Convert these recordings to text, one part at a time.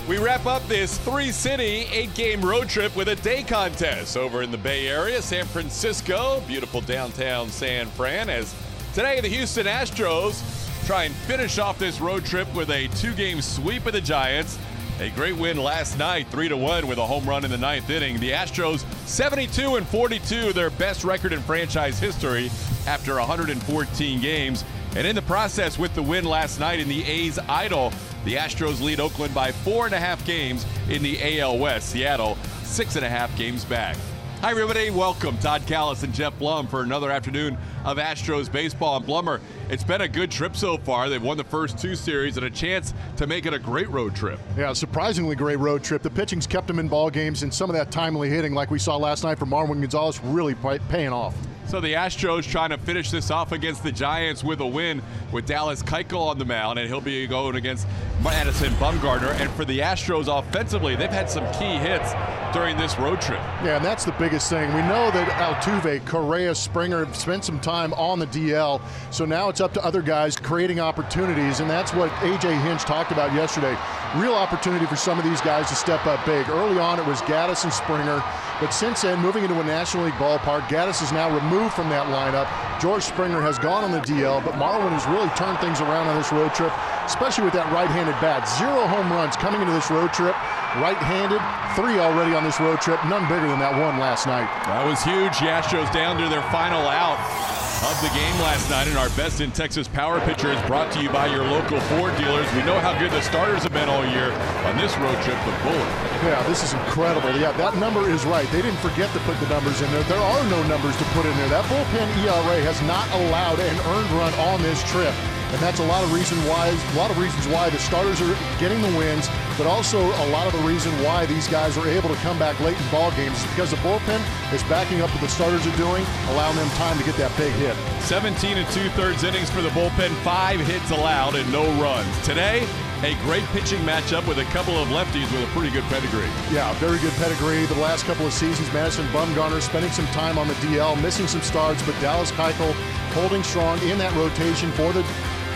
We wrap up this 3-city, 8-game road trip with a day contest over in the Bay Area, San Francisco, beautiful downtown San Fran, as today the Houston Astros try and finish off this road trip with a 2-game sweep of the Giants. A great win last night, 3-1 with a home run in the 9th inning. The Astros 72-42, their best record in franchise history after 114 games. And in the process, with the win last night in the A's idle, the Astros lead Oakland by 4.5 games in the AL West. Seattle 6.5 games back. Hi, everybody. Welcome. Todd Callis and Jeff Blum for another afternoon of Astros baseball. And Blummer, it's been a good trip so far. They've won the first 2 series and a chance to make it a great road trip. Yeah, surprisingly great road trip. The pitching's kept them in ball games, and some of that timely hitting like we saw last night from Marwin Gonzalez really paying off. So the Astros trying to finish this off against the Giants with a win with Dallas Keuchel on the mound, and he'll be going against Madison Bumgarner. And for the Astros offensively, they've had some key hits during this road trip. Yeah, and that's the biggest thing. We know that Altuve, Correa, Springer have spent some time on the DL, so now it's up to other guys creating opportunities, and that's what A.J. Hinch talked about yesterday. Real opportunity for some of these guys to step up big. Early on, it was Gaddis and Springer, but since then, moving into a National League ballpark, Gaddis is now removed from that lineup. George Springer has gone on the DL, but Marwin has really turned things around on this road trip, especially with that right-handed bat. 0 home runs coming into this road trip. Right-handed, 3 already on this road trip, none bigger than that one last night. That was huge. The Astros down to their final out of the game last night, and our Best in Texas Power Pitcher is brought to you by your local Ford dealers. We know how good the starters have been all year on this road trip with Bullet. Yeah, this is incredible. Yeah, that number is right. They didn't forget to put the numbers in there. There are no numbers to put in there. That bullpen ERA has not allowed an earned run on this trip. And that's a lot of reasons why the starters are getting the wins, but also a lot of the reason why these guys are able to come back late in ball games is because the bullpen is backing up what the starters are doing, allowing them time to get that big hit. 17 2/3 innings for the bullpen, 5 hits allowed and no runs. Today, a great pitching matchup with a couple of lefties with a pretty good pedigree. Yeah, very good pedigree. The last couple of seasons, Madison Bumgarner spending some time on the DL, missing some starts, but Dallas Keuchel holding strong in that rotation for the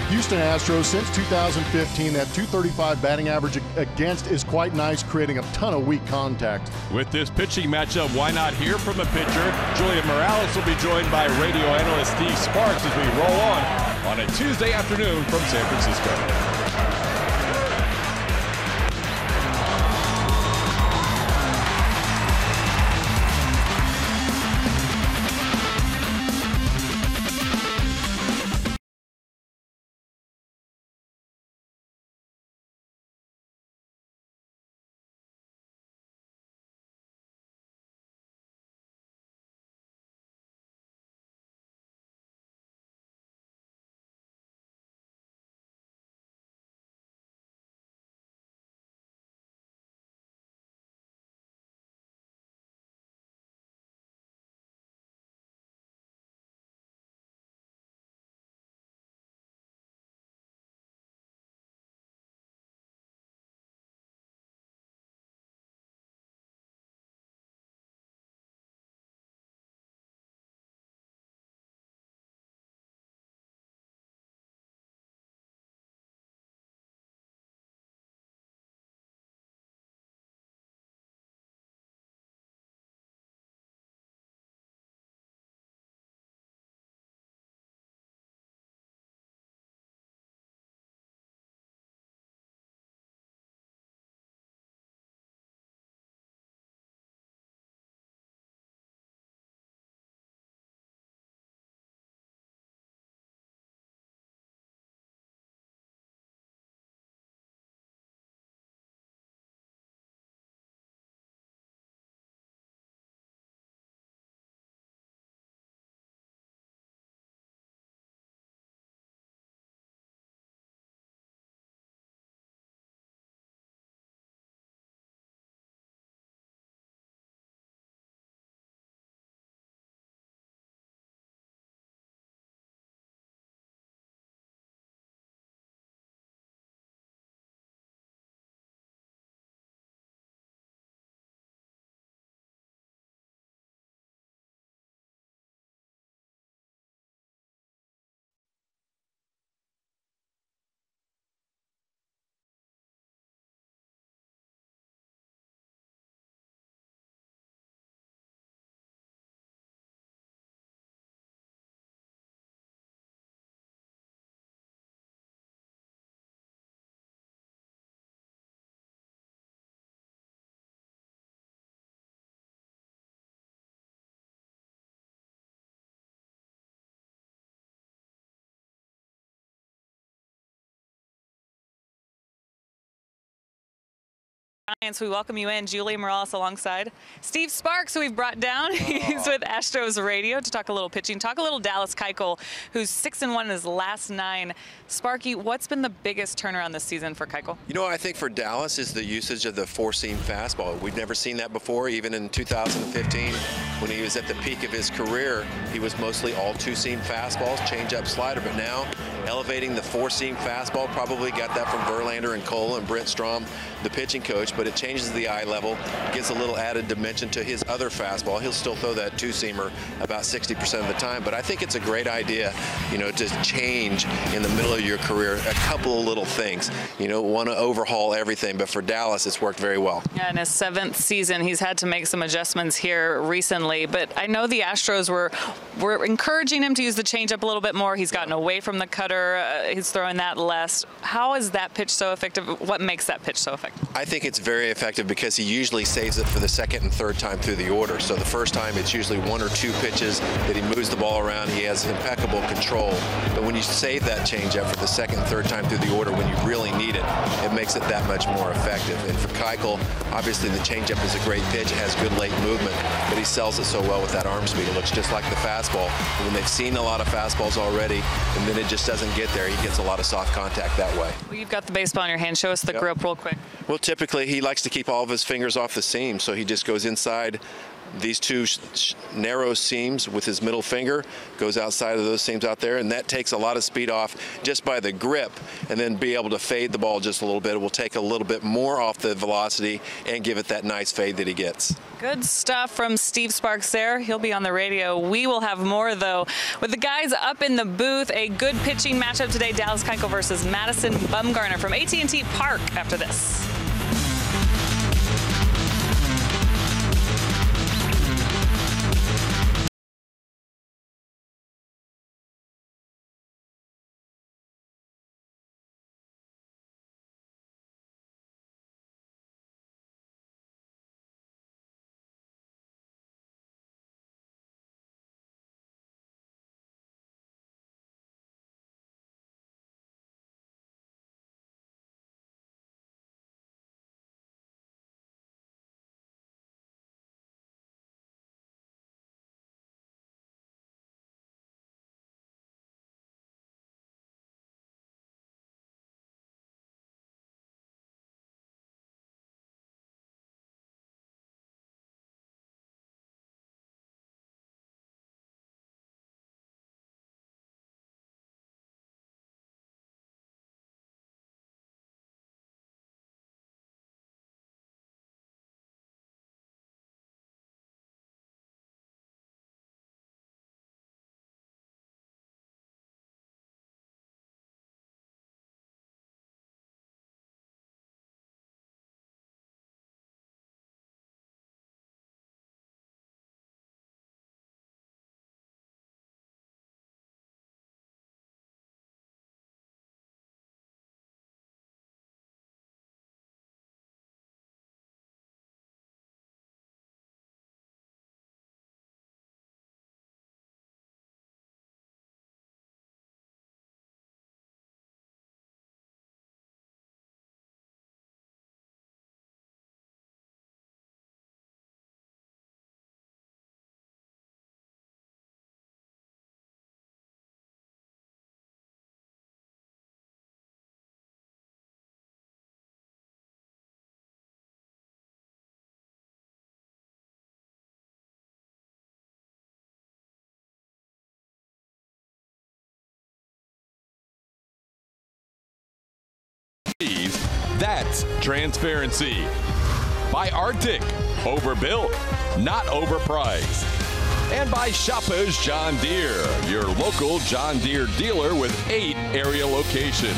Houston Astros since 2015. That .235 batting average against is quite nice, creating a ton of weak contact. With this pitching matchup, why not hear from a pitcher? Julian Morales will be joined by radio analyst Steve Sparks as we roll on a Tuesday afternoon from San Francisco. Giants. We welcome you in. Julia Morales alongside Steve Sparks, who we've brought down. He's with Astros Radio to talk a little pitching, talk a little Dallas Keuchel, who's 6-1 in his last 9. Sparky, what's been the biggest turnaround this season for Keuchel? You know, I think for Dallas is the usage of the 4-seam fastball. We've never seen that before. Even in 2015, when he was at the peak of his career, he was mostly all 2-seam fastballs, changeup, slider. But now, elevating the 4-seam fastball, probably got that from Verlander and Cole and Brent Strom, the pitching coach. But it changes the eye level, gives a little added dimension to his other fastball. He'll still throw that 2-seamer about 60% of the time. But I think it's a great idea, you know, to change in the middle of your career a couple of little things. You know, want to overhaul everything, but for Dallas, it's worked very well. Yeah, in his 7th season, he's had to make some adjustments here recently, but I know the Astros were encouraging him to use the changeup a little bit more. He's gotten away from the cutter. He's throwing that less. How is that pitch so effective? What makes that pitch so effective? I think it's very effective because he usually saves it for the second and third time through the order. So the first time, it's usually 1 or 2 pitches that he moves the ball around. He has impeccable control. But when you save that changeup for the second and third time through the order, when you really need it, it makes it that much more effective. And for Keuchel, obviously the changeup is a great pitch, has good late movement, but he sells it so well with that arm speed. It looks just like the fastball. And when they've seen a lot of fastballs already, and then it just doesn't get there, he gets a lot of soft contact that way. Well, you've got the baseball in your hand. Show us the grip real quick. Well, typically he likes to keep all of his fingers off the seam, so he just goes inside these 2 narrow seams with his middle finger, goes outside of those seams out there, and that takes a lot of speed off just by the grip, and then be able to fade the ball just a little bit. It will take a little bit more off the velocity and give it that nice fade that he gets. Good stuff from Steve Sparks there. He'll be on the radio. We will have more, though, with the guys up in the booth. A good pitching matchup today, Dallas Keuchel versus Madison Bumgarner from AT&T Park after this. That's transparency. By Arctic, overbuilt, not overpriced. And by Shoppers John Deere, your local John Deere dealer with 8 area locations.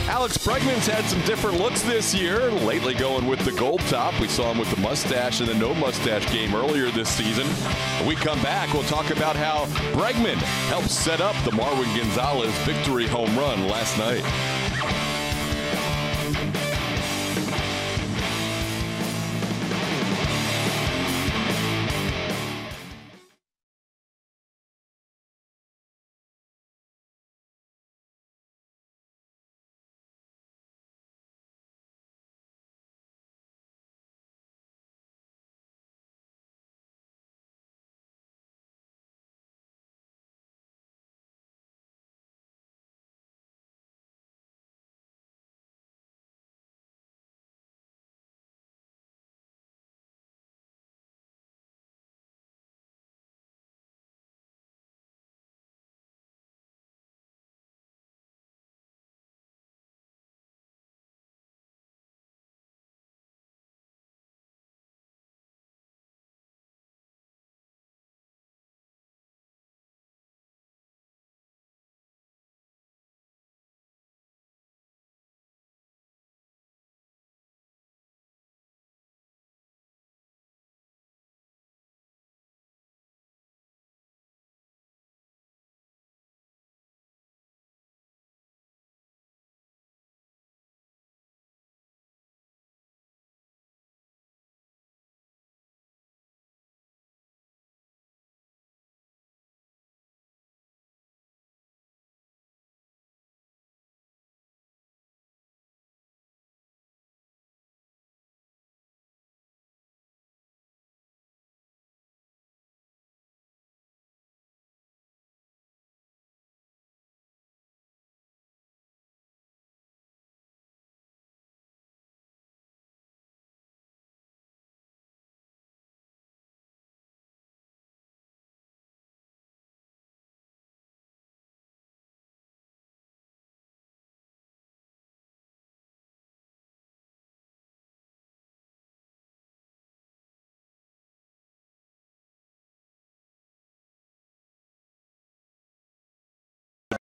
Alex Bregman's had some different looks this year, lately going with the gold top. We saw him with the mustache in the no mustache game earlier this season. When we come back, we'll talk about how Bregman helped set up the Marwin Gonzalez victory home run last night.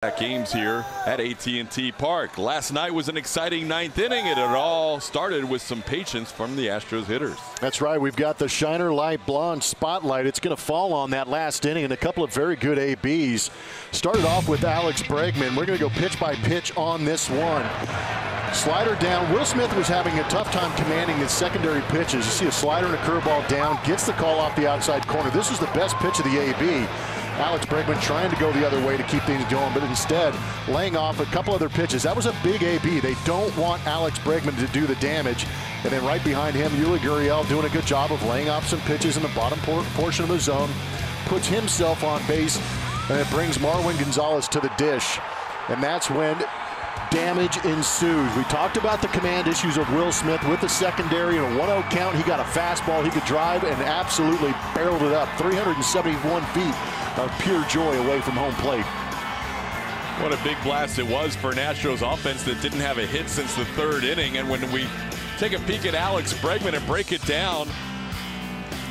back-to-back games here at AT&T Park. Last night was an exciting ninth inning, and it all started with some patience from the Astros hitters. That's right. We've got the Shiner Light Blonde spotlight. It's going to fall on that last inning, and a couple of very good ABs. Started off with Alex Bregman. We're going to go pitch by pitch on this one. Slider down. Will Smith was having a tough time commanding his secondary pitches. You see a slider and a curveball down, gets the call off the outside corner. This was the best pitch of the AB. Alex Bregman trying to go the other way to keep things going, but instead laying off a couple other pitches. That was a big AB. They don't want Alex Bregman to do the damage. And then right behind him, Yuli Gurriel doing a good job of laying off some pitches in the bottom portion of the zone. Puts himself on base, and it brings Marwin Gonzalez to the dish. And that's when damage ensues. We talked about the command issues of Will Smith with the secondary. In a 1-0 count, he got a fastball he could drive and absolutely barreled it up. 371 feet of pure joy away from home plate. What a big blast it was for an Astros offense that didn't have a hit since the third inning. And when we take a peek at Alex Bregman and break it down,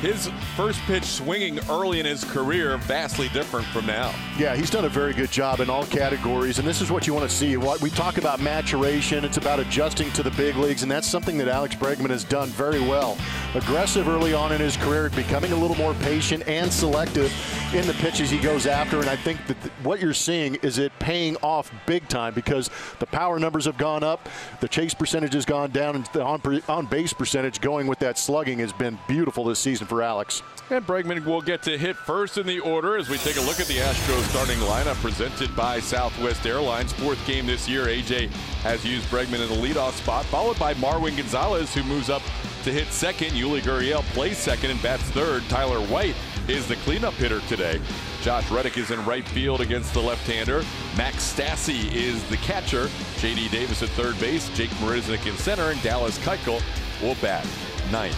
his first pitch swinging early in his career, vastly different from now. Yeah, he's done a very good job in all categories, and this is what you want to see. We talk about maturation. It's about adjusting to the big leagues, and that's something that Alex Bregman has done very well. Aggressive early on in his career, becoming a little more patient and selective in the pitches he goes after, and I think that what you're seeing is it paying off big time because the power numbers have gone up, the chase percentage has gone down, and the on-base percentage going with that slugging has been beautiful this season for Alex. And Bregman will get to hit first in the order as we take a look at the Astros starting lineup presented by Southwest Airlines. Fourth game this year, AJ has used Bregman in the leadoff spot, followed by Marwin Gonzalez, who moves up to hit second. Yuli Gurriel plays second and bats third. Tyler White is the cleanup hitter today. Josh Reddick is in right field against the left-hander. Max Stassi is the catcher. J.D. Davis at third base. Jake Marisnick in center, and Dallas Keuchel will bat ninth.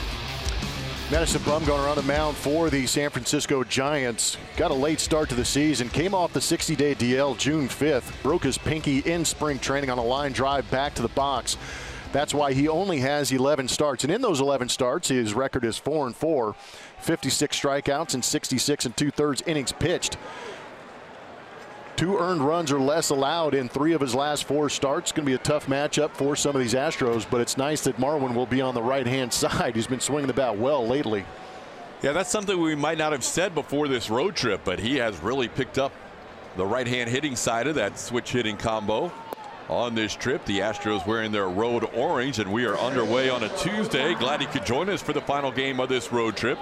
Madison Bumgarner on the mound for the San Francisco Giants. Got a late start to the season. Came off the 60-day DL June 5th. Broke his pinky in spring training on a line drive back to the box. That's why he only has 11 starts. And in those 11 starts, his record is 4-4. 56 strikeouts and 66 2/3 innings pitched. 2 earned runs or less allowed in 3 of his last 4 starts. Going to be a tough matchup for some of these Astros, but it's nice that Marwin will be on the right-hand side. He's been swinging the bat well lately. Yeah, that's something we might not have said before this road trip, but he has really picked up the right-hand hitting side of that switch hitting combo on this trip. The Astros wearing their road orange, and we are underway on a Tuesday. Glad he could join us for the final game of this road trip.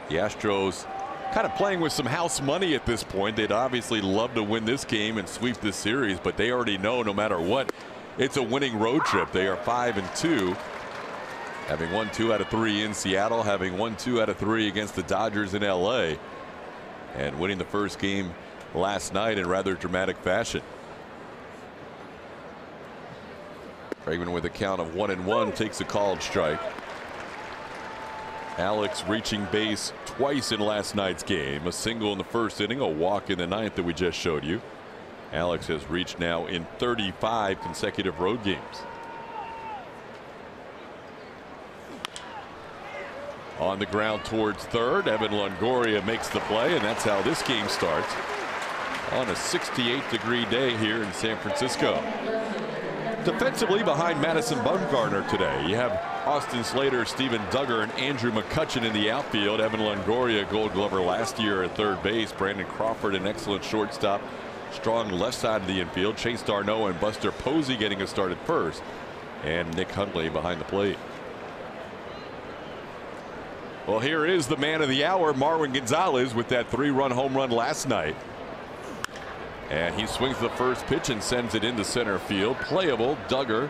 The Astros kind of playing with some house money at this point. They'd obviously love to win this game and sweep this series, but they already know no matter what, it's a winning road trip. They are 5-2, having won 2 out of 3 in Seattle, having won 2 out of 3 against the Dodgers in LA, and winning the first game last night in rather dramatic fashion. Bregman with a count of 1-1 takes a called strike. Alex reaching base twice in last night's game. A single in the first inning, a walk in the ninth that we just showed you. Alex has reached now in 35 consecutive road games. On the ground towards third, Evan Longoria makes the play, and that's how this game starts on a 68-degree day here in San Francisco. Defensively behind Madison Bumgarner today, you have Austin Slater, Steven Duggar, and Andrew McCutchen in the outfield. Evan Longoria, Gold Glover last year at third base. Brandon Crawford, an excellent shortstop. Strong left side of the infield. Chase Darno and Buster Posey getting a start at first. And Nick Hundley behind the plate. Well, here is the man of the hour, Marwin Gonzalez, with that 3-run home run last night. And he swings the first pitch and sends it into center field. Playable. Duggar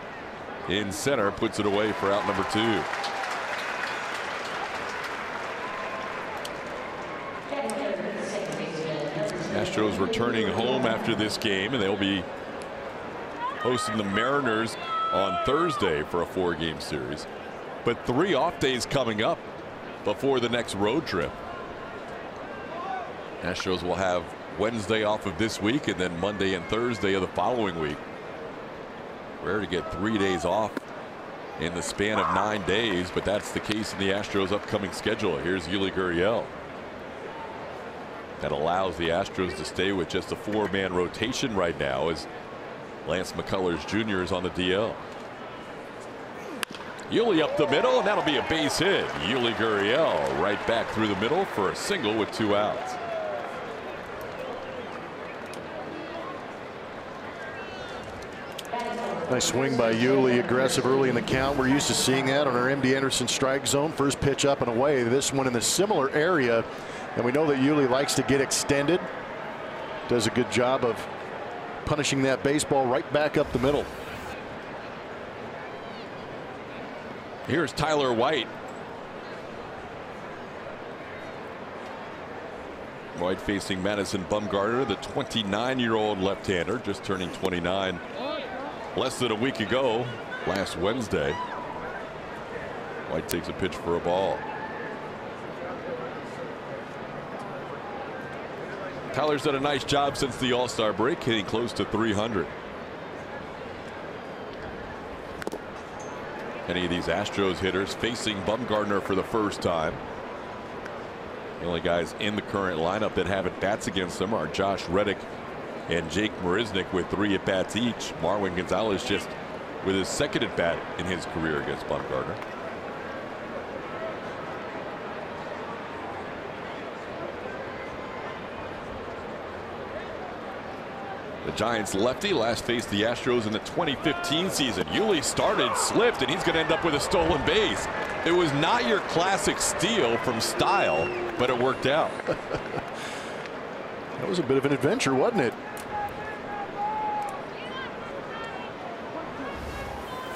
in center puts it away for out number 2. Astros returning home after this game, and they'll be hosting the Mariners on Thursday for a 4-game series. But 3 off days coming up before the next road trip. Astros will have Wednesday off of this week, and then Monday and Thursday of the following week. Rare to get 3 days off in the span of 9 days, but that's the case in the Astros upcoming schedule. Here's Yuli Gurriel. That allows the Astros to stay with just a 4-man rotation right now as Lance McCullers Jr. is on the DL. Yuli up the middle, and that'll be a base hit. Yuli Gurriel right back through the middle for a single with 2 outs. Nice swing by Yuli, aggressive early in the count. We're used to seeing that on our MD Anderson strike zone. First pitch up and away. This one in the similar area, and we know that Yuli likes to get extended. Does a good job of punishing that baseball right back up the middle. Here's Tyler White. White facing Madison Bumgarner, the 29-year-old left-hander, just turning 29 less than a week ago, last Wednesday. White takes a pitch for a ball. Tyler's done a nice job since the All-Star break, hitting close to 300. Any of these Astros hitters facing Bumgarner for the first time. The only guys in the current lineup that have at-bats against them are Josh Reddick and Jake Marisnick with 3 at-bats each. Marwin Gonzalez just with his 2nd at-bat in his career against Bumgarner. The Giants lefty last faced the Astros in the 2015 season. Yuli started, slipped, and he's going to end up with a stolen base. It was not your classic steal from style, but it worked out. That was a bit of an adventure, wasn't it?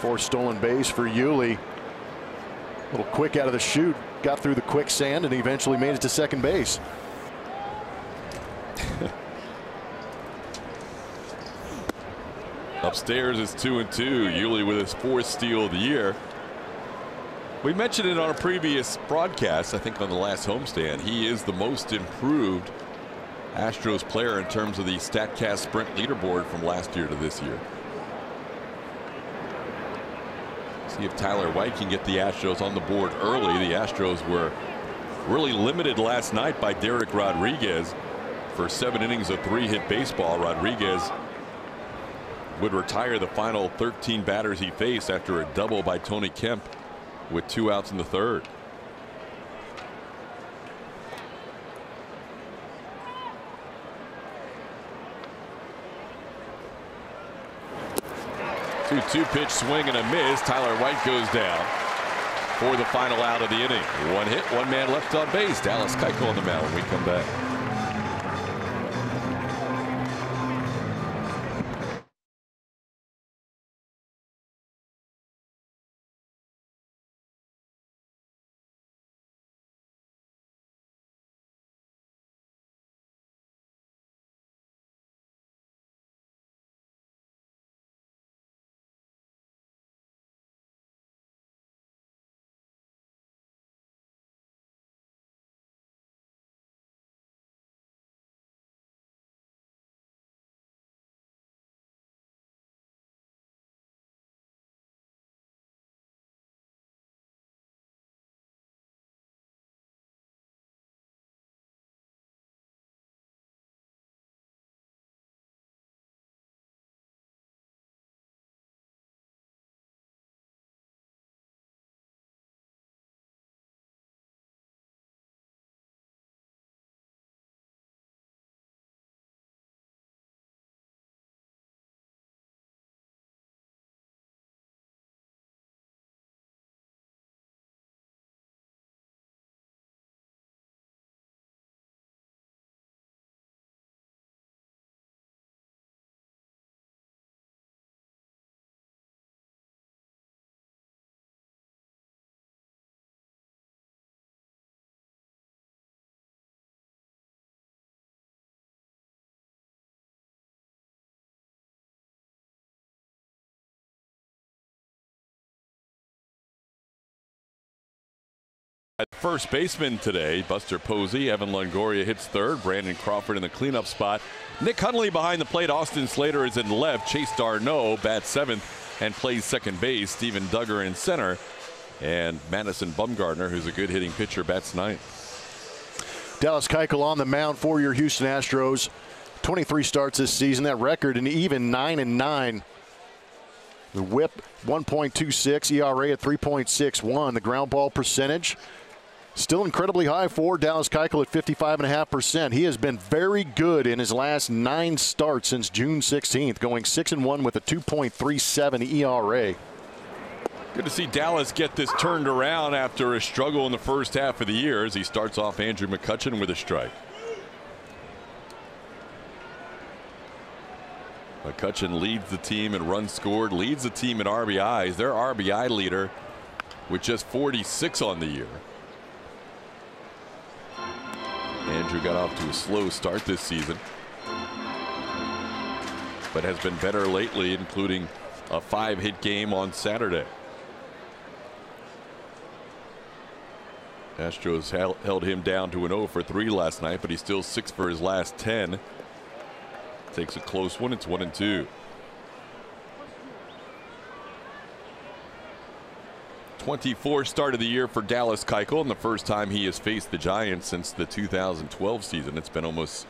4 stolen base for Yuli. A little quick out of the chute, got through the quicksand, and eventually made it to second base. Upstairs is 2-2. Yuli with his 4th steal of the year. We mentioned it on a previous broadcast, I think on the last homestand. He is the most improved Astros player in terms of the StatCast Sprint leaderboard from last year to this year. See if Tyler White can get the Astros on the board early. The Astros were really limited last night by Derek Rodriguez. For 7 innings of 3-hit baseball, Rodriguez would retire the final 13 batters he faced after a double by Tony Kemp with 2 outs in the 3rd. Two pitch swing and a miss. Tyler White goes down for the final out of the inning. 1 hit, 1 man left on base. Dallas Keuchel on the mound when we come back. First baseman today, Buster Posey. Evan Longoria hits 3rd. Brandon Crawford in the cleanup spot. Nick Hundley behind the plate. Austin Slater is in left. Chase Darno bats 7th and plays second base. Steven Duggar in center. And Madison Bumgarner, who's a good hitting pitcher, bats 9th. Dallas Keuchel on the mound for your Houston Astros. 23 starts this season. That record an even 9-9. The whip 1.26, ERA at 3.61. The ground ball percentage still incredibly high for Dallas Keuchel at 55.5%. He has been very good in his last 9 starts since June 16th, going 6-1 with a 2.37 ERA. Good to see Dallas get this turned around after a struggle in the first half of the year as he starts off Andrew McCutchen with a strike. McCutchen leads the team in runs scored, leads the team in RBIs. Their RBI leader with just 46 on the year. Andrew got off to a slow start this season, but has been better lately, including a 5-hit game on Saturday. Astros held him down to an 0 for 3 last night, but he's still 6 for his last 10. Takes a close one. It's 1-2. 24th start of the year for Dallas Keuchel, and the first time he has faced the Giants since the 2012 season. It's been almost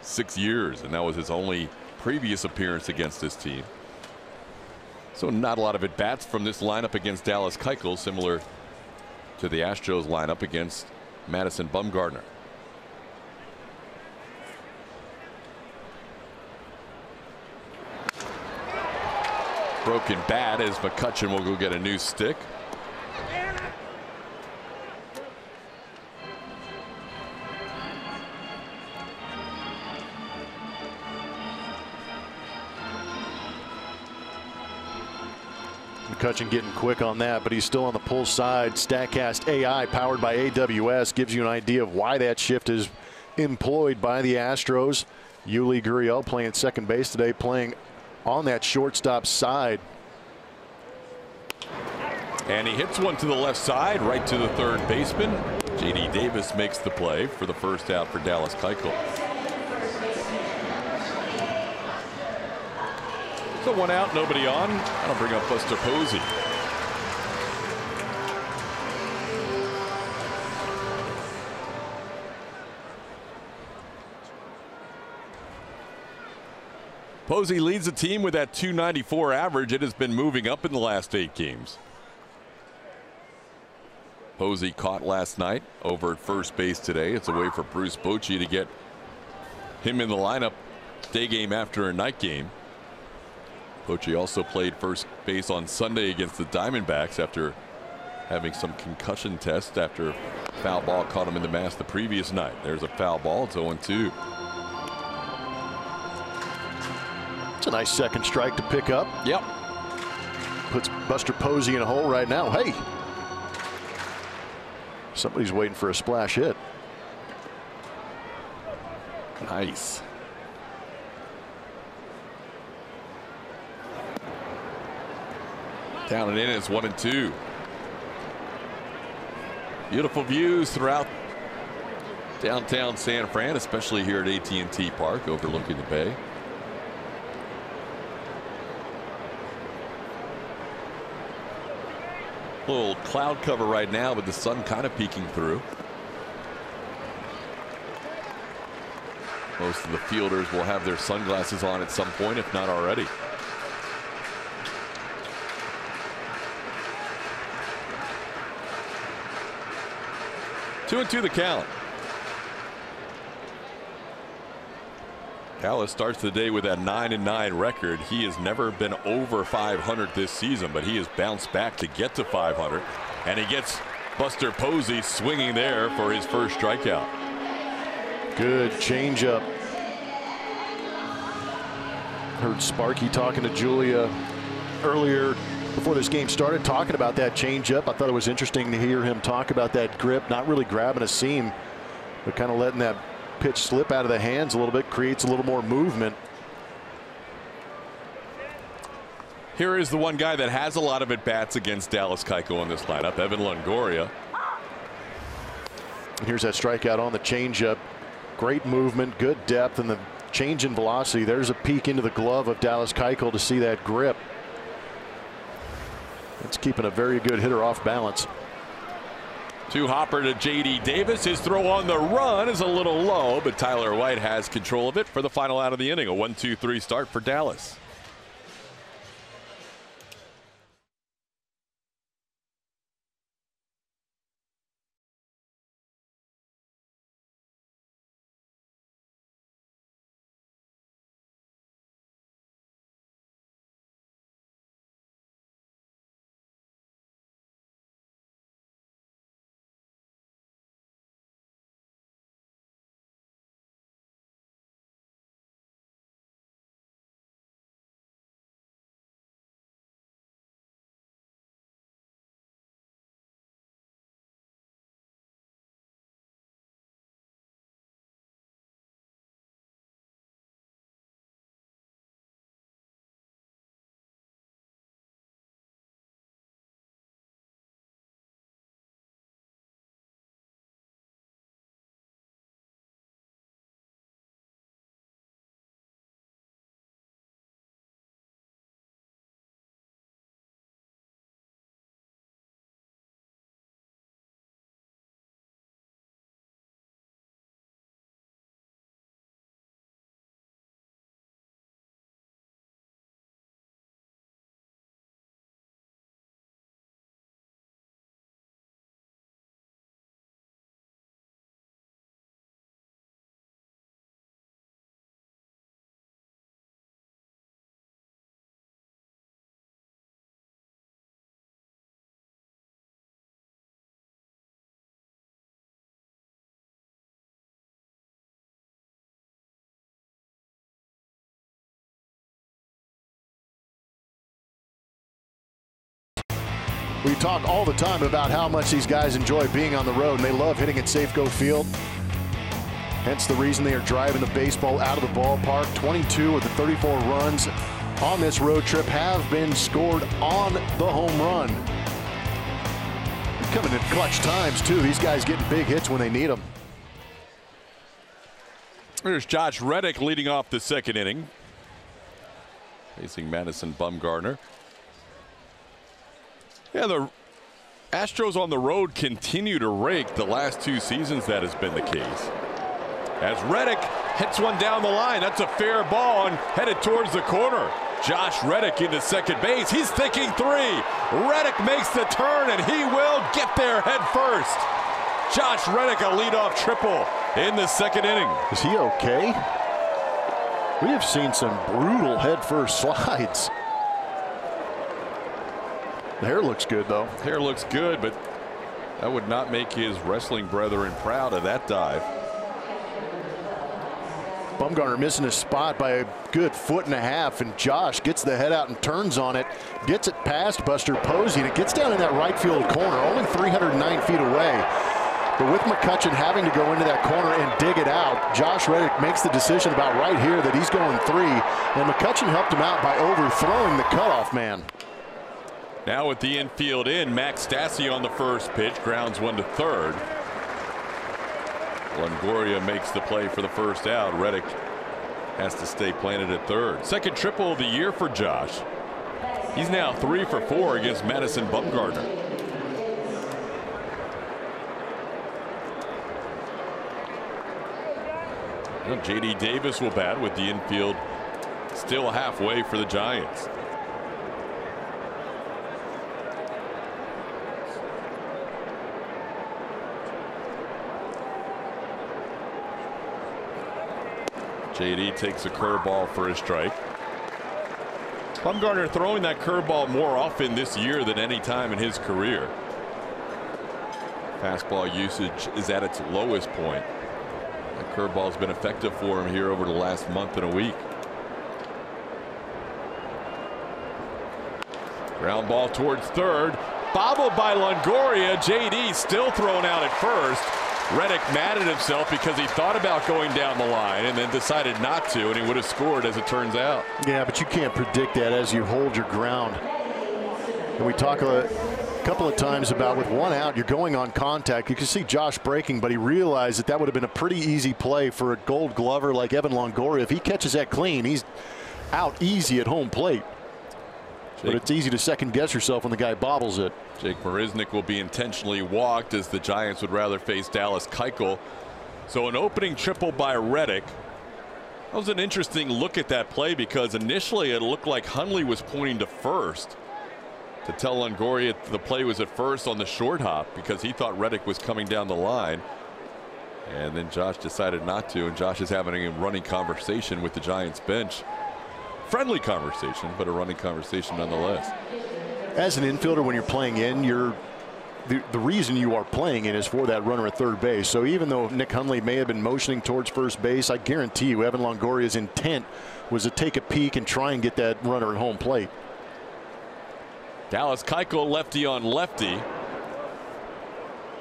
6 years, and that was his only previous appearance against this team. So not a lot of at-bats from this lineup against Dallas Keuchel, similar to the Astros lineup against Madison Bumgarner. Broken bat as McCutchen will go get a new stick. McCutchen getting quick on that, but he's still on the pull side. StatCast AI powered by AWS gives you an idea of why that shift is employed by the Astros. Yuli Gurriel playing second base today, playing on that shortstop side. And he hits one to the left side, right to the third baseman. J.D. Davis makes the play for the first out for Dallas Keuchel. So 1 out, nobody on. That'll bring up Buster Posey. Posey leads the team with that .294 average. It has been moving up in the last 8 games. Posey caught last night over at first base today. It's a way for Bruce Bochy to get him in the lineup day game after a night game. Bochy also played first base on Sunday against the Diamondbacks after having some concussion tests after foul ball caught him in the mask the previous night. There's a foul ball. It's 0-2. It's a nice second strike to pick up. Yep. Puts Buster Posey in a hole right now. Hey, somebody's waiting for a splash hit. Nice. Down and in, it's 1-2. Beautiful views throughout downtown San Fran, especially here at AT&T Park overlooking the bay. A little cloud cover right now, but the sun kind of peeking through. Most of the fielders will have their sunglasses on at some point, if not already. Two and two the count. Dallas starts the day with a 9-9 record. He has never been over 500 this season, but he has bounced back to get to 500. And he gets Buster Posey swinging there for his first strikeout. Good changeup. Heard Sparky talking to Julia earlier before this game started, talking about that changeup. I thought it was interesting to hear him talk about that grip, not really grabbing a seam, but kind of letting that pitch slip out of the hands a little bit, creates a little more movement. Here is the one guy that has a lot of at-bats against Dallas Keuchel in this lineup, Evan Longoria. And here's that strikeout on the changeup. Great movement, good depth, and the change in velocity. There's a peek into the glove of Dallas Keuchel to see that grip. It's keeping a very good hitter off balance. Two-hopper to J.D. Davis. His throw on the run is a little low, but Tyler White has control of it for the final out of the inning. A 1-2-3 start for Dallas. We talk all the time about how much these guys enjoy being on the road, and they love hitting at Safeco Field. Hence the reason they are driving the baseball out of the ballpark. 22 of the 34 runs on this road trip have been scored on the home run. Coming in clutch times, too. These guys getting big hits when they need them. There's Josh Reddick leading off the second inning, facing Madison Bumgarner. Yeah, the Astros on the road continue to rake. The last 2 seasons that has been the case. As Reddick hits one down the line, that's a fair ball and headed towards the corner. Josh Reddick into second base. He's thinking 3. Reddick makes the turn and he will get there head first. Josh Reddick, a leadoff triple in the second inning. Is he okay? We have seen some brutal head first slides. The hair looks good, though. Hair looks good, but that would not make his wrestling brethren proud of that dive. Bumgarner missing his spot by a good 1.5 foot, and Josh gets the head out and turns on it, gets it past Buster Posey, and it gets down in that right field corner, only 309 feet away. But with McCutchen having to go into that corner and dig it out, Josh Reddick makes the decision about right here that he's going 3, and McCutchen helped him out by overthrowing the cutoff man. Now with the infield in, Max Stassi on the first pitch, grounds one to third. Longoria makes the play for the first out. Reddick has to stay planted at third. Second triple of the year for Josh. He's now 3 for 4 against Madison Bumgarner. Well, J.D. Davis will bat with the infield still halfway for the Giants. J.D. takes a curveball for a strike. Bumgarner throwing that curveball more often this year than any time in his career. Fastball usage is at its lowest point. That curveball's been effective for him here over the last month and a week. Ground ball towards third. Bobbled by Longoria. J.D. still thrown out at first. Reddick mad at himself because he thought about going down the line and then decided not to, and he would have scored as it turns out. Yeah, but you can't predict that as you hold your ground. And we talk a couple of times about with 1 out, you're going on contact. You can see Josh breaking, but he realized that that would have been a pretty easy play for a Gold Glover like Evan Longoria. If he catches that clean, he's out easy at home plate. But it's easy to second guess yourself when the guy bobbles it. Jake Marisnick will be intentionally walked as the Giants would rather face Dallas Keuchel. So an opening triple by Reddick. That was an interesting look at that play because initially it looked like Hundley was pointing to first to tell Longoria the play was at first on the short hop because he thought Reddick was coming down the line. And then Josh decided not to, and Josh is having a running conversation with the Giants bench. Friendly conversation, but a running conversation nonetheless. As an infielder, when you're playing in, the reason you are playing in is for that runner at third base. So even though Nick Hundley may have been motioning towards first base, I guarantee you Evan Longoria's intent was to take a peek and try and get that runner at home plate. Dallas Keuchel lefty on lefty.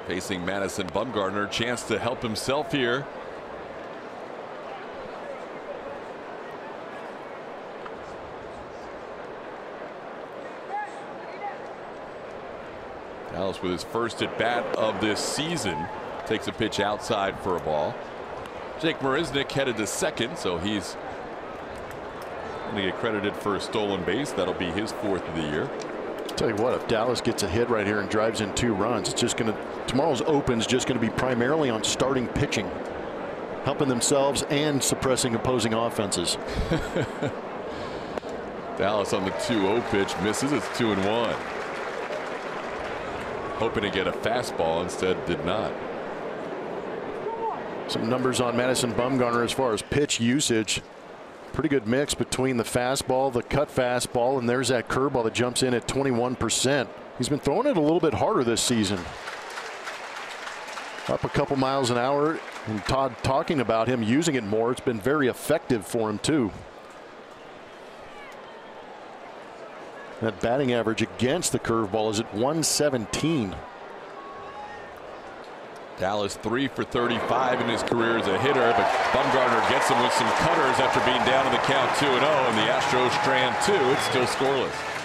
Facing Madison Bumgarner, chance to help himself here. Dallas with his first at bat of this season takes a pitch outside for a ball. Jake Marisnick headed to second, so he's going to get credited for a stolen base. That'll be his fourth of the year. Tell you what, if Dallas gets a hit right here and drives in 2 runs, it's just going to, tomorrow's open's just going to be primarily on starting pitching, helping themselves and suppressing opposing offenses. Dallas on the 2-0 pitch misses. It's 2-1. Hoping to get a fastball, instead did not. Some numbers on Madison Bumgarner as far as pitch usage. Pretty good mix between the fastball, the cut fastball, and there's that curveball that jumps in at 21%. He's been throwing it a little bit harder this season. Up a couple miles an hour, and Todd talking about him using it more. It's been very effective for him too. That batting average against the curveball is at 117. Dallas 3 for 35 in his career as a hitter, but Bumgarner gets him with some cutters after being down in the count 2-0, and the Astros strand 2. It's still scoreless.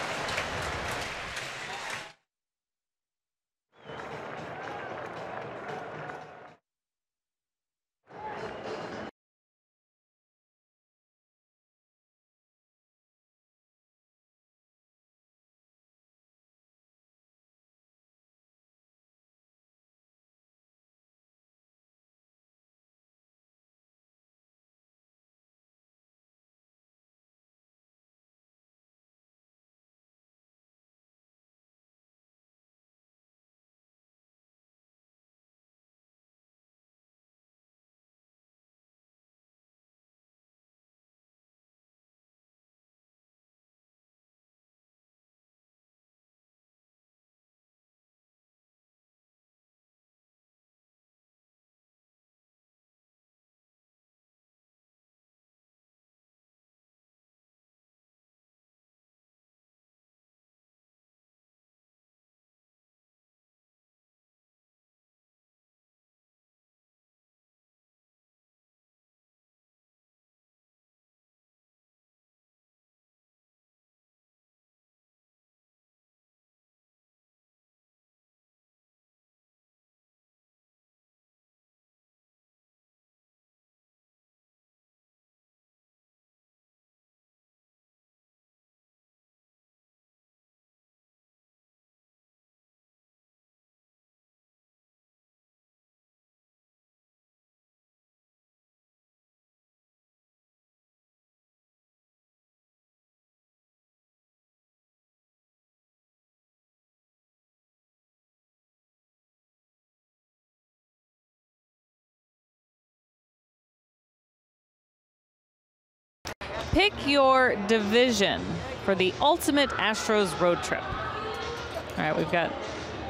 Pick your division for the ultimate Astros road trip. All right, we've got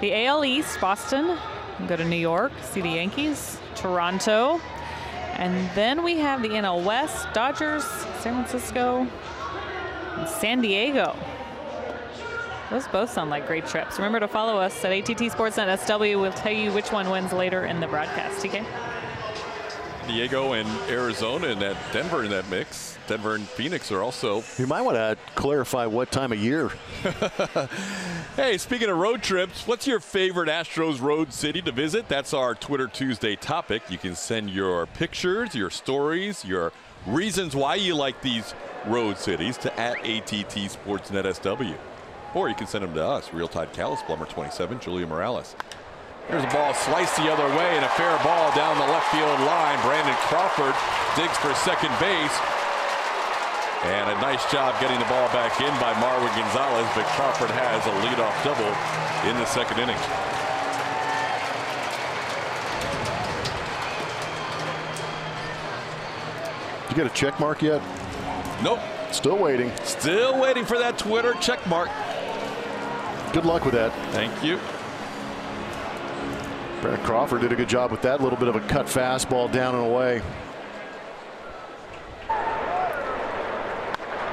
the AL East, Boston. We'll go to New York, see the Yankees, Toronto. And then we have the NL West, Dodgers, San Francisco, and San Diego. Those both sound like great trips. Remember to follow us at ATT Sportsnet SW. We'll tell you which one wins later in the broadcast. TK? Diego and Arizona and that Denver in that mix. Denver and Phoenix are also. You might want to clarify what time of year. Hey, speaking of road trips, what's your favorite Astros road city to visit? That's our Twitter Tuesday topic. You can send your pictures, your stories, your reasons why you like these road cities to @ATT Sportsnet SW. Or you can send them to us, Real Tide Callus Plumber 27, Julia Morales. There's a ball sliced the other way and a fair ball down the left field line. Brandon Crawford digs for second base. And a nice job getting the ball back in by Marwin Gonzalez, but Crawford has a leadoff double in the second inning. You get a check mark yet? Nope. Still waiting. Still waiting for that Twitter check mark. Good luck with that. Thank you. Brandon Crawford did a good job with that. Little bit of a cut fastball down and away.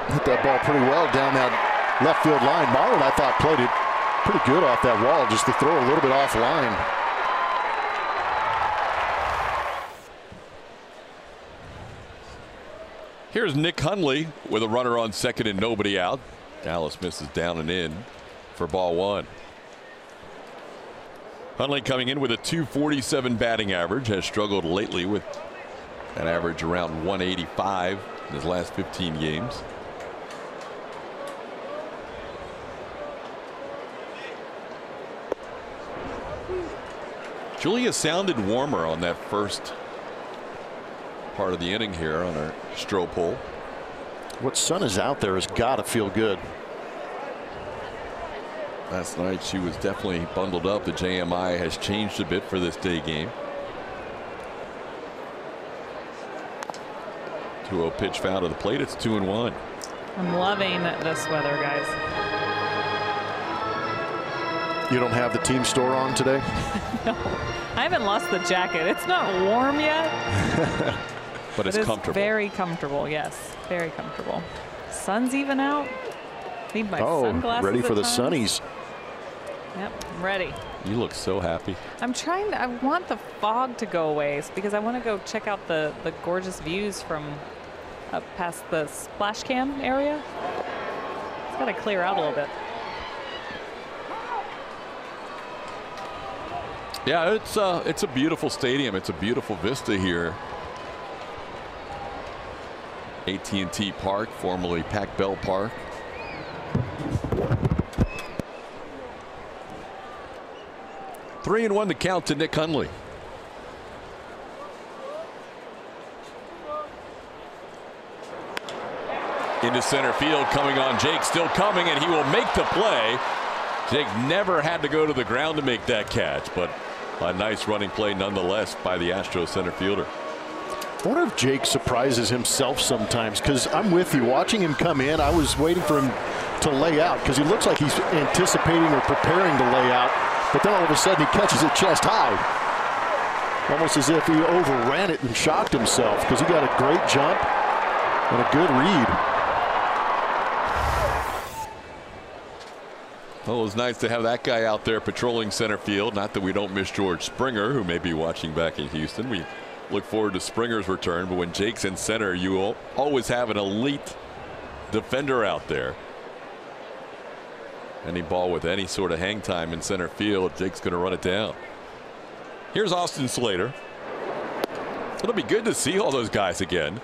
Hit that ball pretty well down that left field line. Marlon, I thought, played it pretty good off that wall, just to throw a little bit off line. Here's Nick Hundley with a runner on second and nobody out. Dallas misses down and in for ball one. Hundley coming in with a .247 batting average, has struggled lately with an average around 185 in his last 15 games. Julia sounded warmer on that first part of the inning here on our Stroh poll. What sun is out there has got to feel good. Last night she was definitely bundled up. The JMI has changed a bit for this day game. 2-0 pitch foul to the plate. It's 2-1. I'm loving this weather, guys. You don't have the team store on today? No, I haven't lost the jacket. It's not warm yet. But it's comfortable. Very comfortable, yes. Very comfortable. Sun's even out. Need my sunglasses. Ready for the times. sunnies. Yep, I'm ready. You look so happy. I'm trying to, I want the fog to go away because I want to go check out the gorgeous views from up past the splash cam area. It's got to clear out a little bit. Yeah, it's a beautiful stadium. It's a beautiful vista here. AT&T Park, formerly Pac Bell Park. Three and one to count to Nick Hundley. Into center field, coming on Jake, still coming, and he will make the play. Jake never had to go to the ground to make that catch, but a nice running play nonetheless by the Astros center fielder. I wonder if Jake surprises himself sometimes, because I'm with you. Watching him come in, I was waiting for him to lay out because he looks like he's anticipating or preparing to lay out, but then all of a sudden he catches it chest high. Almost as if he overran it and shocked himself, because he got a great jump and a good read. Well, it was nice to have that guy out there patrolling center field. Not that we don't miss George Springer, who may be watching back in Houston. We look forward to Springer's return, but when Jake's in center, you always have an elite defender out there. Any ball with any sort of hang time in center field, Jake's going to run it down. Here's Austin Slater. It'll be good to see all those guys again.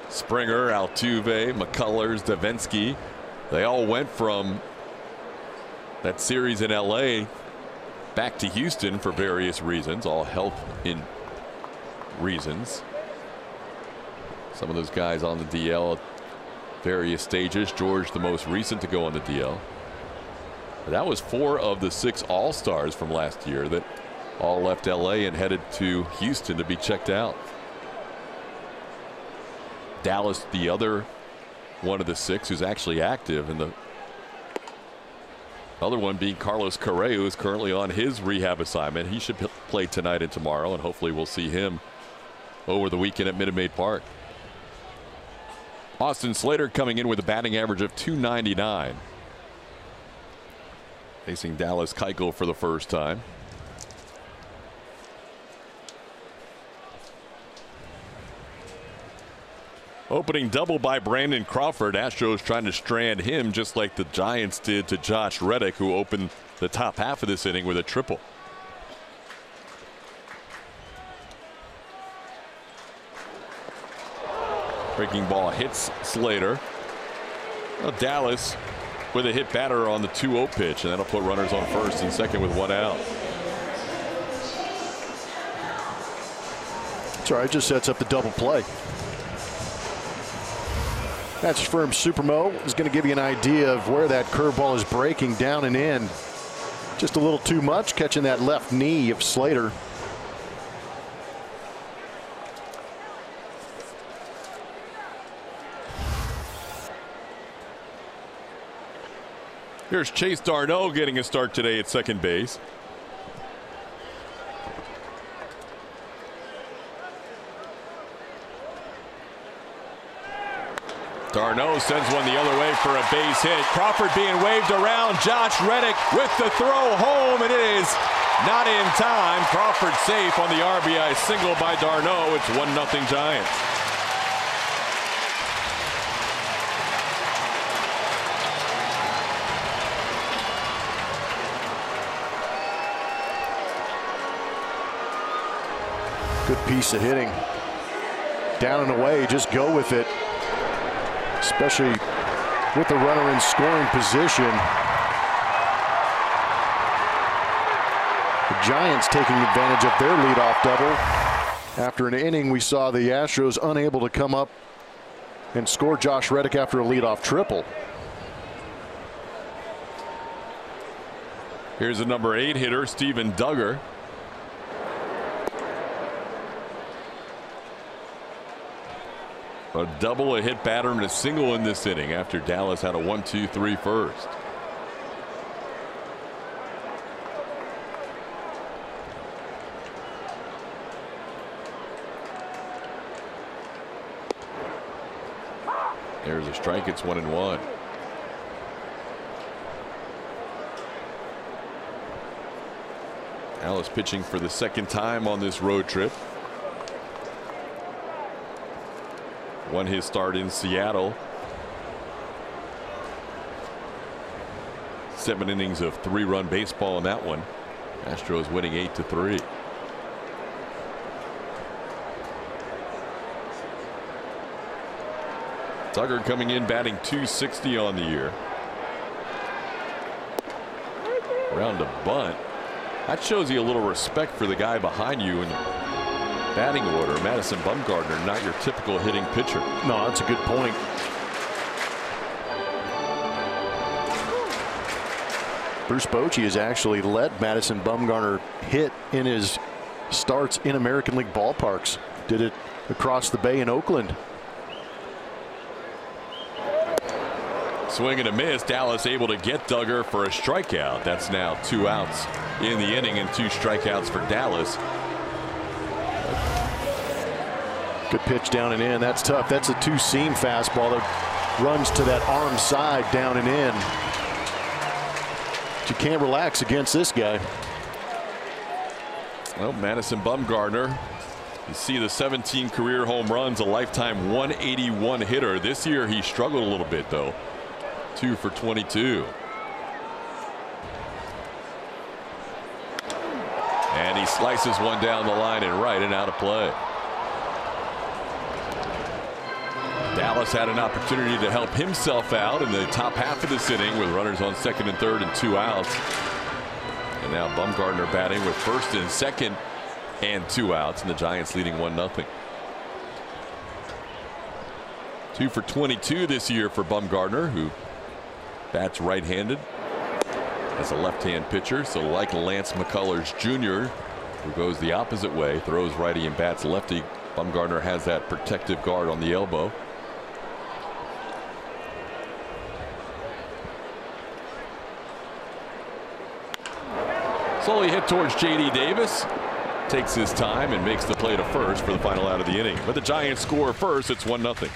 Springer, Altuve, McCullers, Davinsky. They all went from that series in LA back to Houston for various reasons, all health in reasons. Some of those guys on the DL at various stages. George, the most recent to go on the DL. That was 4 of the 6 All-Stars from last year that all left LA and headed to Houston to be checked out. Dallas, the other one of the 6 who's actually active, and the other one being Carlos Correa, who is currently on his rehab assignment. He should play tonight and tomorrow, and hopefully we'll see him over the weekend at Minute Maid Park. Austin Slater coming in with a batting average of .299. Facing Dallas Keuchel for the first time. Opening double by Brandon Crawford. Astros trying to strand him just like the Giants did to Josh Reddick, who opened the top half of this inning with a triple. Breaking ball hits Slater. Well, Dallas with a hit batter on the 2-0 pitch, and that'll put runners on first and second with 1 out. That's all right, just sets up the double play. That's from Supermo. Is going to give you an idea of where that curveball is breaking down and in. Just a little too much, catching that left knee of Slater. Here's Chase Darno getting a start today at second base. Darno sends one the other way for a base hit. Crawford being waved around. Josh Reddick with the throw home, and it is not in time. Crawford safe on the RBI single by Darno. It's 1-0 Giants. Good piece of hitting. Down and away, just go with it. Especially with the runner in scoring position. The Giants taking advantage of their leadoff double. After an inning, we saw the Astros unable to come up and score Josh Reddick after a leadoff triple. Here's the number 8 hitter, Steven Duggar. A double, a hit batter, and a single in this inning after Dallas had a 1-2-3 first. There's a strike. It's 1-1. Dallas pitching for the second time on this road trip. Won his start in Seattle. 7 innings of 3-run baseball in that one. Astros winning 8-3. Duggar coming in batting .260 on the year. Around a bunt. That shows you a little respect for the guy behind you in batting order. Madison Bumgarner, not your typical hitting pitcher. No, that's a good point. Bruce Bochy has actually let Madison Bumgarner hit in his starts in American League ballparks. Did it across the bay in Oakland. Swing and a miss. Dallas able to get Duggar for a strikeout. That's now 2 outs in the inning and 2 strikeouts for Dallas. Good pitch down and in. That's tough. That's a 2-seam fastball that runs to that arm side down and in. But you can't relax against this guy. Well, Madison Bumgarner, you see the 17 career home runs, a lifetime 181 hitter. This year he struggled a little bit though. 2 for 22. And he slices one down the line and right and out of play. Dallas had an opportunity to help himself out in the top half of this inning with runners on second and third and 2 outs. And now Bumgarner batting with first and second and 2 outs, and the Giants leading 1-0. 2 for 22 this year for Bumgarner, who bats right-handed as a left-hand pitcher. So like Lance McCullers Jr., who goes the opposite way, throws righty and bats lefty, Bumgarner has that protective guard on the elbow. Slowly hit towards J.D. Davis. Takes his time and makes the play to first for the final out of the inning. But the Giants score first. It's 1-0.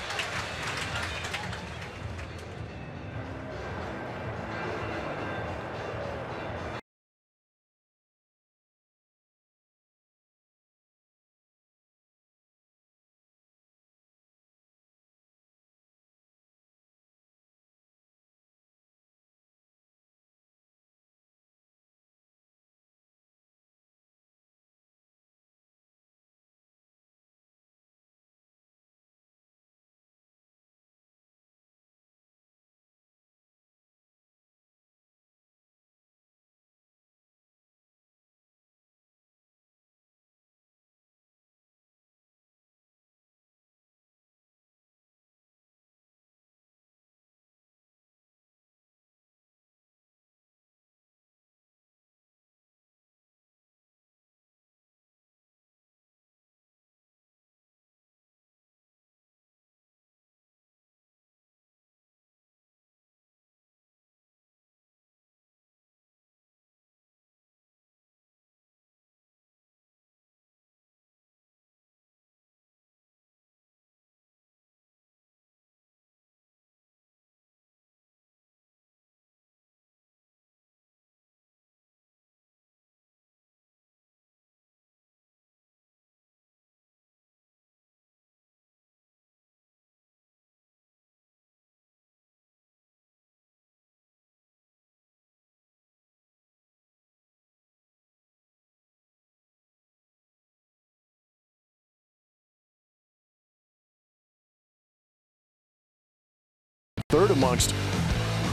third amongst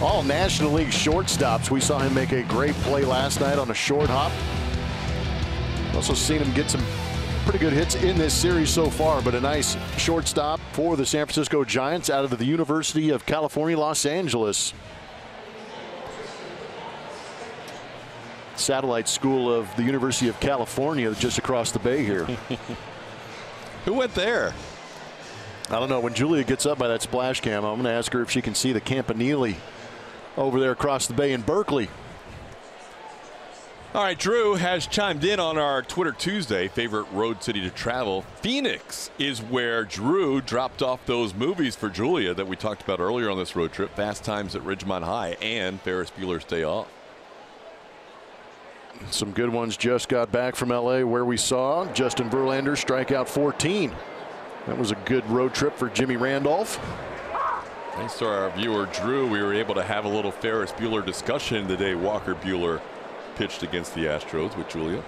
all National League shortstops. We saw him make a great play last night on a short hop. Also seen him get some pretty good hits in this series so far, but a nice shortstop for the San Francisco Giants out of the University of California, Los Angeles. Satellite school of the University of California just across the bay here. Who went there? I don't know. When Julia gets up by that splash cam, I'm going to ask her if she can see the Campanile over there across the bay in Berkeley. All right, Drew has chimed in on our Twitter Tuesday, favorite road city to travel. Phoenix is where Drew dropped off those movies for Julia that we talked about earlier on this road trip, Fast Times at Ridgemont High and Ferris Bueller's Day Off. Some good ones just got back from L.A. where we saw Justin Verlander strike out 14. That was a good road trip for Jimmy Randolph. Thanks to our viewer Drew, we were able to have a little Ferris Bueller discussion the day Walker Bueller pitched against the Astros with Julia.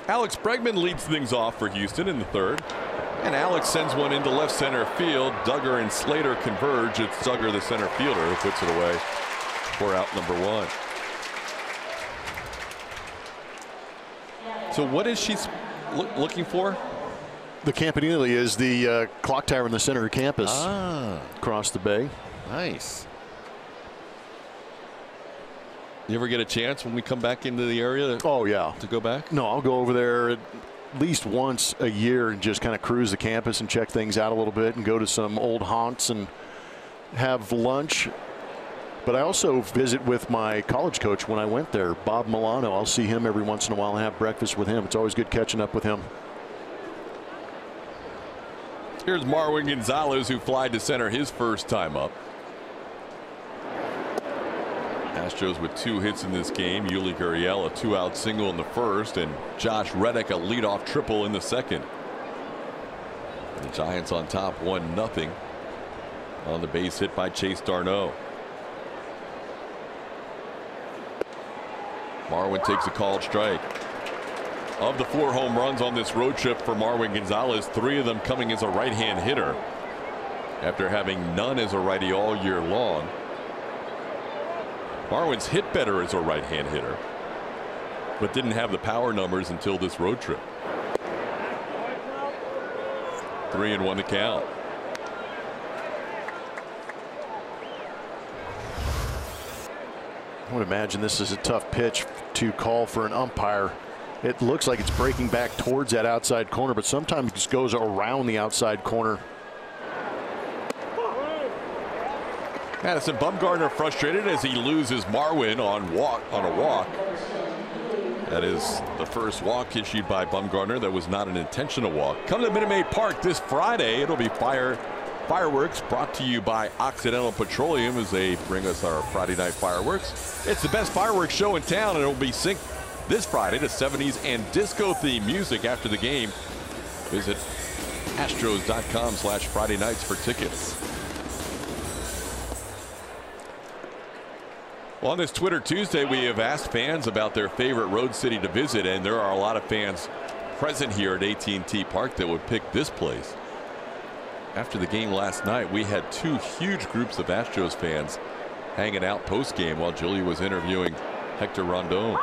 Alex Bregman leads things off for Houston in the third. And Alex sends one into left center field. Duggar and Slater converge. It's Duggar, the center fielder, who puts it away for out number one. So what is she looking for? The Campanile is the clock tower in the center of campus across the bay. Nice. You ever get a chance when we come back into the area to go back? No, I'll go over there at least once a year and just kind of cruise the campus and check things out a little bit and go to some old haunts and have lunch. But I also visit with my college coach when I went there, Bob Milano. I'll see him every once in a while and have breakfast with him. It's always good catching up with him. Here's Marwin Gonzalez, who flied to center his first time up. Astros with 2 hits in this game. Yuli Gurriel a 2-out single in the first, and Josh Reddick a leadoff triple in the second. And the Giants on top 1-0 on the base hit by Chase Darno. Marwin takes a called strike. Of the 4 home runs on this road trip for Marwin Gonzalez, 3 of them coming as a right-hand hitter after having none as a righty all year long. Marwin's hit better as a right-hand hitter, but didn't have the power numbers until this road trip. 3-1 the count. I would imagine this is a tough pitch to call for an umpire. It looks like it's breaking back towards that outside corner, but sometimes it just goes around the outside corner. Madison Bumgarner frustrated as he loses Marwin on a walk. That is the first walk issued by Bumgarner that was not an intentional walk. Come to Minute Maid Park this Friday. It'll be fireworks brought to you by Occidental Petroleum as they bring us our Friday night fireworks. It's the best fireworks show in town, and it'll be synced this Friday to 70s and disco theme music after the game. Visit astros.com/Friday nights for tickets. Well, on this Twitter Tuesday, we have asked fans about their favorite road city to visit, and there are a lot of fans present here at AT&T Park that would pick this place. After the game last night, we had 2 huge groups of Astros fans hanging out post-game while Julie was interviewing Hector Rondon.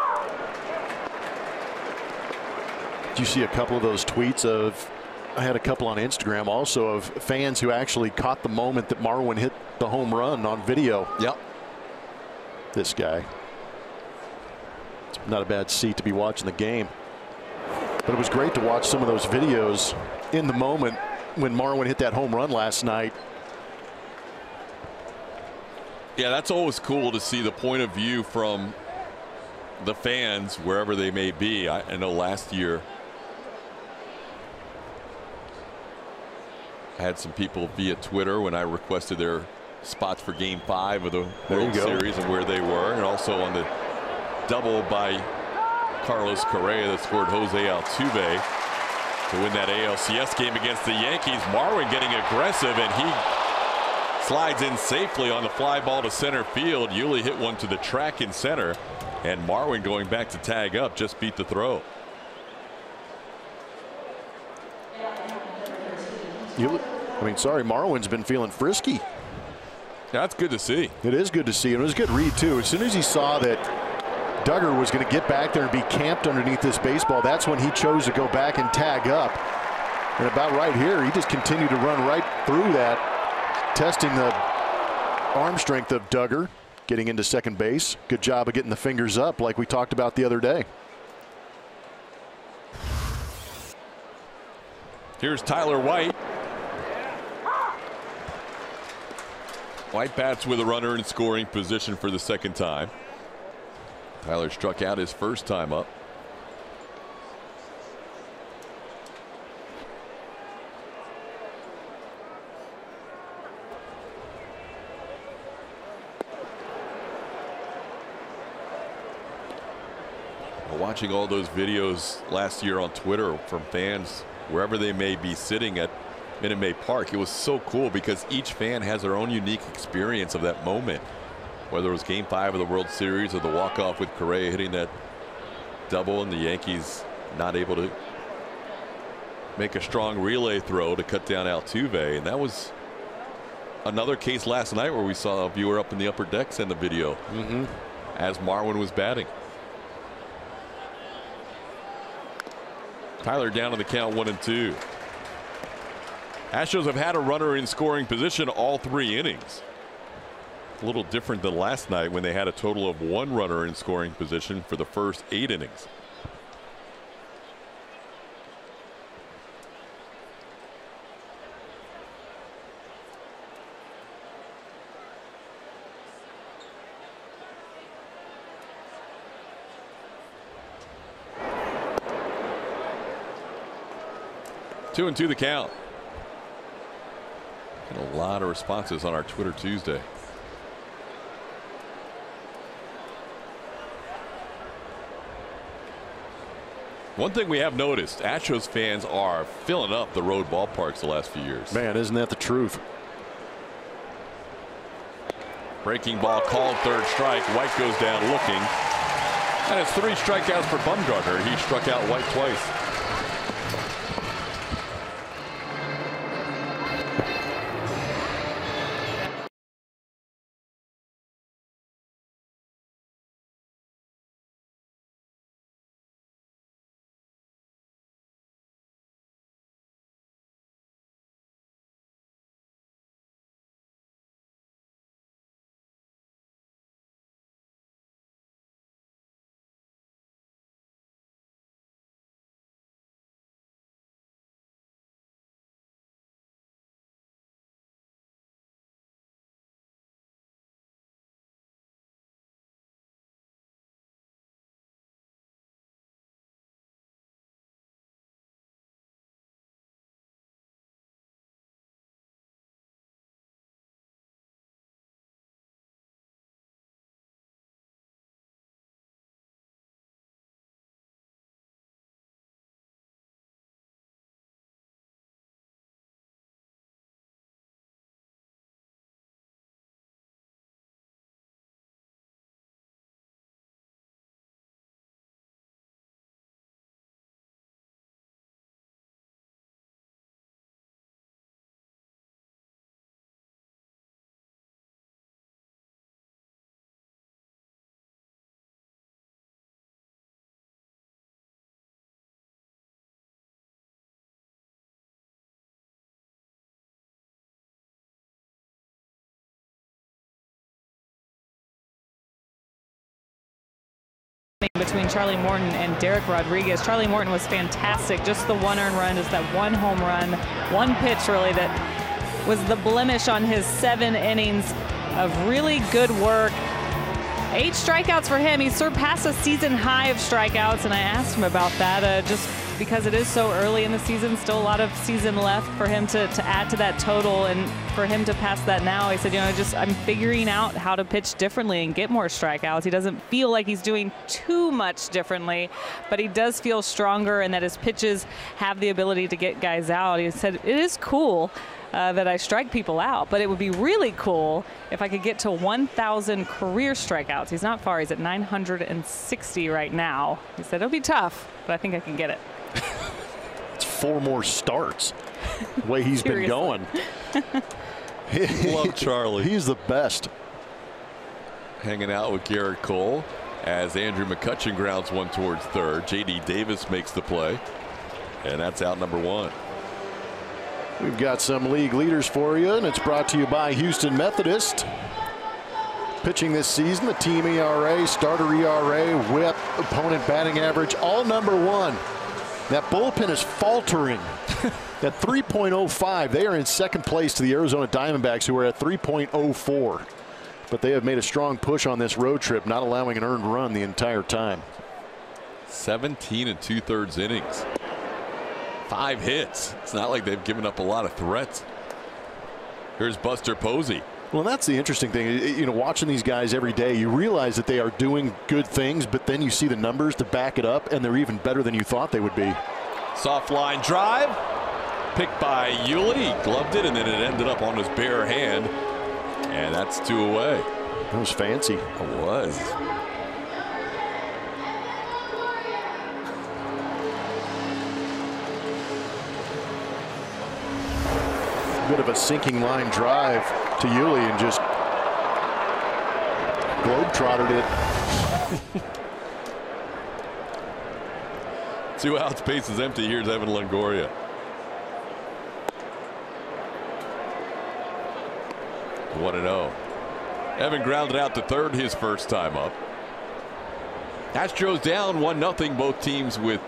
Did you see a couple of those tweets I had a couple on Instagram also of fans who actually caught the moment that Marwin hit the home run on video. Yep. This guy. It's not a bad seat to be watching the game. But it was great to watch some of those videos in the moment when Marwin hit that home run last night. Yeah, that's always cool to see the point of view from the fans wherever they may be. I know last year I had some people via Twitter when I requested their spots for Game 5 of the World Series and where they were, and also on the double by Carlos Correa that scored Jose Altuve to win that ALCS game against the Yankees. Marwin getting aggressive, and he slides in safely on the fly ball to center field. Yuli hit one to the track in center, and Marwin going back to tag up just beat the throw. I mean, sorry, Marwin's been feeling frisky. That's good to see. It is good to see. And it was a good read, too. As soon as he saw that Duggar was going to get back there and be camped underneath this baseball, that's when he chose to go back and tag up. And about right here, he just continued to run right through that, testing the arm strength of Duggar, getting into second base. Good job of getting the fingers up like we talked about the other day. Here's Tyler White. White bats with a runner in scoring position for the second time. Tyler struck out his first time up. Watching all those videos last year on Twitter from fans wherever they may be sitting at Minute Maid Park, it was so cool because each fan has their own unique experience of that moment. Whether it was Game 5 of the World Series or the walk-off with Correa hitting that double and the Yankees not able to make a strong relay throw to cut down Altuve. And that was another case last night where we saw a viewer up in the upper deck send the video as Marwin was batting. Tyler down to the count 1-2. Astros have had a runner in scoring position all 3 innings. A little different than last night when they had a total of 1 runner in scoring position for the first 8 innings. Two and two the count. Got a lot of responses on our Twitter Tuesday. One thing we have noticed, Astros fans are filling up the road ballparks the last few years. Man, isn't that the truth? Breaking ball called, third strike. White goes down looking. And it's 3 strikeouts for Bumgarner. He struck out White twice. Between Charlie Morton and Derek Rodriguez. Charlie Morton was fantastic. Just the 1 earned run, just that 1 home run, 1 pitch really that was the blemish on his 7 innings of really good work. 8 strikeouts for him. He surpassed a season high of strikeouts, and I asked him about that just because it is so early in the season, still a lot of season left for him to add to that total, and for him to pass that now. He said, you know, I'm figuring out how to pitch differently and get more strikeouts. He doesn't feel like he's doing too much differently, but he does feel stronger and that his pitches have the ability to get guys out. He said, it is cool that I strike people out, but it would be really cool if I could get to 1,000 career strikeouts. He's not far. He's at 960 right now. He said, it'll be tough, but I think I can get it. It's 4 more starts. The way he's been going. Love Charlie. He's the best. Hanging out with Garrett Cole as Andrew McCutcheon grounds one towards third. J.D. Davis makes the play, and that's out number 1. We've got some league leaders for you, and it's brought to you by Houston Methodist. Pitching this season, the team ERA, starter ERA, whip, opponent batting average, all number 1. That bullpen is faltering at 3.05. They are in second place to the Arizona Diamondbacks, who are at 3.04. But they have made a strong push on this road trip, not allowing an earned run the entire time. 17 2/3 innings. 5 hits. It's not like they've given up a lot of threats. Here's Buster Posey. Well, that's the interesting thing. You know, watching these guys every day, you realize that they are doing good things, but then you see the numbers to back it up, and they're even better than you thought they would be. Soft line drive. Picked by Hewlett. He gloved it, and then it ended up on his bare hand. And that's 2 away. That was fancy. It was. Bit of a sinking line drive to Yuli and just globe-trotted it. 2 outs, base is empty. Here's Evan Longoria. One 1-0. Evan grounded out to third his first time up. Astros down 1-0. Both teams with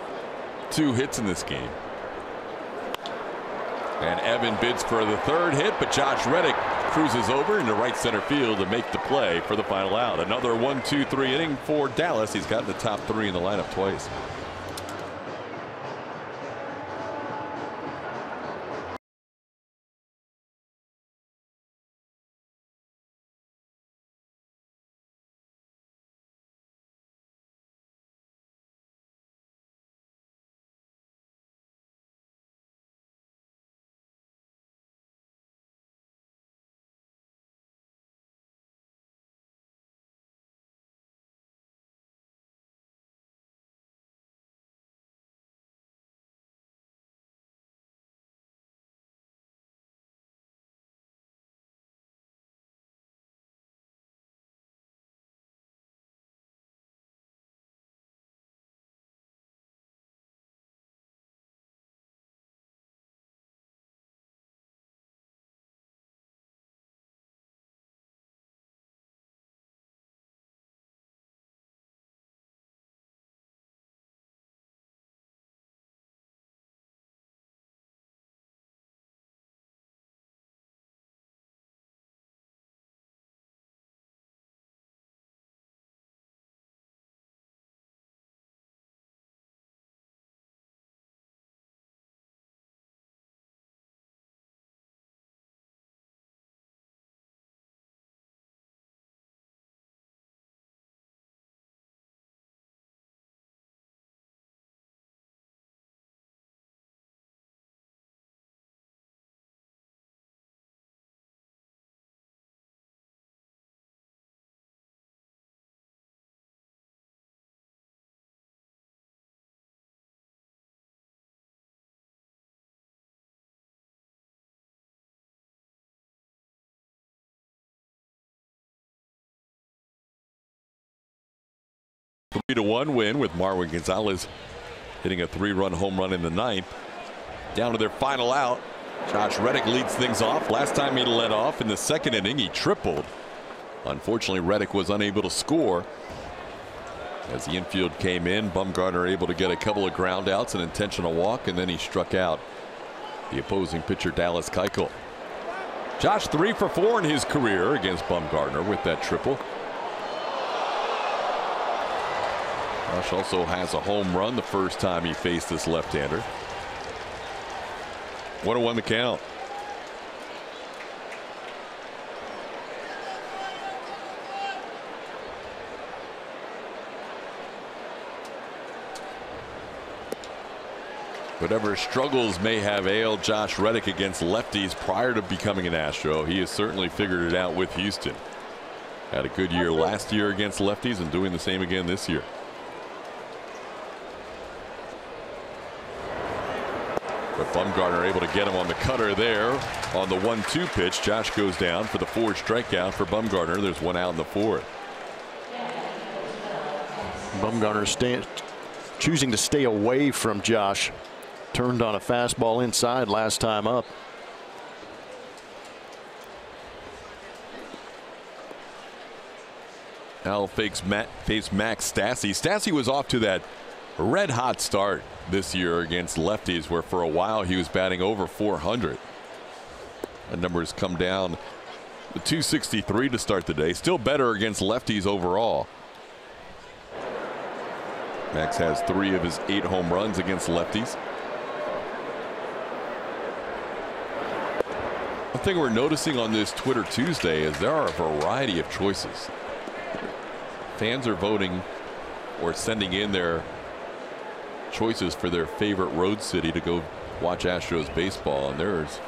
2 hits in this game. And Evan bids for the third hit, but Josh Reddick cruises over into right center field to make the play for the final out. Another 1-2-3 inning for Dallas. He's gotten the top 3 in the lineup twice. A 3-1 win with Marwin Gonzalez hitting a 3-run home run in the 9th. Down to their final out. Josh Reddick leads things off. Last time he led off in the 2nd inning, he tripled. Unfortunately, Reddick was unable to score. As the infield came in, Bumgarner able to get a couple of ground outs, an intentional walk, and then he struck out the opposing pitcher, Dallas Keuchel. Josh 3 for 4 in his career against Bumgarner with that triple. Josh also has a home run the first time he faced this left-hander. 1-1 the count. Whatever struggles may have ailed Josh Reddick against lefties prior to becoming an Astro, he has certainly figured it out with Houston. Had a good year last year against lefties and doing the same again this year. But Bumgarner able to get him on the cutter there on the 1-2 pitch. Josh goes down for the 4th strikeout for Bumgarner. There's 1 out in the 4th. Bumgarner choosing to stay away from Josh. Turned on a fastball inside last time up. Now face Max Stassi. Stassi was off to that red hot start this year against lefties, where for a while he was batting over 400. That number has come down to 263 to start the day. Still better against lefties overall. Max has 3 of his 8 home runs against lefties. One thing we're noticing on this Twitter Tuesday is there are a variety of choices. Fans are voting or sending in their choices for their favorite road city to go watch Astros baseball, and there's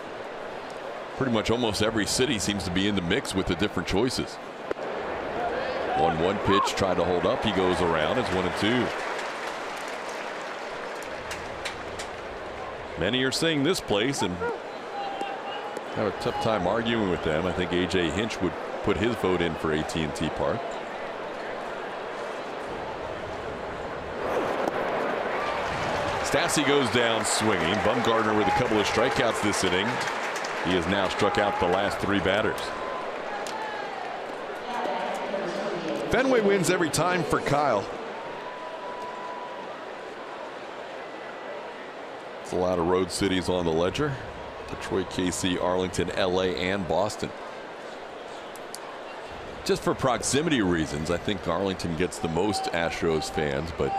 pretty much almost every city seems to be in the mix with the different choices. 1-1 pitch, tried to hold up, he goes around. It's 1-2. Many are saying this place and have a tough time arguing with them. I think A.J. Hinch would put his vote in for AT&T Park. Stassi goes down swinging. Bumgarner with a couple of strikeouts this inning. He has now struck out the last 3 batters. Fenway wins every time for Kyle. It's a lot of road cities on the ledger. Detroit, KC, Arlington, LA, and Boston. Just for proximity reasons, I think Arlington gets the most Astros fans, but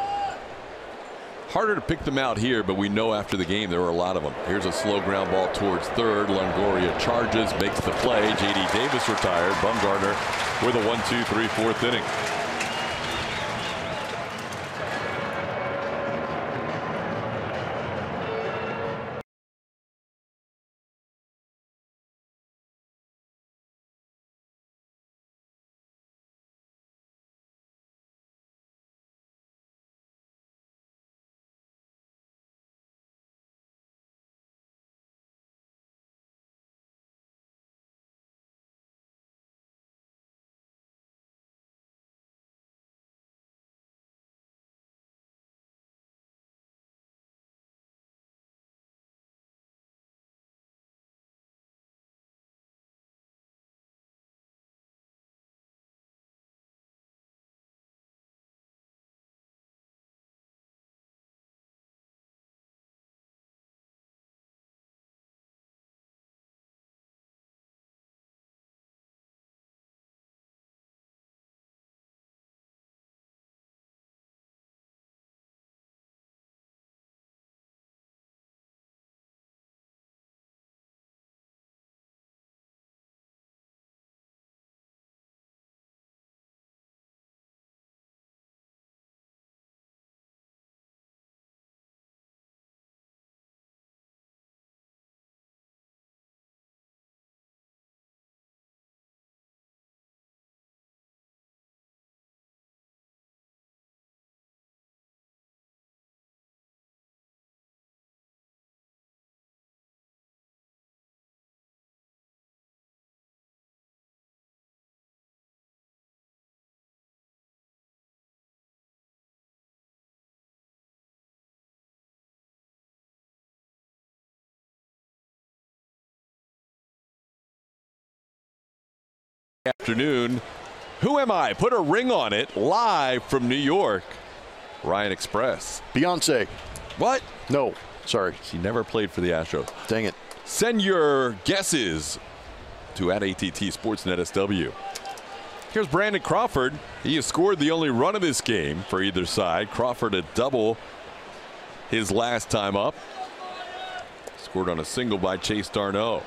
harder to pick them out here. But we know after the game there were a lot of them. Here's a slow ground ball towards third. Longoria charges, makes the play. J.D. Davis retired. Bumgarner with a 1-2, 3, 4th inning. Afternoon. Who am I? Put a ring on it. Live from New York. Ryan Express. Beyonce. What? No, sorry. She never played for the Astros. Dang it. Send your guesses to @ATT Sportsnet SW. Here's Brandon Crawford. He has scored the only run of this game for either side. Crawford a double his last time up. Scored on a single by Chase Darno.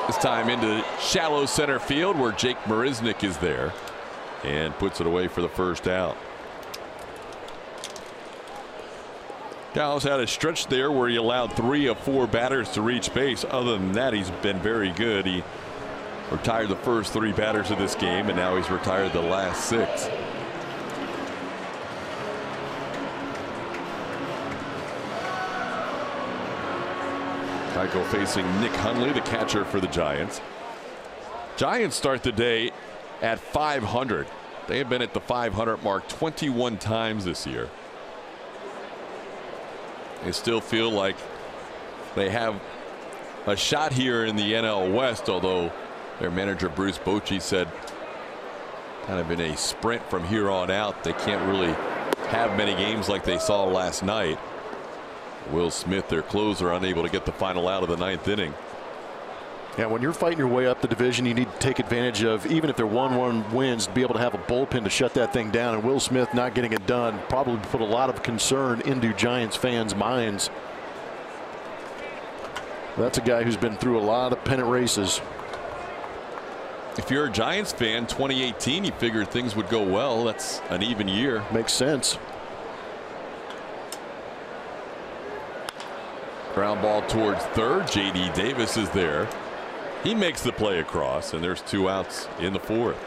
This time into shallow center field where Jake Marisnick is there and puts it away for the first out. Dallas had a stretch there where he allowed 3 of 4 batters to reach base. Other than that, he's been very good. He retired the first 3 batters of this game, and now he's retired the last 6. Keiko facing Nick Hundley, the catcher for the Giants. Giants start the day at 500. They have been at the 500 mark 21 times this year. They still feel like they have a shot here in the NL West, although their manager Bruce Bochy said kind of in a sprint from here on out. They can't really have many games like they saw last night. Will Smith, their closer, unable to get the final out of the 9th inning. Yeah, when you're fighting your way up the division, you need to take advantage of, even if they're 1-1 wins, to be able to have a bullpen to shut that thing down. And Will Smith not getting it done probably put a lot of concern into Giants fans' minds. That's a guy who's been through a lot of pennant races. If you're a Giants fan, 2018, you figured things would go well. That's an even year. Makes sense. Ground ball towards third. J.D. Davis is there. He makes the play across, and there's 2 outs in the 4th.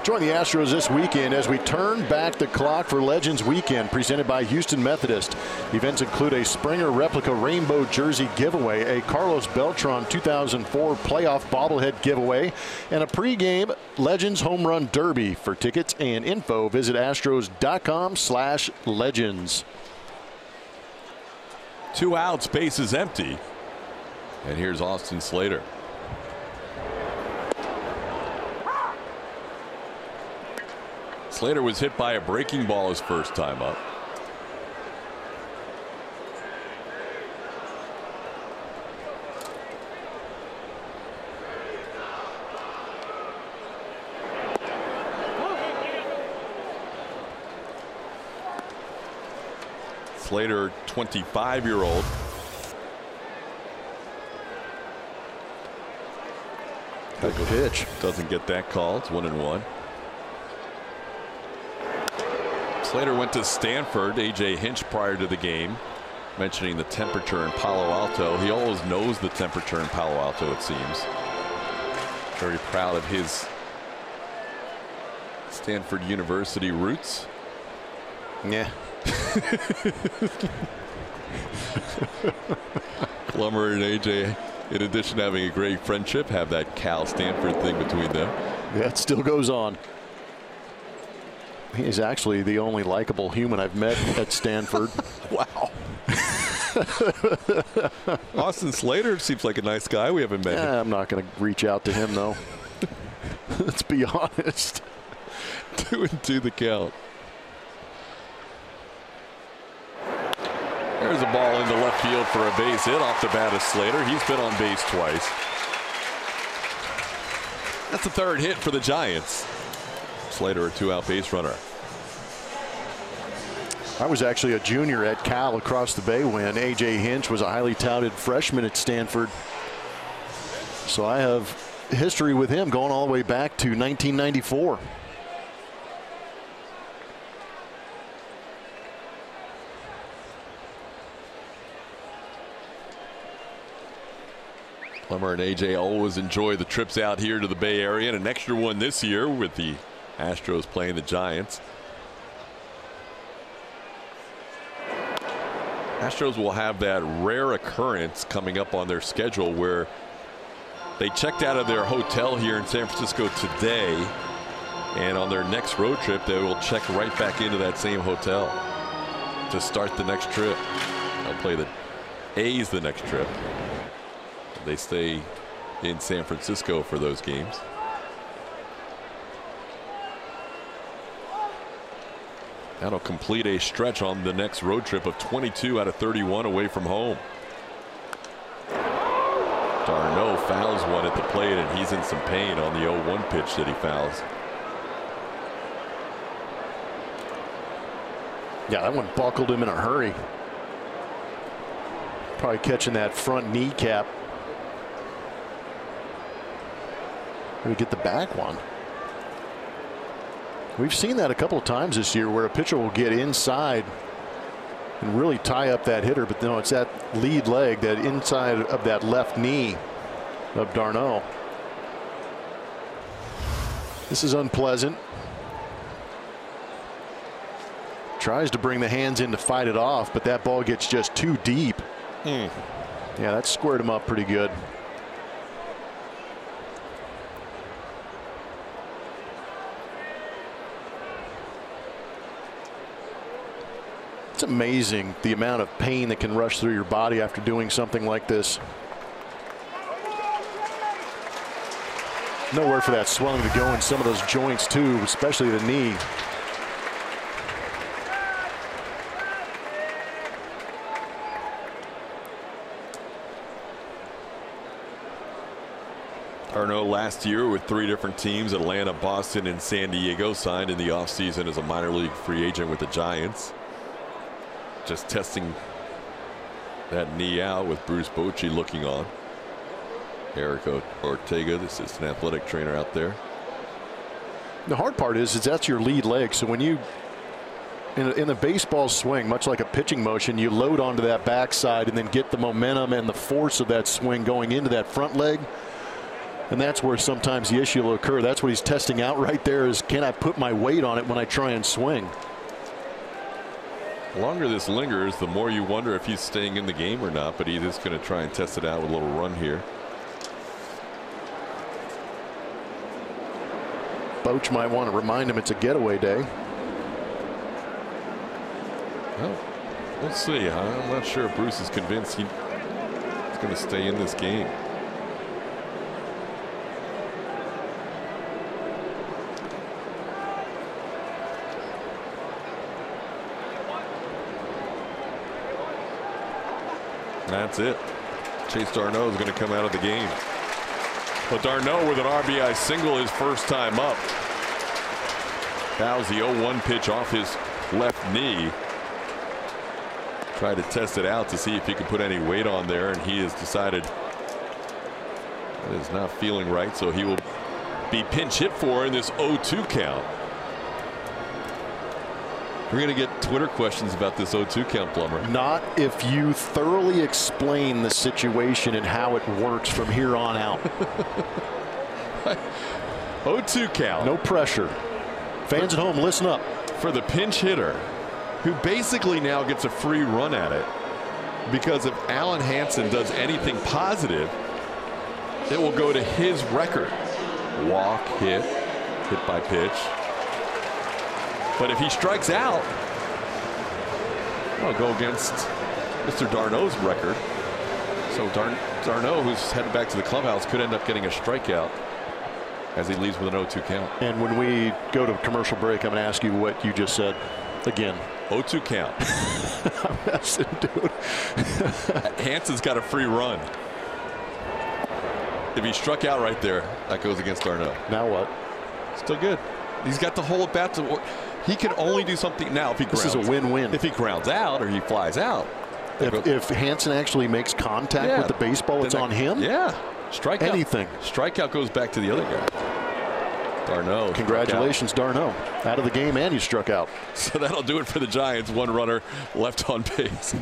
Join the Astros this weekend as we turn back the clock for Legends Weekend, presented by Houston Methodist. Events include a Springer replica rainbow jersey giveaway, a Carlos Beltran 2004 playoff bobblehead giveaway, and a pregame Legends Home Run Derby. For tickets and info, visit astros.com/legends. 2 outs, base is empty. And here's Austin Slater. Slater was hit by a breaking ball his first time up. Slater, 25-year-old. Good pitch. Doesn't get that call. It's 1-1. Slater went to Stanford. A.J. Hinch prior to the game, mentioning the temperature in Palo Alto. He always knows the temperature in Palo Alto, it seems. Very proud of his Stanford University roots. Yeah. Plummer and AJ, in addition to having a great friendship, have that Cal Stanford thing between them. Yeah, it still goes on. He is actually the only likable human I've met at Stanford. Wow. Austin Slater seems like a nice guy. We haven't met him. I'm not going to reach out to him, though. Let's be honest. 2-2 the count. There's a ball into left field for a base hit off the bat of Slater. He's been on base twice. That's the 3rd hit for the Giants. Slater, a 2-out base runner. I was actually a junior at Cal across the bay when A.J. Hinch was a highly touted freshman at Stanford. So I have history with him going all the way back to 1994. Plummer and AJ always enjoy the trips out here to the Bay Area, and an extra one this year with the Astros playing the Giants. Astros will have that rare occurrence coming up on their schedule where they checked out of their hotel here in San Francisco today, and on their next road trip they will check right back into that same hotel to start the next trip. They'll play the A's the next trip. They stay in San Francisco for those games. That'll complete a stretch on the next road trip of 22 out of 31 away from home. Darno fouls one at the plate, and he's in some pain on the 0-1 pitch that he fouls. Yeah, that one buckled him in a hurry. Probably catching that front kneecap. We get the back one. We've seen that a couple of times this year where a pitcher will get inside and really tie up that hitter, but no, it's that lead leg, that inside of that left knee of Darno. This is unpleasant. Tries to bring the hands in to fight it off, but that ball gets just too deep. Yeah, that squared him up pretty good. It's amazing the amount of pain that can rush through your body after doing something like this. Nowhere for that swelling to go in some of those joints too, especially the knee. Darno last year with 3 different teams, Atlanta, Boston, and San Diego, signed in the offseason as a minor league free agent with the Giants. Just testing that knee out with Bruce Bochy looking on. Eric Ortega, the assistant athletic trainer out there. The hard part is that's your lead leg. So when you, in the baseball swing, much like a pitching motion, you load onto that backside and then get the momentum and the force of that swing going into that front leg. And that's where sometimes the issue will occur. That's what he's testing out right there is, can I put my weight on it when I try and swing? The longer this lingers, the more you wonder if he's staying in the game or not, but he is going to try and test it out with a little run here. Boch might want to remind him it's a getaway day. Well, we'll see. I'm not sure if Bruce is convinced he's going to stay in this game. That's it. Chase Darno is going to come out of the game. But Darno with an RBI single his first time up. Fouls the 0-1 pitch off his left knee. Tried to test it out to see if he could put any weight on there, and he has decided that is not feeling right, so he will be pinch hit for in this 0-2 count. We're going to get Twitter questions about this 0-2 count, Plummer. Not if you thoroughly explain the situation and how it works from here on out. 0-2 count. No pressure. Fans at home, listen up. For the pinch hitter, who basically now gets a free run at it, because if Alan Hansen does anything positive, it will go to his record. Walk, hit by pitch. But if he strikes out, it'll go against Mr. Darno's record. So Darno, who's headed back to the clubhouse, could end up getting a strikeout as he leads with an 0-2 count. And when we go to commercial break, I'm going to ask you what you just said again. 0-2 count. I'm messing, dude. Hansen's got a free run. If he struck out right there, that goes against Darno. Now what? Still good. He's got the whole at bat to. He can only do something now if he grounds. This is a win-win. If he grounds out or he flies out. If Hansen actually makes contact with the baseball, it's on him? Yeah. Strikeout. Anything. Strikeout goes back to the other guy. Darno. Congratulations, Darno. Out of the game, and you struck out. So that'll do it for the Giants. One runner left on base.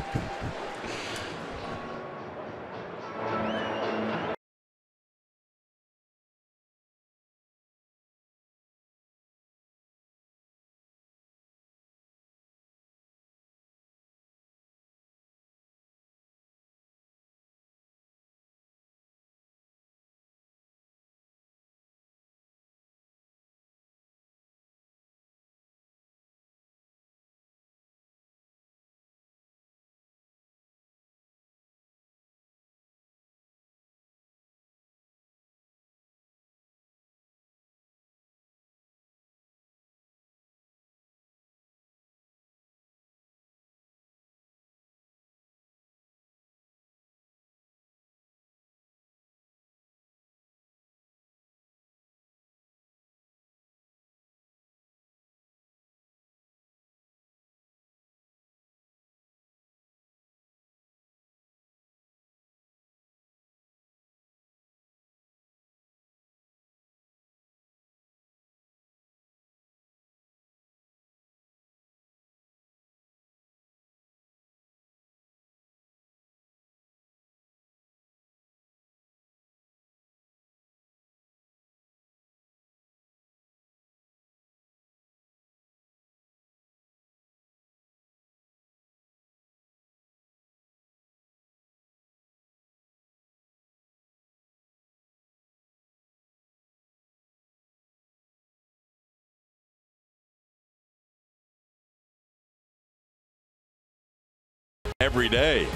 every day.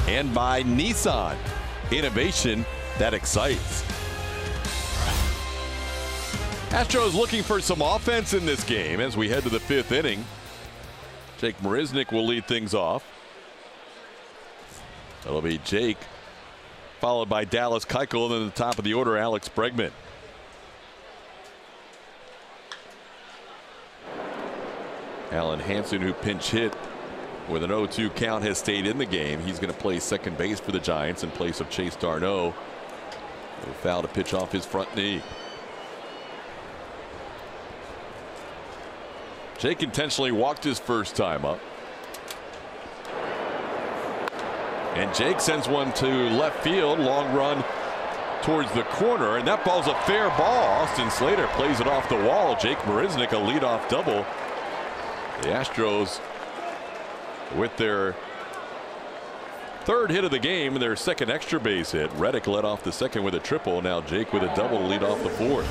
And by Nissan, innovation that excites. Astros looking for some offense in this game as we head to the 5th inning. Jake Marisnick will lead things off. That'll be Jake, followed by Dallas Keuchel, and then at the top of the order, Alex Bregman. Alan Hansen, who pinch hit with an 0-2 count, has stayed in the game. He's going to play second base for the Giants in place of Chase Darno, who fouled a pitch off his front knee. Jake intentionally walked his first time up. And Jake sends one to left field, long run towards the corner, and that ball's a fair ball. Austin Slater plays it off the wall. Jake Marisnick, a leadoff double. The Astros with their third hit of the game, their second extra base hit. Reddick led off the second with a triple. Now Jake with a double to lead off the fourth.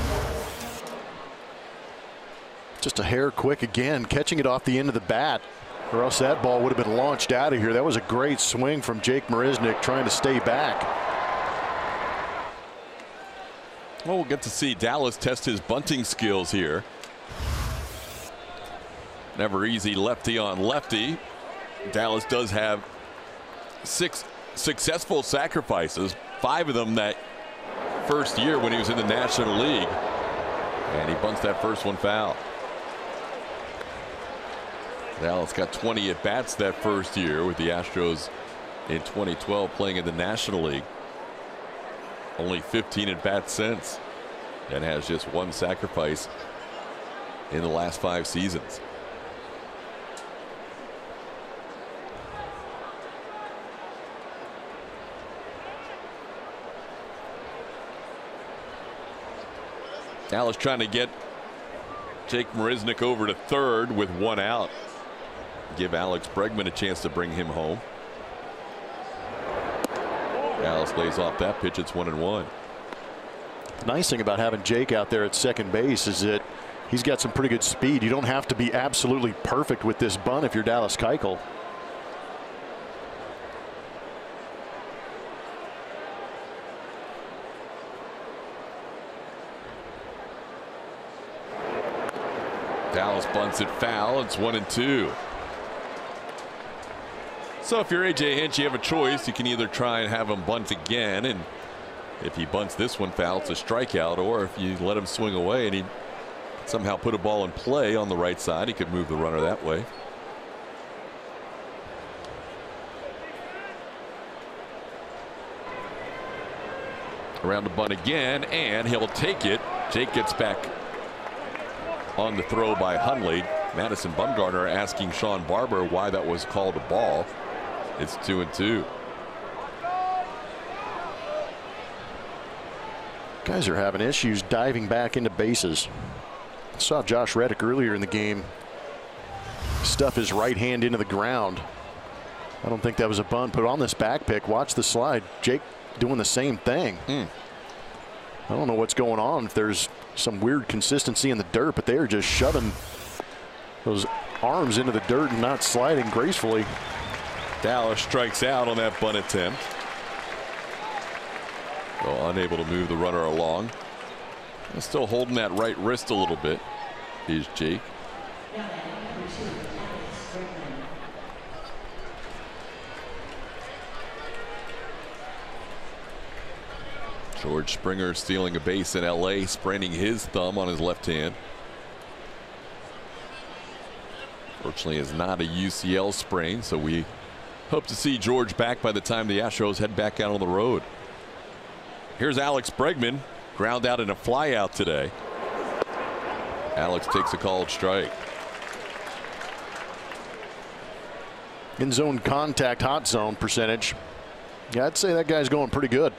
Just a hair quick again, catching it off the end of the bat, or else that ball would have been launched out of here. That was a great swing from Jake Marisnick trying to stay back. Well, we'll get to see Dallas test his bunting skills here. Never easy lefty on lefty. Dallas does have 6 successful sacrifices, 5 of them that first year when he was in the National League. And he bunts that first one foul. Dallas got 20 at bats that first year with the Astros in 2012 playing in the National League. Only 15 at bats since, and has just 1 sacrifice in the last 5 seasons. Dallas trying to get Jake Marisnick over to third with 1 out. Give Alex Bregman a chance to bring him home. Dallas lays off that pitch. It's 1-1. The nice thing about having Jake out there at second base is that he's got some pretty good speed. You don't have to be absolutely perfect with this bunt if you're Dallas Keuchel. Dallas bunts it foul. It's 1-2. So if you're AJ Hinch, you have a choice. You can either try and have him bunt again, and if he bunts this one foul, it's a strikeout, or if you let him swing away and he somehow put a ball in play on the right side, he could move the runner that way. Around the bunt again, and he'll take it. Jake gets back on the throw by Hundley. Madison Bumgarner asking Sean Barber why that was called a ball. It's 2-2. Guys are having issues diving back into bases. I saw Josh Reddick earlier in the game stuff his right hand into the ground. I don't think that was a bunt, but on this back pick, watch the slide. Jake doing the same thing. I don't know what's going on, if there's some weird consistency in the dirt, but they are just shoving those arms into the dirt and not sliding gracefully. Dallas strikes out on that bunt attempt. So unable to move the runner along. Still holding that right wrist a little bit is Jake. George Springer stealing a base in LA, spraining his thumb on his left hand. Fortunately, is not a UCL sprain, so we hope to see George back by the time the Astros head back out on the road. Here's Alex Bregman, ground out in a flyout today. Alex takes a called strike. In zone contact, hot zone percentage. Yeah, I'd say that guy's going pretty good.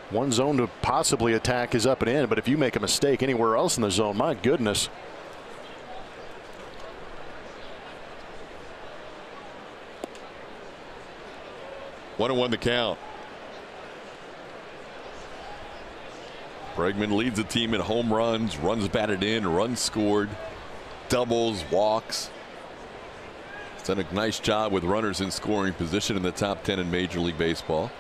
One zone to possibly attack is up and in, but if you make a mistake anywhere else in the zone, my goodness. One and 1 the count. Bregman leads the team in home runs, runs batted in, runs scored, doubles, walks. Done a nice job with runners in scoring position in the top 10 in Major League Baseball.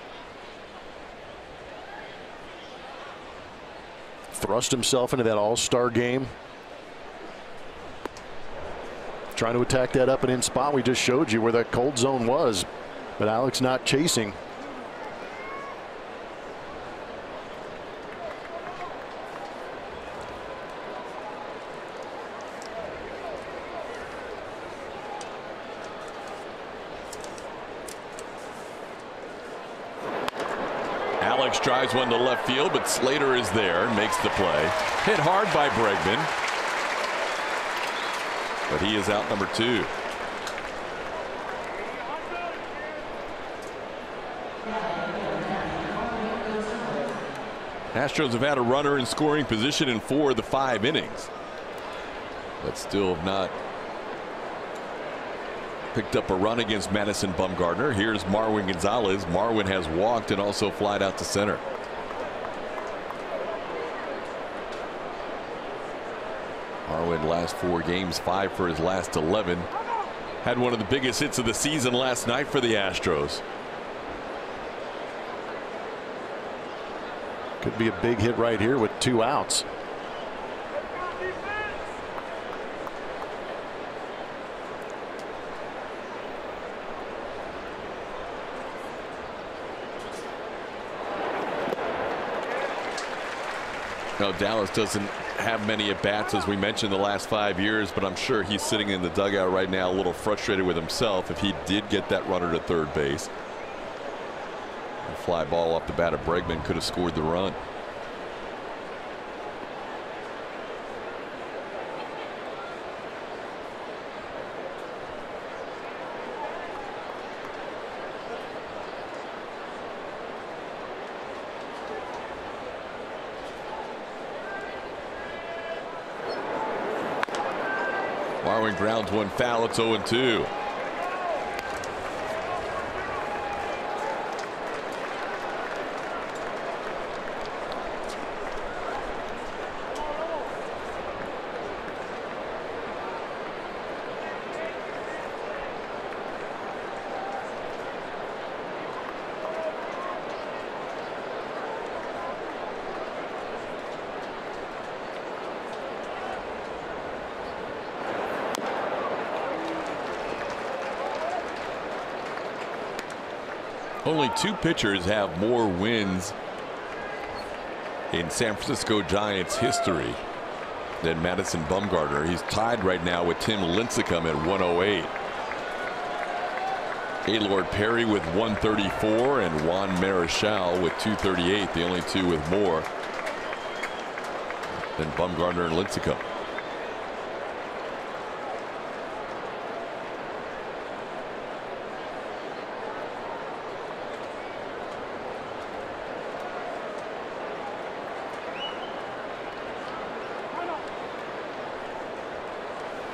Thrust himself into that all-star game. Trying to attack that up and in spot. We just showed you where that cold zone was, but Alex not chasing. Alex drives one to left field, but Slater is there, makes the play. Hit hard by Bregman, but he is out number 2. Astros have had a runner in scoring position in 4 of the 5 innings, but still have not picked up a run against Madison Bumgarner. Here's Marwin Gonzalez. Marwin has walked and also flied out to center. Marwin last 4 games, 5 for his last 11. Had one of the biggest hits of the season last night for the Astros. Could be a big hit right here with 2 outs. No, Dallas doesn't have many at bats, as we mentioned, the last 5 years, but I'm sure he's sitting in the dugout right now a little frustrated with himself. If he did get that runner to third base, a fly ball off the bat of Bregman could have scored the run. Marwin grounds one foul. It's 0-2. Only 2 pitchers have more wins in San Francisco Giants history than Madison Bumgarner. He's tied right now with Tim Lincecum at 108. Gaylord Perry with 134 and Juan Marichal with 238. The only 2 with more than Bumgarner and Lincecum.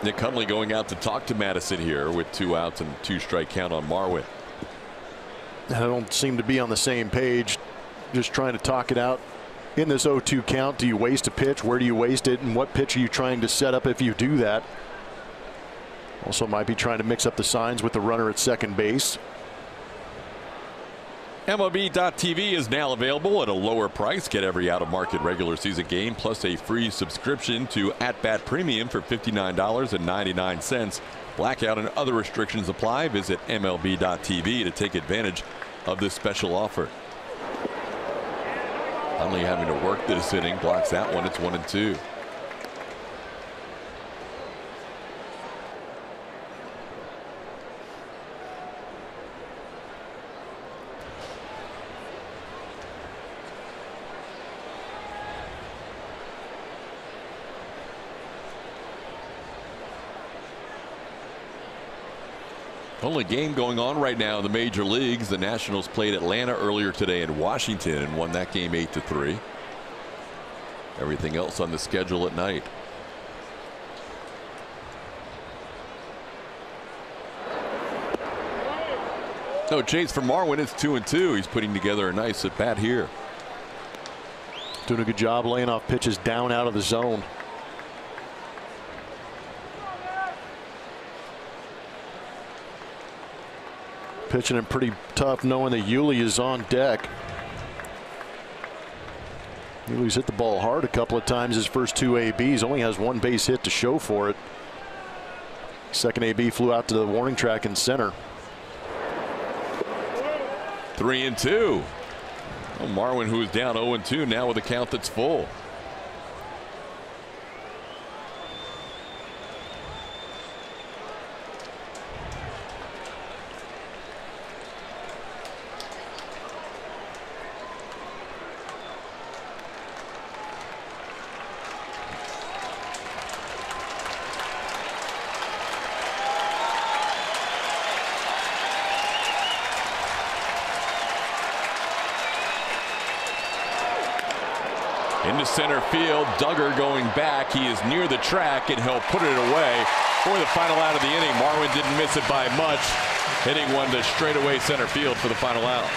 Nick Hundley going out to talk to Madison here with 2 outs and 2-strike count on Marwin. I don't seem to be on the same page. Just trying to talk it out in this 0-2 count. Do you waste a pitch? Where do you waste it? And what pitch are you trying to set up if you do that? Also might be trying to mix up the signs with the runner at second base. MLB.tv is now available at a lower price. Get every out-of-market regular season game plus a free subscription to At Bat Premium for $59.99. Blackout and other restrictions apply. Visit MLB.tv to take advantage of this special offer. Hundley having to work this inning, blocks that one. It's 1-2. Only game going on right now in the major leagues. The Nationals played Atlanta earlier today in Washington and won that game 8-3. Everything else on the schedule at night. No chase for Marwin. It's 2-2. He's putting together a nice at bat here. Doing a good job laying off pitches down out of the zone. Pitching him pretty tough, knowing that Yuli is on deck. Yuli's hit the ball hard a couple of times his first 2 ABs. Only has 1 base hit to show for it. Second AB flew out to the warning track in center. 3-2. Well, Marwin, who is down 0-2 now with a count that's full. Into center field, Duggar going back. He is near the track, and he'll put it away for the final out of the inning. Marwin didn't miss it by much, hitting one to straightaway center field for the final out.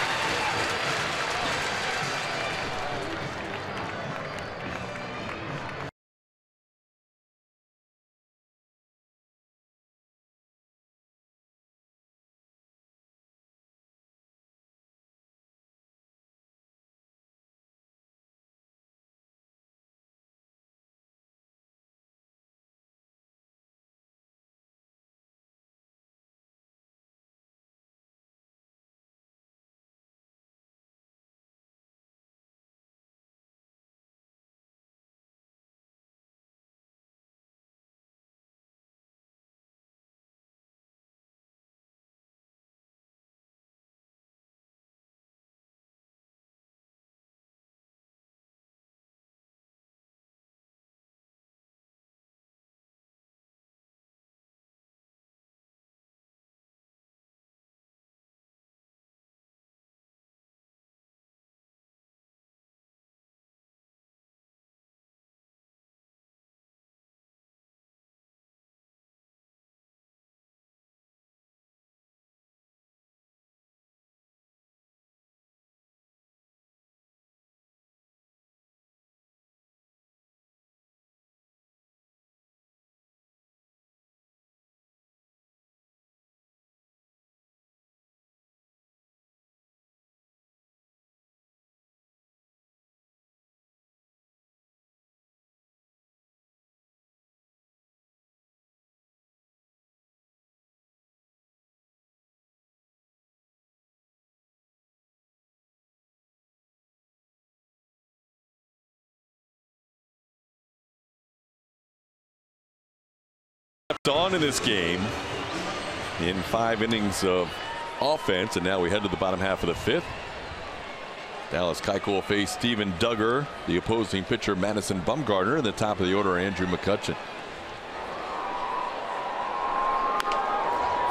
On in this game in 5 innings of offense, and now we head to the bottom half of the 5th. Dallas Keuchel will face Steven Duggar, the opposing pitcher Madison Bumgarner, and the top of the order Andrew McCutchen.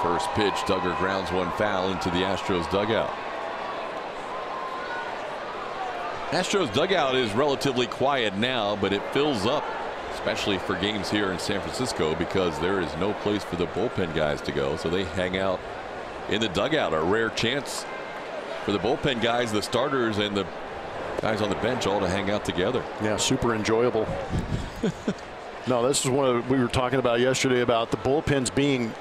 First pitch, Duggar grounds one foul into the Astros dugout. Astros dugout is relatively quiet now, but it fills up, especially for games here in San Francisco, because there is no place for the bullpen guys to go, so they hang out in the dugout. A rare chance for the bullpen guys, the starters, and the guys on the bench all to hang out together. Yeah, super enjoyable. No, this is one we were talking about yesterday about the bullpens being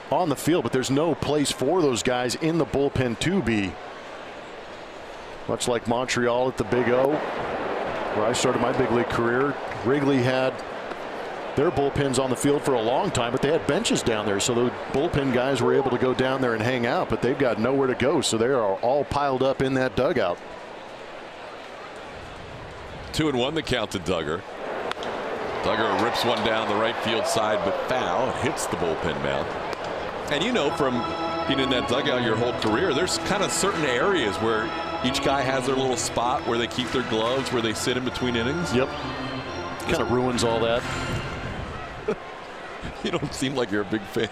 on the field, but there's no place for those guys in the bullpen to be. Much like Montreal at the Big O, where I started my big league career. Wrigley had their bullpens on the field for a long time, but they had benches down there, so the bullpen guys were able to go down there and hang out, but they've got nowhere to go, so they are all piled up in that dugout. 2-1 the count to Duggar. Duggar rips one down the right field side, but foul. Hits the bullpen mound. And you know, from being in that dugout your whole career, there's kind of certain areas where each guy has their little spot where they keep their gloves, where they sit in between innings. Yep. Kind of ruins all that. You don't seem like you're a big fan.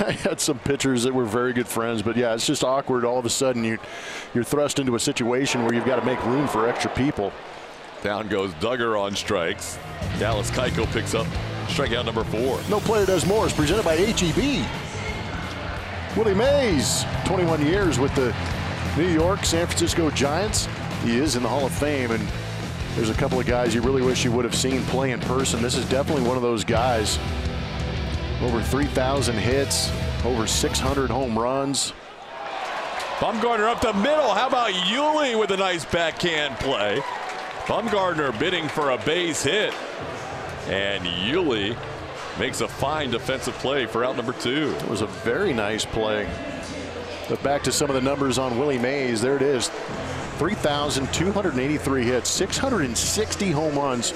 I had some pitchers that were very good friends, but yeah, it's just awkward. All of a sudden you're thrust into a situation where you've got to make room for extra people. Down goes Duggar on strikes. Dallas Keuchel picks up strikeout number 4. No player does more is presented by HEB. Willie Mays, 21 years with the New York San Francisco Giants. He is in the Hall of Fame, and there's a couple of guys you really wish you would have seen play in person. This is definitely one of those guys. Over 3,000 hits, Over 600 home runs. Bumgarner up the middle. How about Yuli with a nice backhand play? Bumgarner bidding for a base hit. And Yuli makes a fine defensive play for out number 2. It was a very nice play. But back to some of the numbers on Willie Mays. There it is. 3,283 hits, 660 home runs,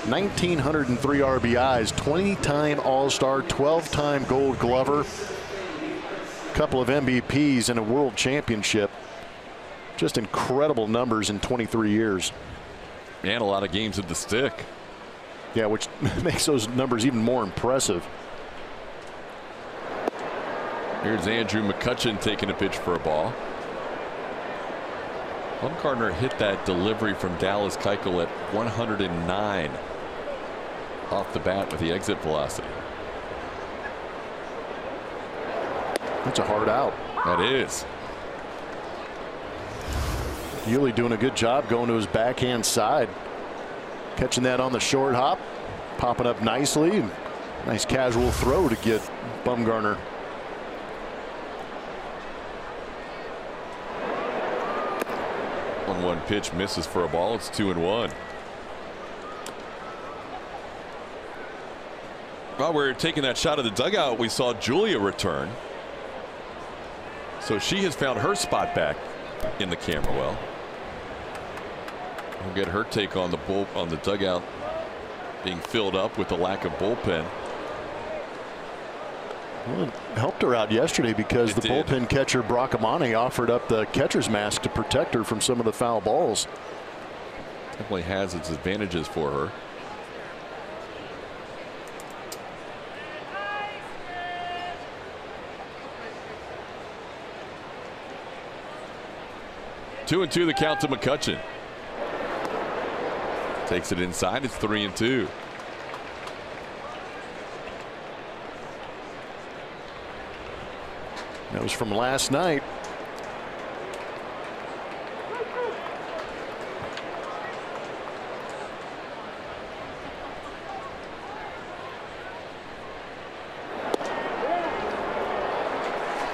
1,903 RBIs, 20-time All-Star, 12-time Gold Glover, couple of MVPs and a World Championship. Just incredible numbers in 23 years. And a lot of games at the stick. Yeah, which makes those numbers even more impressive. Here's Andrew McCutchen taking a pitch for a ball. Bumgarner hit that delivery from Dallas Keuchel at 109 off the bat with the exit velocity. That's a hard out. That is. Yuli doing a good job going to his backhand side. Catching that on the short hop. Popping up nicely. Nice casual throw to get Bumgarner. One pitch misses for a ball. It's 2-1. While we're taking that shot of the dugout, we saw Julia return. So she has found her spot back in the camera well. We'll get her take on the dugout being filled up with the lack of bullpen. Well, it helped her out yesterday because the bullpen catcher Brock Amani offered up the catcher's mask to protect her from some of the foul balls. Definitely has its advantages for her. Two and 2 the count to McCutchen. Takes it inside. It's 3-2. That was from last night.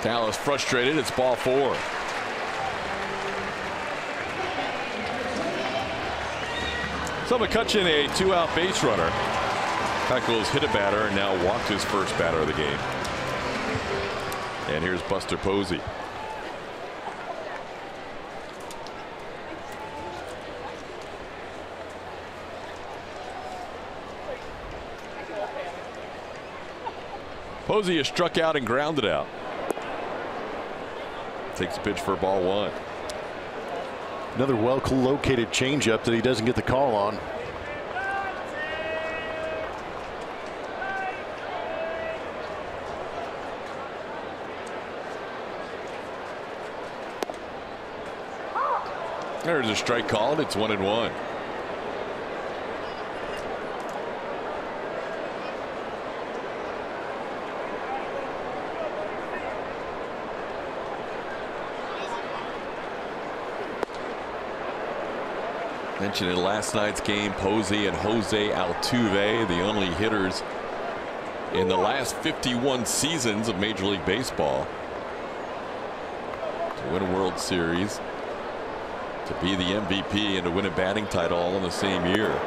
Dallas frustrated. It's ball 4. So McCutchen, a 2-out base runner. Keuchel's hit a batter and now walked his first batter of the game. And here's Buster Posey. Posey is struck out and grounded out. Takes a pitch for ball 1. Another well-located changeup that he doesn't get the call on. There's a strike called. It's 1-1. Mentioned in last night's game, Posey and Jose Altuve, the only hitters in the last 51 seasons of Major League Baseball to win a World Series, to be the MVP, and to win a batting title all in the same year.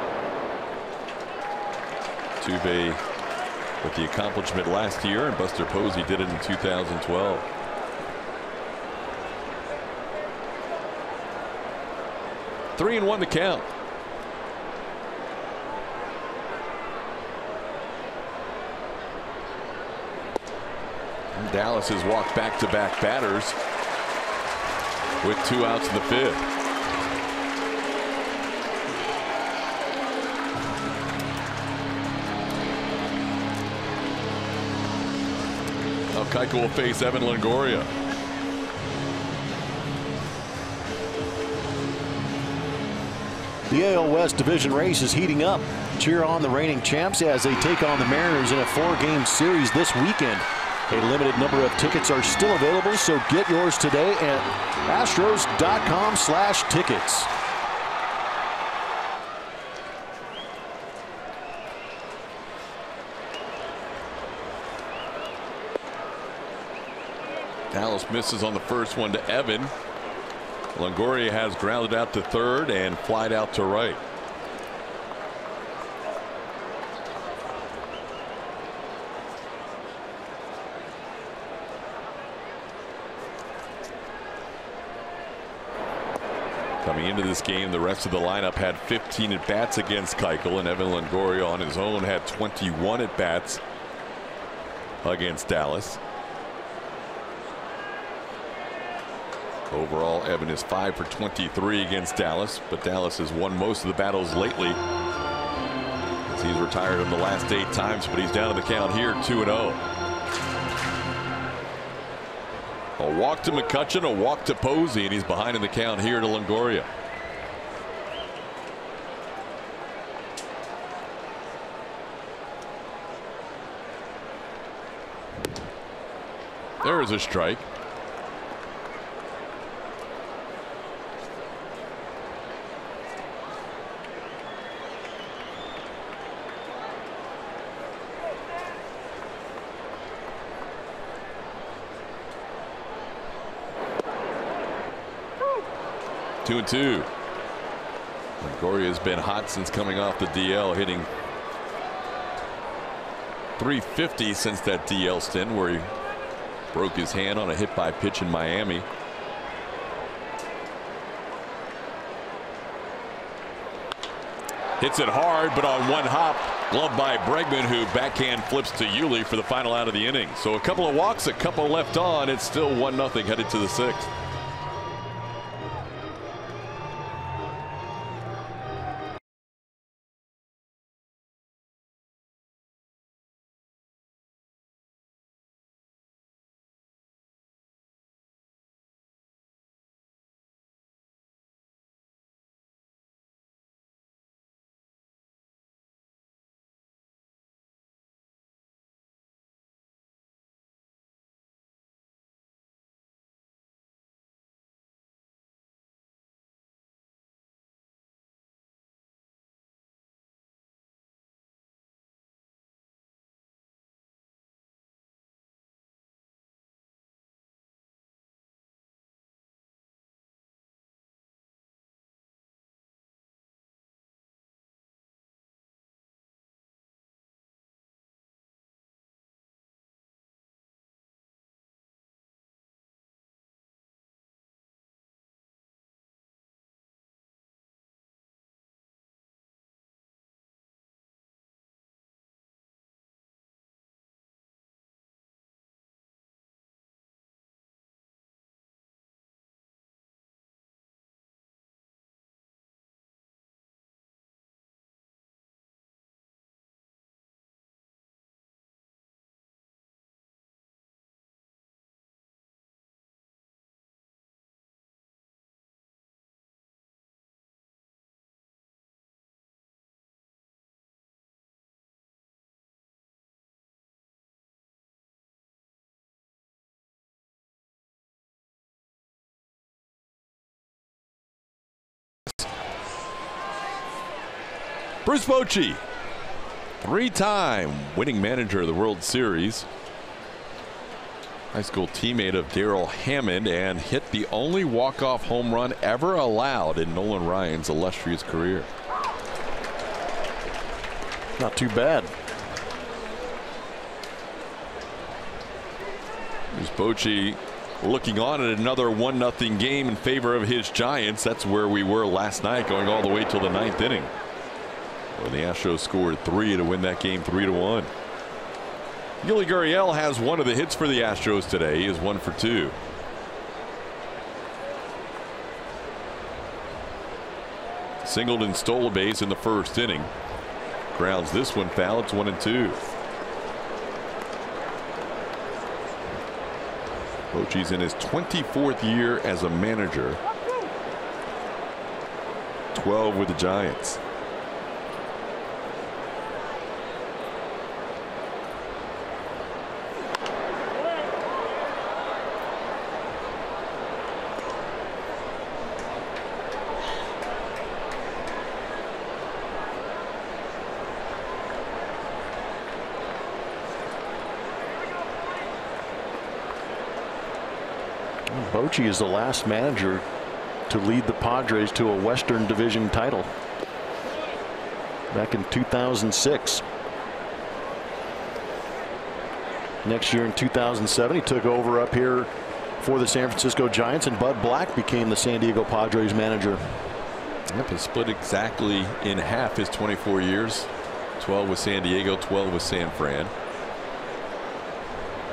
Altuve with the accomplishment last year, and Buster Posey did it in 2012. Three and 1 to count. And Dallas has walked back-to-back batters with 2 outs in the 5th. Now Keuchel will face Evan Longoria. The AL West division race is heating up. Cheer on the reigning champs as they take on the Mariners in a 4-game series this weekend. A limited number of tickets are still available, so get yours today at astros.com/tickets. Dallas misses on the first one to Evan. Longoria has grounded out to third and flied out to right. Coming into this game, the rest of the lineup had 15 at bats against Keuchel, and Evan Longoria on his own had 21 at bats against Dallas. Overall, Evan is 5 for 23 against Dallas, but Dallas has won most of the battles lately. As he's retired him the last 8 times, but he's down to the count here, 2-0. A walk to McCutchen, a walk to Posey, and he's behind in the count here to Longoria. There is a strike. Two and two. Longoria has been hot since coming off the DL, hitting .350 since that DL stint where he broke his hand on a hit by pitch in Miami. Hits it hard, but on one hop, gloved by Bregman, who backhand flips to Yuli for the final out of the inning. So a couple of walks, a couple left on. It's still 1-0 headed to the 6th. Bruce Bochy, 3-time winning manager of the World Series. High school teammate of Darrell Hammond, and hit the only walk-off home run ever allowed in Nolan Ryan's illustrious career. Not too bad. Bruce Bochy looking on at another 1-0 game in favor of his Giants. That's where we were last night, going all the way till the 9th inning, where the Astros scored 3 to win that game 3-1. Yuli Gurriel has one of the hits for the Astros today. He is 1 for 2. Singled and stole a base in the first inning. Grounds this one foul. It's 1-2. Bochy's in his 24th year as a manager. 12 with the Giants. Bochy is the last manager to lead the Padres to a Western Division title back in 2006. Next year in 2007, he took over up here for the San Francisco Giants, and Bud Black became the San Diego Padres manager. Yep, it split exactly in half his 24 years. 12 with San Diego, 12 with San Fran.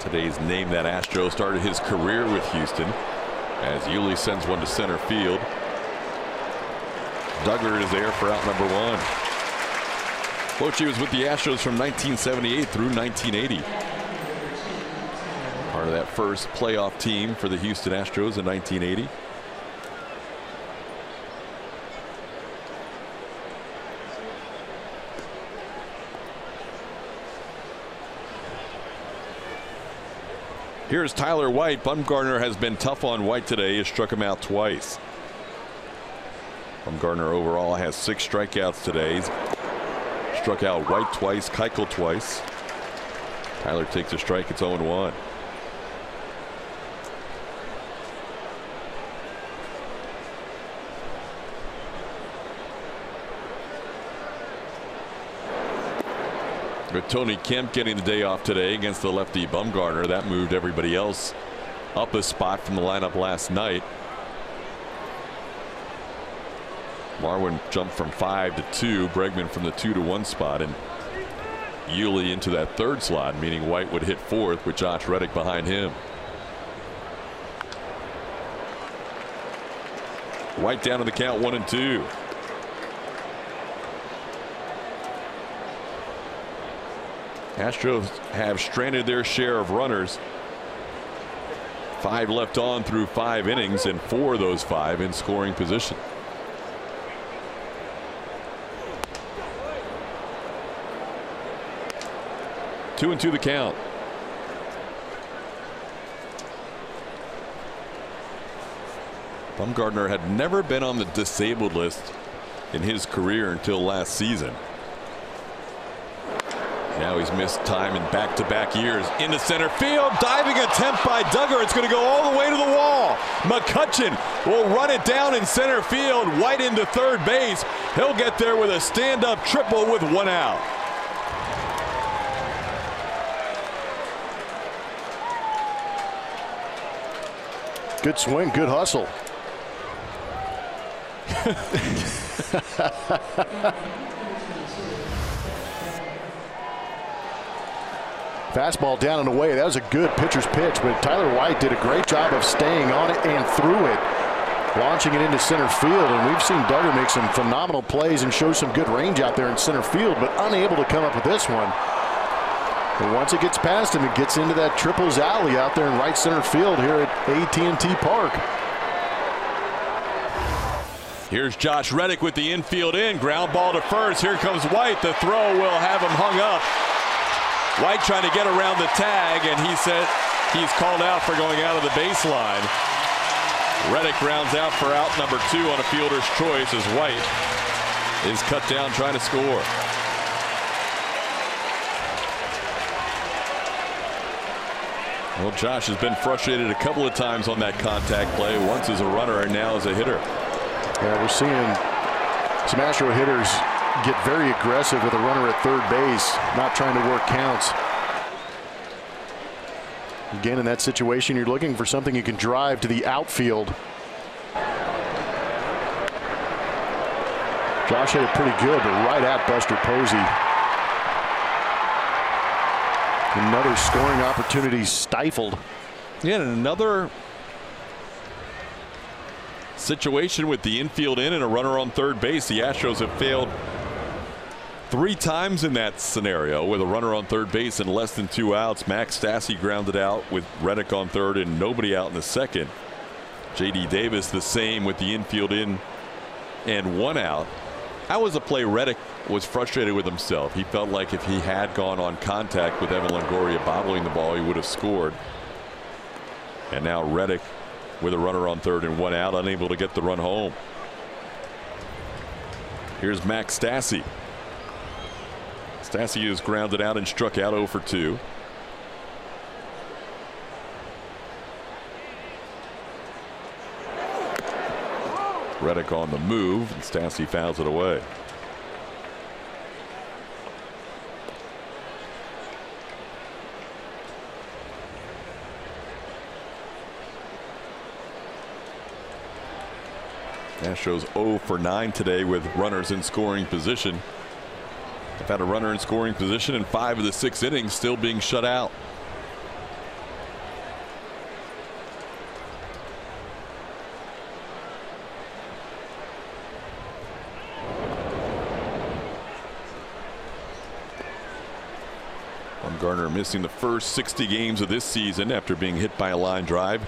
Today's Name That Astro started his career with Houston, as Yuli sends one to center field. Duggar is there for out number 1. Bochy was with the Astros from 1978 through 1980. Part of that first playoff team for the Houston Astros in 1980. Here's Tyler White. Bumgarner has been tough on White today. He struck him out twice. Bumgarner overall has 6 strikeouts today. He's struck out White twice, Keuchel twice. Tyler takes a strike. It's 0-1. With Tony Kemp getting the day off today against the lefty Bumgarner, that moved everybody else up a spot from the lineup last night. Marwin jumped from 5 to 2, Bregman from the 2 to 1 spot, and Yuli into that 3rd slot, meaning White would hit 4th with Josh Reddick behind him. White down in the count, 1-2. Astros have stranded their share of runners. 5 left on through 5 innings, and 4 of those 5 in scoring position. Two and 2 the count. Bumgarner had never been on the disabled list in his career until last season. Now he's missed time in back-to-back years. Into center field, diving attempt by Duggar. It's going to go all the way to the wall. McCutchen will run it down in center field. White into 3rd base. He'll get there with a stand-up triple with 1 out. Good swing, good hustle. Fastball down and away. That was a good pitcher's pitch, but Tyler White did a great job of staying on it and through it, launching it into center field. And we've seen Duggar make some phenomenal plays and show some good range out there in center field, but unable to come up with this one. And once it gets past him, it gets into that triples alley out there in right center field here at AT&T Park. Here's Josh Reddick with the infield in. Ground ball to first. Here comes White. The throw will have him hung up. White trying to get around the tag, and he said he's called out for going out of the baseline. Reddick rounds out for out number 2 on a fielder's choice as White is cut down trying to score. Well, Josh has been frustrated a couple of times on that contact play, once as a runner and now as a hitter. Yeah, we're seeing some Astro hitters get very aggressive with a runner at 3rd base, not trying to work counts. Again, in that situation, you're looking for something you can drive to the outfield. Josh hit it pretty good, but right at Buster Posey. Another scoring opportunity stifled. Yeah, and another situation with the infield in and a runner on 3rd base. The Astros have failed 3 times in that scenario with a runner on 3rd base and less than 2 outs. Max Stassi grounded out with Reddick on 3rd and nobody out in the 2nd. J.D. Davis the same with the infield in and 1 out. That was a play Reddick was frustrated with himself. He felt like if he had gone on contact with Evan Longoria bobbling the ball, he would have scored. And now Reddick with a runner on 3rd and 1 out, unable to get the run home. Here's Max Stassi. Stassi is grounded out and struck out 0 for 2. Reddick on the move, and Stassi fouls it away. Astros 0 for 9 today with runners in scoring position. They've had a runner in scoring position in 5 of the 6 innings, still being shut out. Bumgarner missing the first 60 games of this season after being hit by a line drive.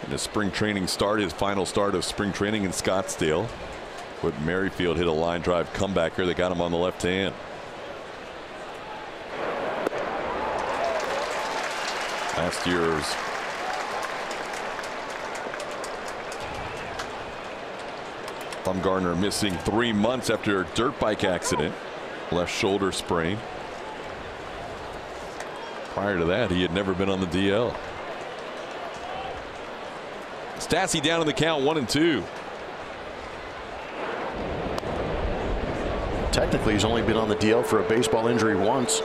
And his spring training start, his final start of spring training in Scottsdale. But Merrifield hit a line drive comebacker that got him on the left hand. Last year's Bumgarner missing 3 months after a dirt bike accident. Left shoulder sprain. Prior to that, he had never been on the DL. Stassi down in the count, 1-2. Technically, he's only been on the DL for a baseball injury once.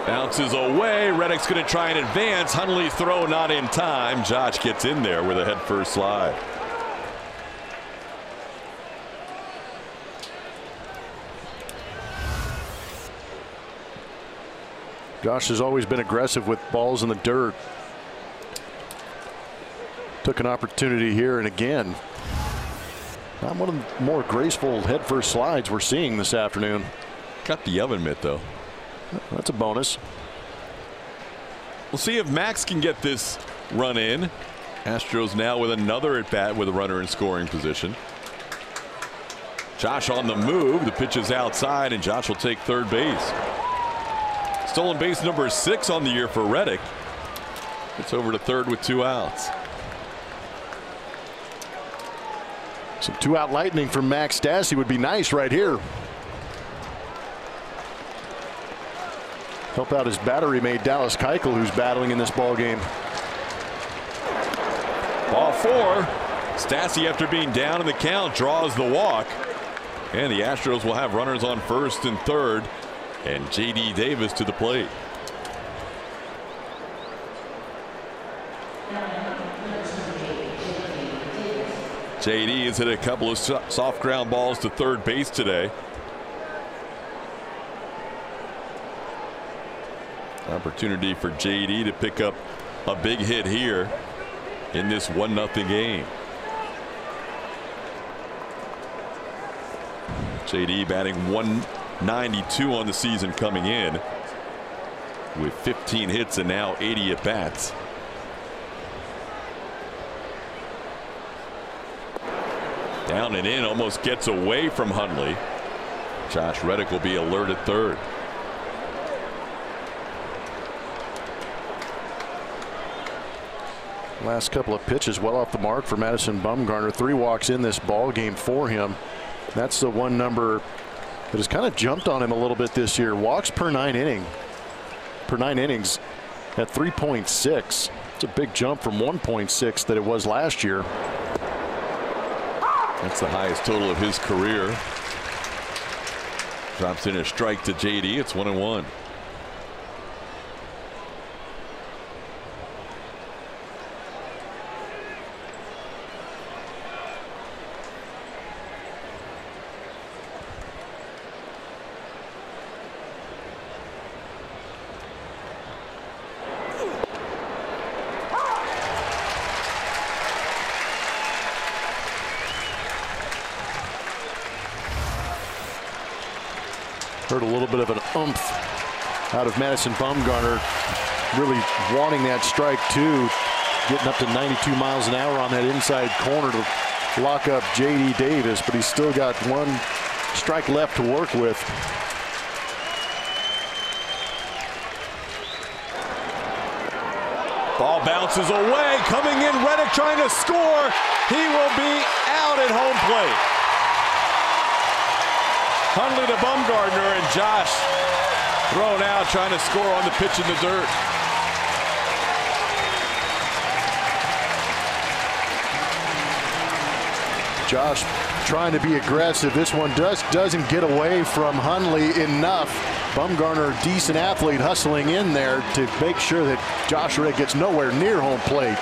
Bounces away. Reddick's going to try and advance. Hundley's throw not in time. Josh gets in there with a head first slide. Josh has always been aggressive with balls in the dirt. Took an opportunity here, and again, not one of the more graceful head first slides we're seeing this afternoon. Got the oven mitt though. That's a bonus. We'll see if Max can get this run in. Astros now with another at bat with a runner in scoring position. Josh on the move. The pitch is outside, and Josh will take third base. Stolen base number 6 on the year for Reddick. It's over to third with 2 outs. Some 2-out lightning from Max Stassi would be nice right here. Help out his battery mate Dallas Keuchel, who's battling in this ball game. Ball 4. Stassi, after being down in the count, draws the walk, and the Astros will have runners on first and third, and J.D. Davis to the plate. J.D. has hit a couple of soft ground balls to third base today. Opportunity for J.D. to pick up a big hit here in this 1-0 game. J.D. batting 192 on the season coming in with 15 hits and now 80 at bats. Down and in, almost gets away from Hundley. Josh Reddick will be alert at third. Last couple of pitches well off the mark for Madison Bumgarner. 3 walks in this ball game for him. That's the one number that has kind of jumped on him a little bit this year. Walks per 9 innings at 3.6. It's a big jump from 1.6 that it was last year. That's the highest total of his career. Drops in a strike to J.D. It's 1-1. Heard a little bit of an oomph out of Madison Bumgarner, really wanting that strike too, getting up to 92 miles an hour on that inside corner to lock up J.D. Davis, but he's still got 1 strike left to work with. Ball bounces away, coming in, Reddick trying to score. He will be out at home plate. Hundley to Bumgardner, and Josh thrown out trying to score on the pitch in the dirt. Josh trying to be aggressive. This one doesn't get away from Hundley enough. Bumgarner, decent athlete, hustling in there to make sure that Josh Reddick gets nowhere near home plate.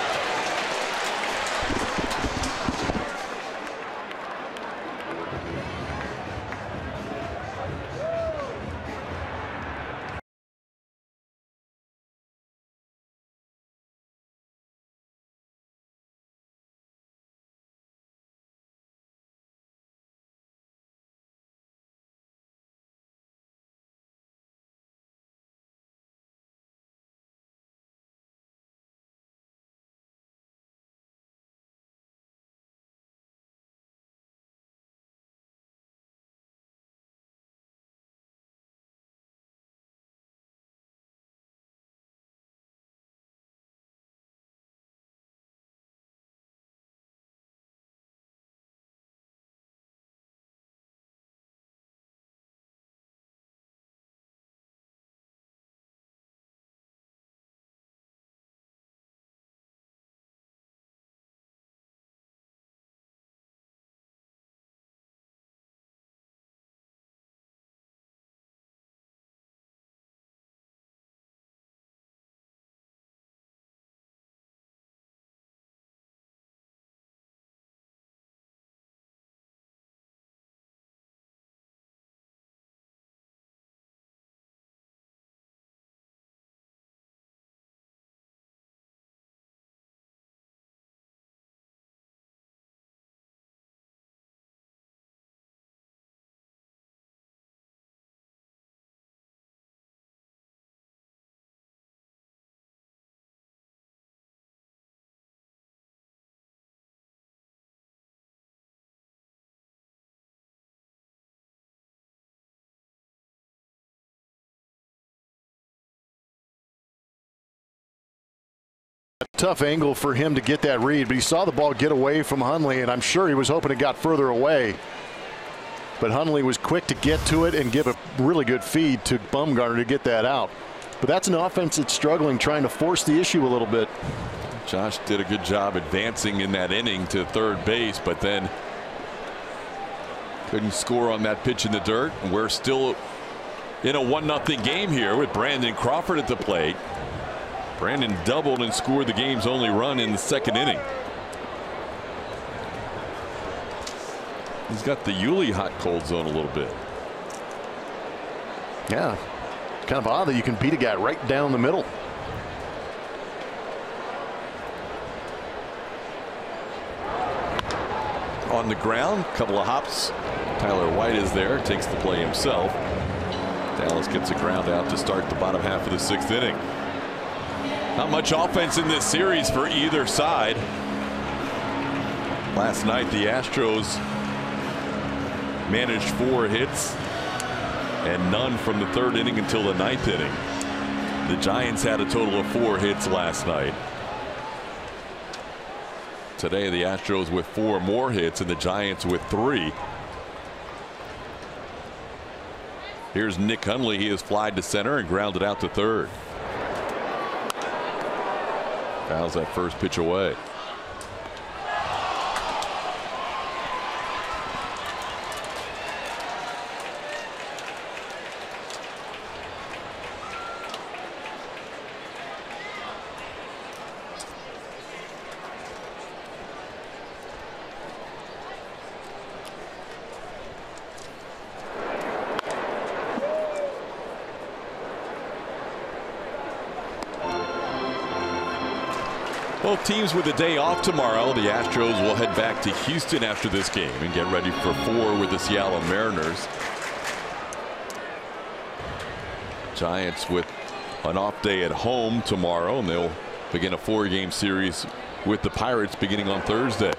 Tough angle for him to get that read, but he saw the ball get away from Hundley, and I'm sure he was hoping it got further away. But Hundley was quick to get to it and give a really good feed to Bumgarner to get that out. But that's an offense that's struggling, trying to force the issue a little bit. Josh did a good job advancing in that inning to third base, but then couldn't score on that pitch in the dirt. And we're still in a 1-0 game here with Brandon Crawford at the plate. Brandon doubled and scored the game's only run in the second inning. He's got the Yulee hot cold zone a little bit. Yeah, kind of odd that you can beat a guy right down the middle. On the ground, couple of hops. Tyler White is there, takes the play himself. Dallas gets a ground out to start the bottom half of the 6th inning. Not much offense in this series for either side. Last night the Astros managed 4 hits and none from the 3rd inning until the 9th inning. The Giants had a total of 4 hits last night. Today the Astros with 4 more hits and the Giants with 3. Here's Nick Hundley. He is flied to center and grounded out to third. Fouls that first pitch away. Both teams with a day off tomorrow. The Astros will head back to Houston after this game and get ready for 4 with the Seattle Mariners. Giants with an off day at home tomorrow, and they'll begin a 4-game series with the Pirates beginning on Thursday.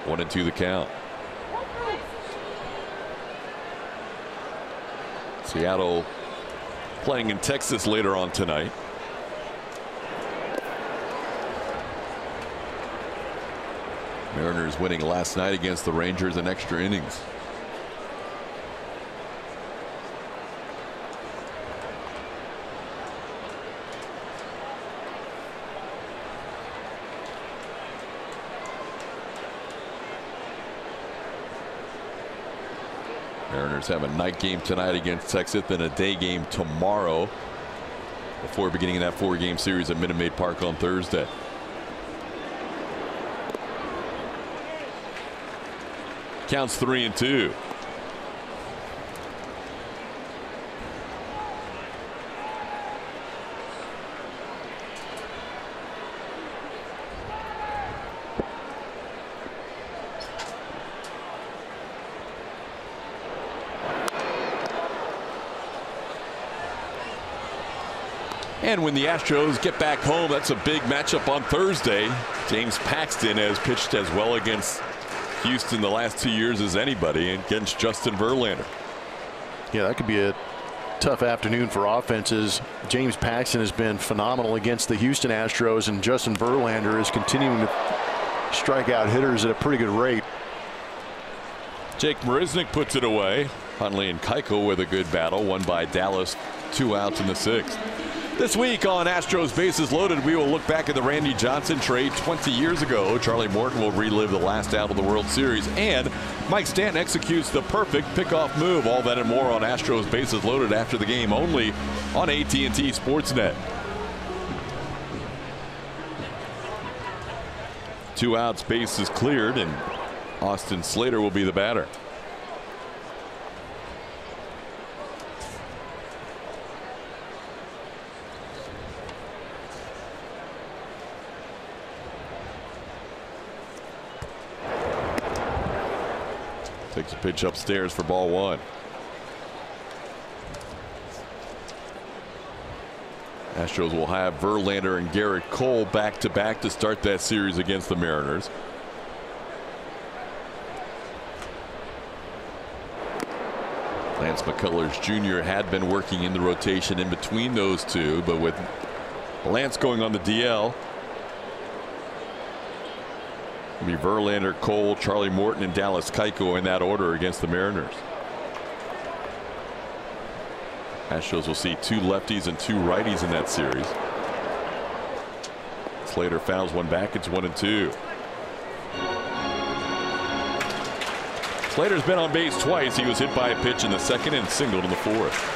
1-2 the count. Seattle playing in Texas later on tonight. Mariners winning last night against the Rangers in extra innings. Mariners have a night game tonight against Texas, then a day game tomorrow before beginning that 4-game series at Minute Maid Park on Thursday. Counts 3-2. And when the Astros get back home, that's a big matchup on Thursday. James Paxton has pitched as well against Houston the last 2 years as anybody against Justin Verlander. Yeah, that could be a tough afternoon for offenses. James Paxton has been phenomenal against the Houston Astros, and Justin Verlander is continuing to strike out hitters at a pretty good rate. Jake Marisnick puts it away. Huntley and Keuchel with a good battle, won by Dallas, 2 outs in the 6th. This week on Astros Bases Loaded, we will look back at the Randy Johnson trade 20 years ago. Charlie Morton will relive the last out of the World Series, and Mike Stanton executes the perfect pickoff move. All that and more on Astros Bases Loaded after the game, only on AT&T Sportsnet. 2 outs, bases cleared, and Austin Slater will be the batter. Takes a pitch upstairs for ball 1. Astros will have Verlander and Garrett Cole back-to-back to start that series against the Mariners. Lance McCullers Jr. had been working in the rotation in between those two, but with Lance going on the DL, it'll be Verlander, Cole, Charlie Morton, and Dallas Keuchel in that order against the Mariners. Astros will see 2 lefties and 2 righties in that series. Slater fouls one back. It's 1-2. Slater's been on base twice. He was hit by a pitch in the 2nd and singled in the 4th.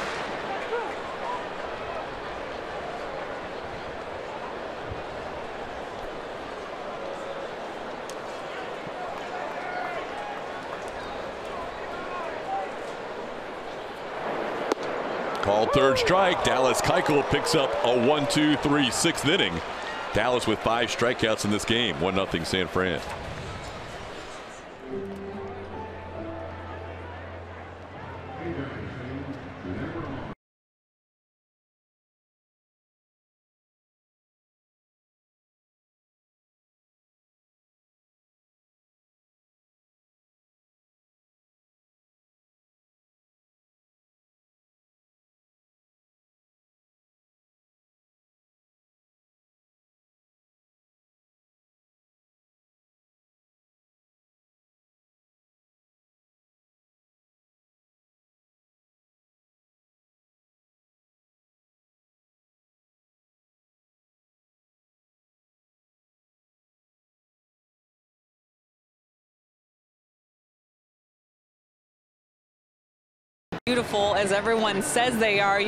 Called 3rd strike. Dallas Keuchel picks up a 1-2-3 6th inning. Dallas with 5 strikeouts in this game. 1-0 San Fran. Beautiful as everyone says they are.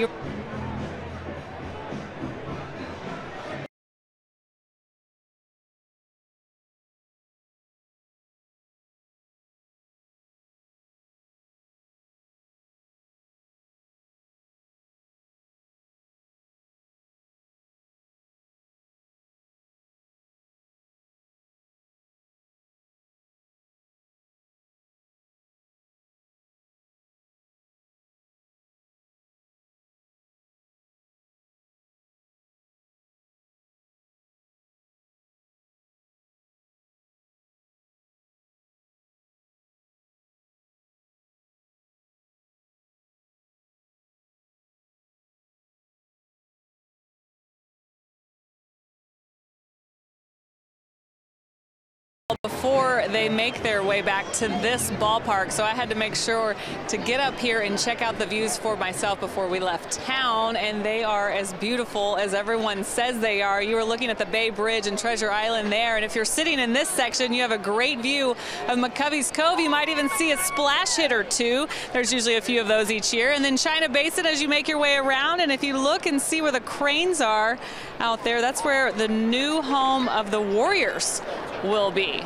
before they make their way back to this ballpark, so I had to make sure to get up here and check out the views for myself before we left town, and they are as beautiful as everyone says they are. You were looking at the Bay Bridge and Treasure Island there, and if you're sitting in this section, you have a great view of McCovey's Cove. You might even see a splash hit or two. There's usually a few of those each year. And then China Basin as you make your way around, and if you look and see where the cranes are out there, that's where the new home of the Warriors will be.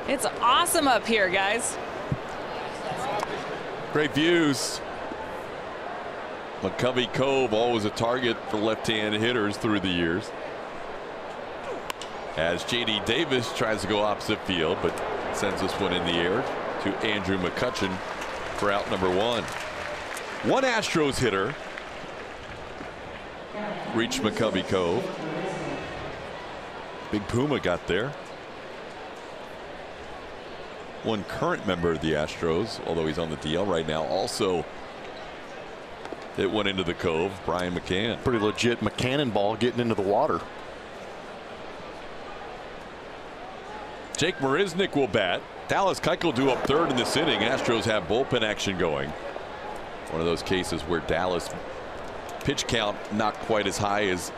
It's awesome up here, guys. Great views. McCovey Cove, always a target for left-hand hitters through the years. As J.D. Davis tries to go opposite field, but sends this one in the air to Andrew McCutcheon for out number 1. One Astros hitter reached McCovey Cove. Big Puma got there. One current member of the Astros, although he's on the DL right now, also it went into the Cove. Brian McCann. Pretty legit McCannon ball getting into the water. Jake Marisnick will bat. Dallas Keuchel due up third in this inning. Astros have bullpen action going. One of those cases where Dallas pitch count not quite as high as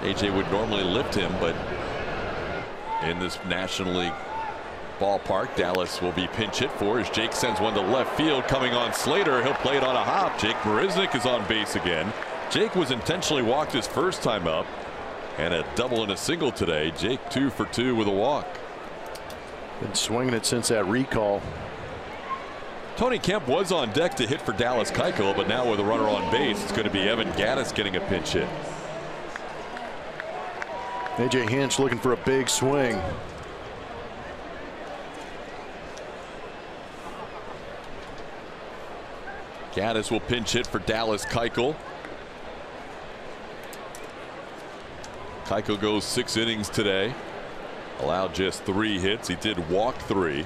AJ would normally lift him, but in this National League ballpark, Dallas will be pinch hit for as Jake sends one to left field. Coming on Slater, he'll play it on a hop. Jake Marisnick is on base again. Jake was intentionally walked his first time up, and a double and a single today. Jake 2 for 2 with a walk. Been swinging it since that recall. Tony Kemp was on deck to hit for Dallas Keuchel, but now with a runner on base, it's going to be Evan Gattis getting a pinch hit. AJ Hinch looking for a big swing. Gattis will pinch hit for Dallas Keuchel. Keuchel goes 6 innings today. Allowed just 3 hits. He did walk 3.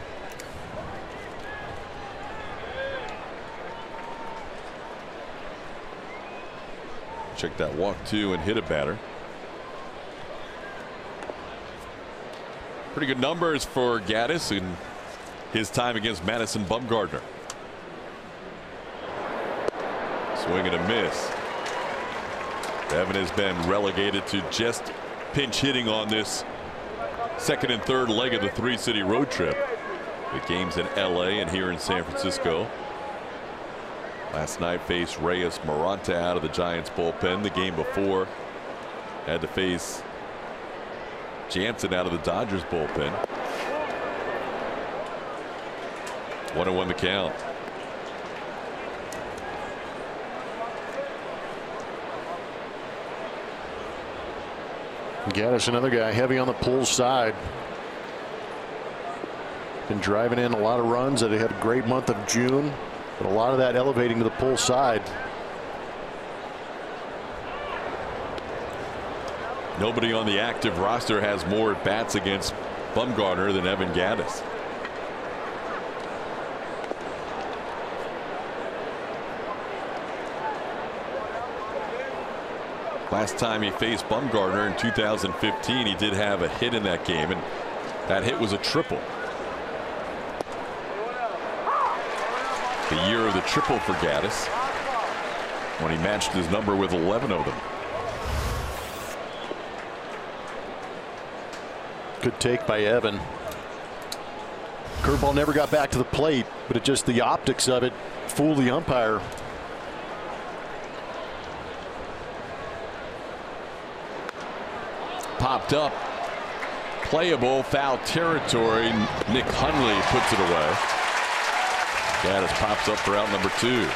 Check that walk 2 and hit a batter. Pretty good numbers for Gattis in his time against Madison Bumgarner. Swing and a miss. Evan has been relegated to just pinch hitting on this second and third leg of the 3-city road trip. The games in LA and here in San Francisco. Last night faced Reyes Maranta out of the Giants bullpen. The game before had to face Jansen out of the Dodgers bullpen. 1-1 the count. Gattis, another guy heavy on the pull side. Been driving in a lot of runs. That he had a great month of June, but a lot of that elevating to the pull side. Nobody on the active roster has more at bats against Bumgarner than Evan Gattis. Last time he faced Bumgarner in 2015, he did have a hit in that game, and that hit was a triple. The year of the triple for Gattis, when he matched his number with 11 of them. Good take by Evan. Curveball never got back to the plate, but it just the optics of it fooled the umpire. Popped up, playable, foul territory. Nick Hundley puts it away. Gattis pops up for out number 2.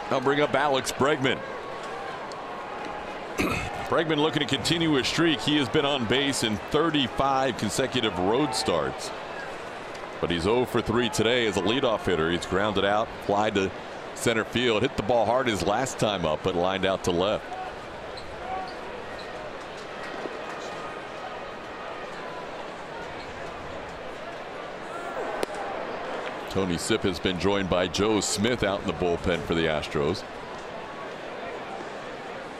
I'll bring up Alex Bregman. Bregman looking to continue his streak. He has been on base in 35 consecutive road starts. But he's 0 for 3 today as a leadoff hitter. He's grounded out, fly to center field, hit the ball hard his last time up, but lined out to left. Tony Sipp has been joined by Joe Smith out in the bullpen for the Astros.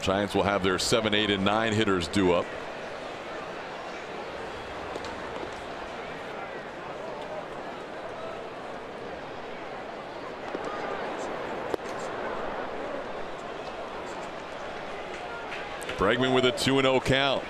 Giants will have their 7, 8, and 9 hitters due up. Bregman with a 2-0 count.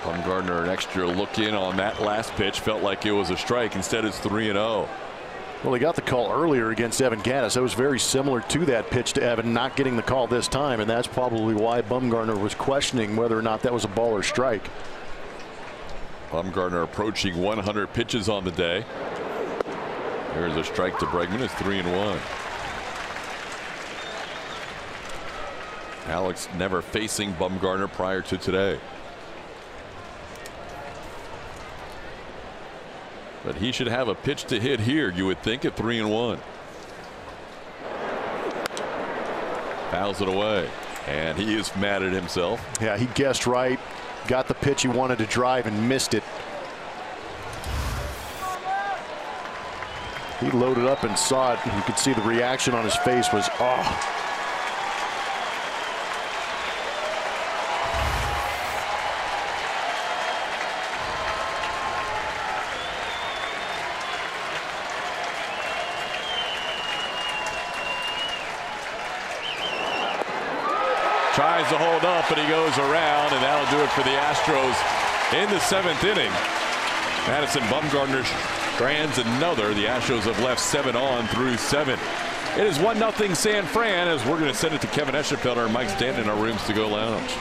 Bumgarner an extra look in on that last pitch. Felt like it was a strike. Instead it's 3-0. Well, he got the call earlier against Evan Gattis. That was very similar to that pitch to Evan, not getting the call this time, and that's probably why Bumgarner was questioning whether or not that was a ball or strike. Bumgarner approaching 100 pitches on the day. There's a strike to Bregman. It's 3-1. Alex never facing Bumgarner prior to today. But he should have a pitch to hit here, you would think, at 3-1. Fouls it away, and he is mad at himself. Yeah, he guessed right, got the pitch he wanted to drive and missed it. He loaded up and saw it, and you could see the reaction on his face was, oh. Tries to hold up, but he goes around, and that'll do it for the Astros in the 7th inning. Madison Bumgarner strands another. The Astros have left 7 on through 7. It is 1-0 San Fran, as we're going to send it to Kevin Eschenfelder and Mike Stanton in our Rooms to Go lounge.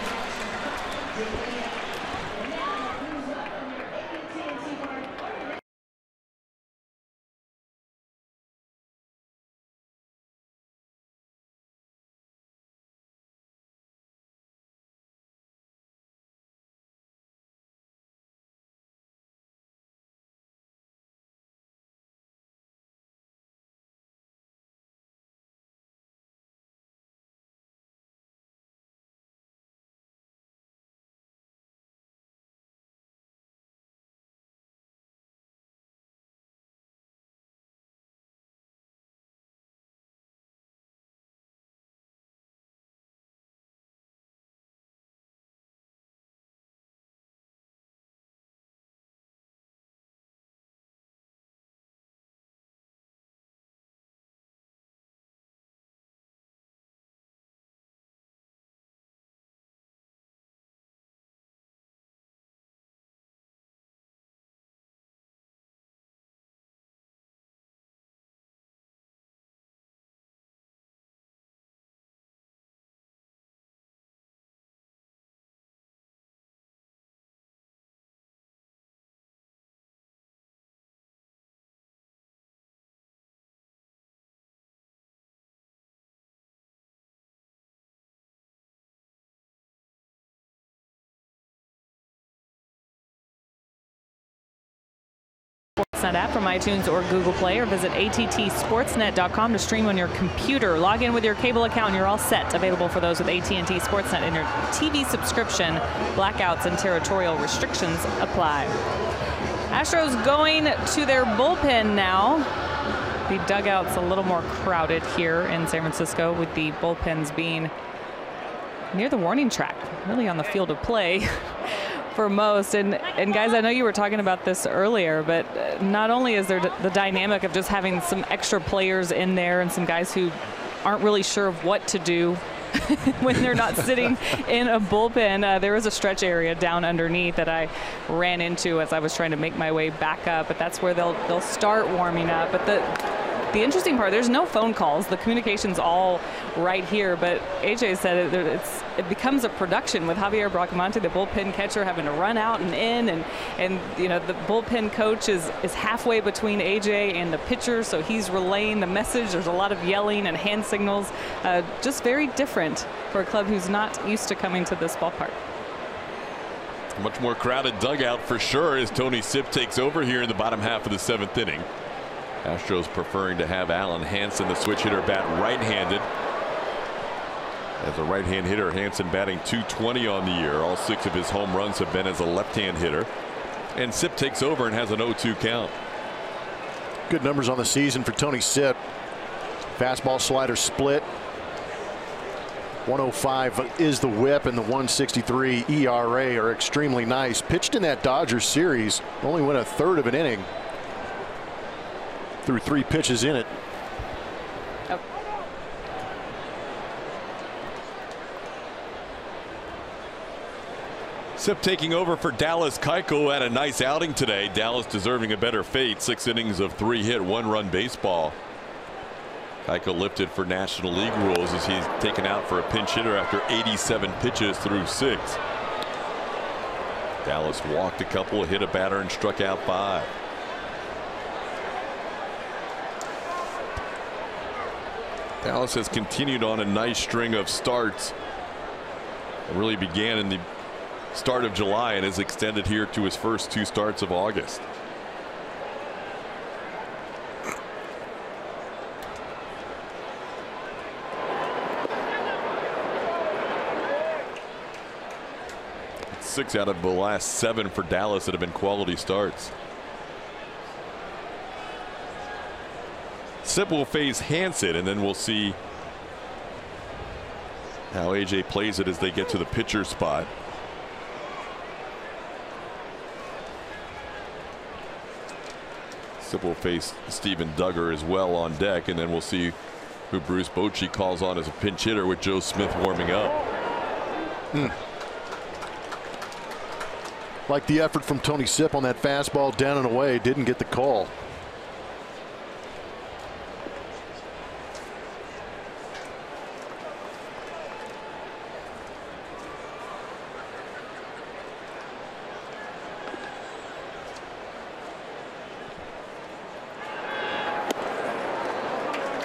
Sportsnet app from iTunes or Google Play, or visit attsportsnet.com to stream on your computer. Log in with your cable account and you're all set. Available for those with AT&T Sportsnet and your TV subscription. Blackouts and territorial restrictions apply. Astros going to their bullpen now. The dugout's a little more crowded here in San Francisco, with the bullpens being near the warning track, really on the field of play. For most. And guys, I know you were talking about this earlier, but not only is there the dynamic of just having some extra players in there and some guys who aren't really sure of what to do when they're not sitting in a bullpen. There was a stretch area down underneath that I ran into as I was trying to make my way back up, but that's where they'll start warming up. But the interesting part, there's no phone calls. The communication's all right here, but AJ said it becomes a production with Javier Bracamonte, the bullpen catcher, having to run out and in, and you know, the bullpen coach is halfway between AJ and the pitcher, so he's relaying the message. There's a lot of yelling and hand signals, just very different for a club who's not used to coming to this ballpark. Much more crowded dugout for sure as Tony Sipp takes over here in the bottom half of the 7th inning. Astros preferring to have Alan Hansen, the switch hitter, bat right-handed. As a right-hand hitter, Hansen batting .220 on the year. All 6 of his home runs have been as a left-hand hitter. And Sipp takes over and has an 0-2 count. Good numbers on the season for Tony Sipp. Fastball slider split. 105 is the whip, and the 163 ERA are extremely nice. Pitched in that Dodgers series, only went a third of an inning. Threw 3 pitches in it. Sipp taking over for Dallas Keuchel. Had a nice outing today. Dallas deserving a better fate. 6 innings of 3-hit, 1-run baseball. Keuchel lifted for National League rules as he's taken out for a pinch hitter after 87 pitches through 6. Dallas walked a couple, hit a batter, and struck out 5. Dallas has continued on a nice string of starts. It really began in the start of July and has extended here to his first 2 starts of August. It's 6 out of the last 7 for Dallas that have been quality starts. Sipp will face Hansen, and then we'll see how AJ plays it as they get to the pitcher spot. Sipp will face Steven Duggar as well on deck, and then we'll see who Bruce Bochy calls on as a pinch hitter with Joe Smith warming up. Like the effort from Tony Sipp on that fastball down and away, didn't get the call.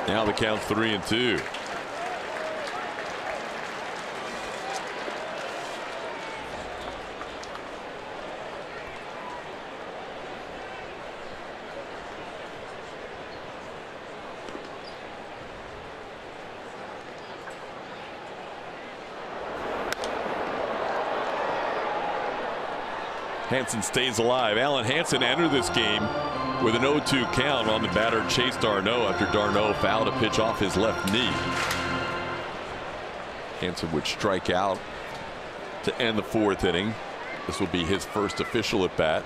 Now the count's 3-2. Hansen stays alive. Alan Hansen entered this game with an 0-2 count on the batter Chase Darno after Darno fouled a pitch off his left knee. Hansen would strike out to end the 4th inning. This will be his first official at bat.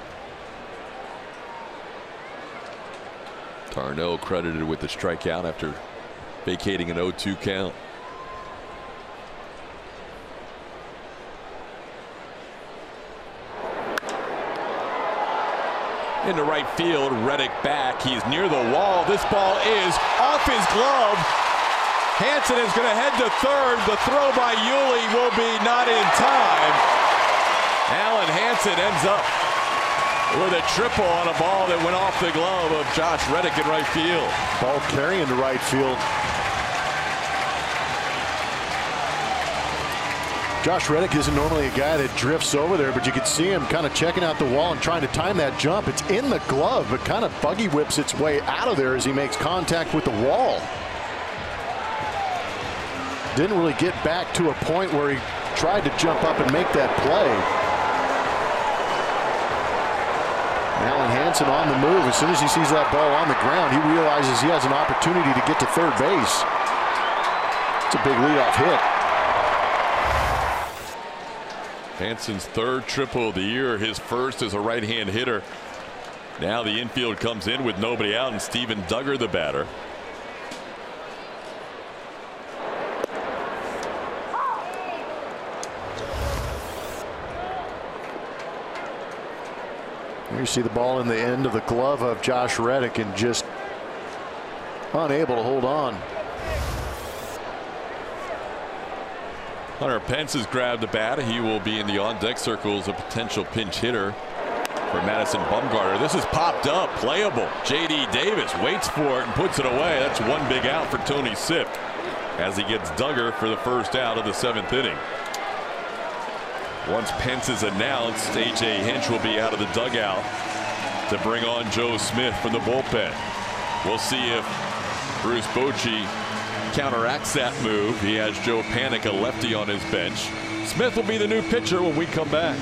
Darno credited with the strikeout after vacating an 0-2 count. Into right field, Reddick back. He's near the wall. This ball is off his glove. Hansen is going to head to third. The throw by Yuli will be not in time. Alan Hansen ends up with a triple on a ball that went off the glove of Josh Reddick in right field. Ball carrying to right field. Josh Reddick isn't normally a guy that drifts over there, but you could see him kind of checking out the wall and trying to time that jump. It's in the glove, but kind of buggy whips its way out of there as he makes contact with the wall. Didn't really get back to a point where he tried to jump up and make that play. Alan Hansen on the move. As soon as he sees that ball on the ground, he realizes he has an opportunity to get to third base. It's a big leadoff hit. Hansen's 3rd triple of the year, his first as a right-hand hitter. Now the infield comes in with nobody out, and Steven Duggar the batter. You see the ball in the end of the glove of Josh Reddick and just unable to hold on. Hunter Pence has grabbed the bat. He will be in the on-deck circle as a potential pinch hitter for Madison Bumgarner. This is popped up, playable. J.D. Davis waits for it and puts it away. That's one big out for Tony Sipp as he gets Duggar for the first out of the 7th inning. Once Pence is announced, H.A. Hinch will be out of the dugout to bring on Joe Smith from the bullpen. We'll see if Bruce Bochy counteracts that move. He has Joe Panik, a lefty, on his bench. Smith will be the new pitcher when we come back.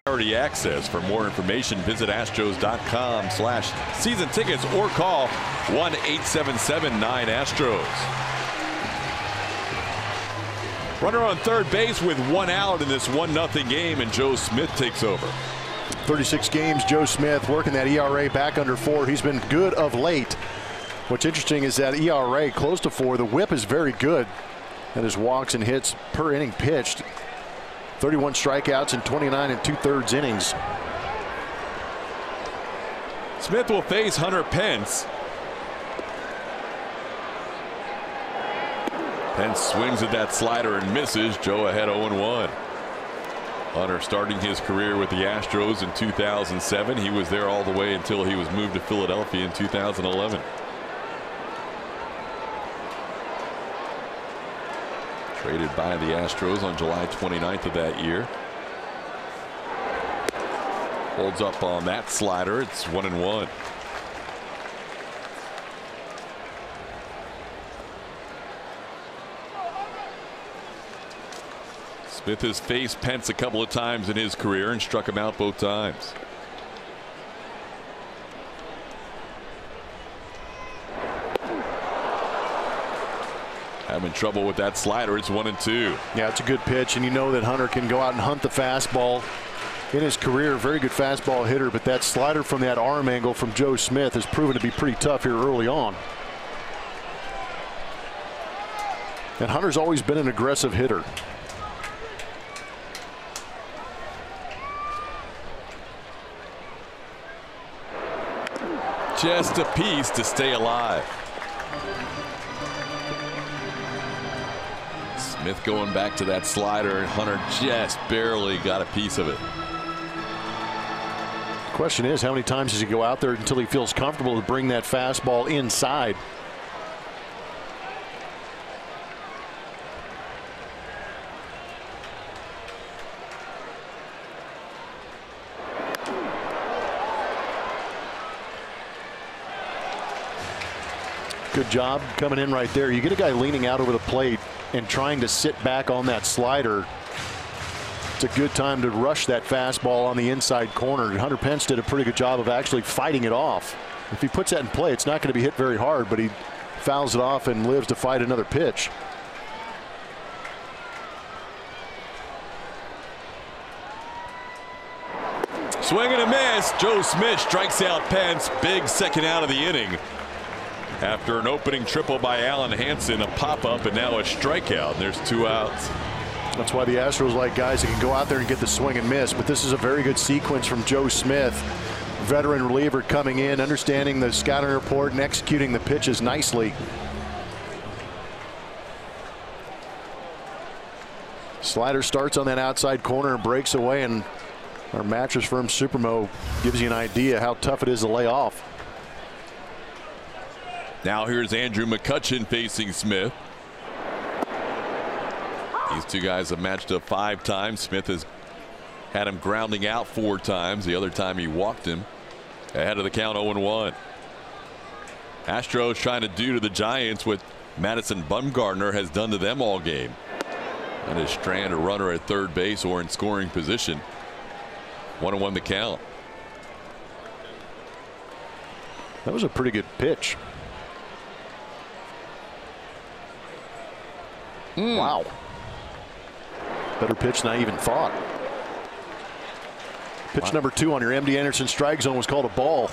Priority access. For more information, visit astros.com/season tickets or call 1-877-9-ASTROS. Runner on third base with one out in this 1-0 game, and Joe Smith takes over. 36 games, Joe Smith working that ERA back under 4. He's been good of late. What's interesting is that ERA close to 4. The whip is very good, and his walks and hits per inning pitched. 31 strikeouts in 29 2/3 innings. Smith will face Hunter Pence. Pence swings at that slider and misses. Joe ahead 0-1. Hunter starting his career with the Astros in 2007. He was there all the way until he was moved to Philadelphia in 2011. Traded by the Astros on July 29th of that year. Holds up on that slider. It's 1-1. Smith has faced Pence a couple of times in his career and struck him out both times. Having trouble with that slider. It's 1-2. Yeah, it's a good pitch, and you know that Hunter can go out and hunt the fastball in his career. Very good fastball hitter, but that slider from that arm angle from Joe Smith has proven to be pretty tough here early on. And Hunter's always been an aggressive hitter. Just a piece to stay alive. Smith going back to that slider, and Hunter just barely got a piece of it. The question is, how many times does he go out there until he feels comfortable to bring that fastball inside? Good job coming in right there. You get a guy leaning out over the plate and trying to sit back on that slider. It's a good time to rush that fastball on the inside corner. Hunter Pence did a pretty good job of actually fighting it off. If he puts that in play, it's not going to be hit very hard, but he fouls it off and lives to fight another pitch. Swing and a miss. Joe Smith strikes out Pence. Big second out of the inning. After an opening triple by Allen Hansen, a pop-up, and now a strikeout. And there's 2 outs. That's why the Astros like guys that can go out there and get the swing and miss. But this is a very good sequence from Joe Smith, veteran reliever coming in, understanding the scouting report and executing the pitches nicely. Slider starts on that outside corner and breaks away, and our Mattress Firm Supermo gives you an idea how tough it is to lay off. Now here's Andrew McCutchen facing Smith. These 2 guys have matched up 5 times. Smith has had him grounding out 4 times. The other time he walked him. Ahead of the count, 0-1. Astros trying to do to the Giants what Madison Bumgarner has done to them all game. And to strand a runner at third base or in scoring position. 1-1 the count. That was a pretty good pitch. Wow. Better pitch than I even thought. Pitch number 2 on your MD Anderson strike zone was called a ball.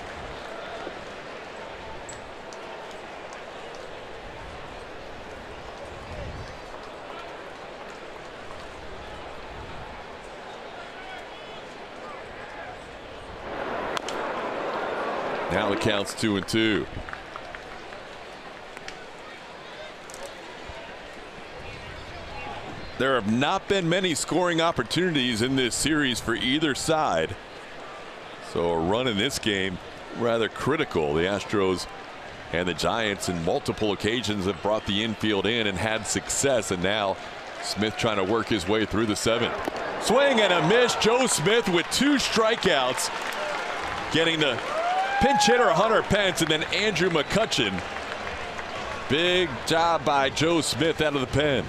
Now the count's 2-2. There have not been many scoring opportunities in this series for either side. So a run in this game rather critical. The Astros and the Giants in multiple occasions have brought the infield in and had success, and now Smith trying to work his way through the 7th. Swing and a miss. Joe Smith with 2 strikeouts, getting the pinch hitter Hunter Pence, and then Andrew McCutchen. Big job by Joe Smith out of the pen.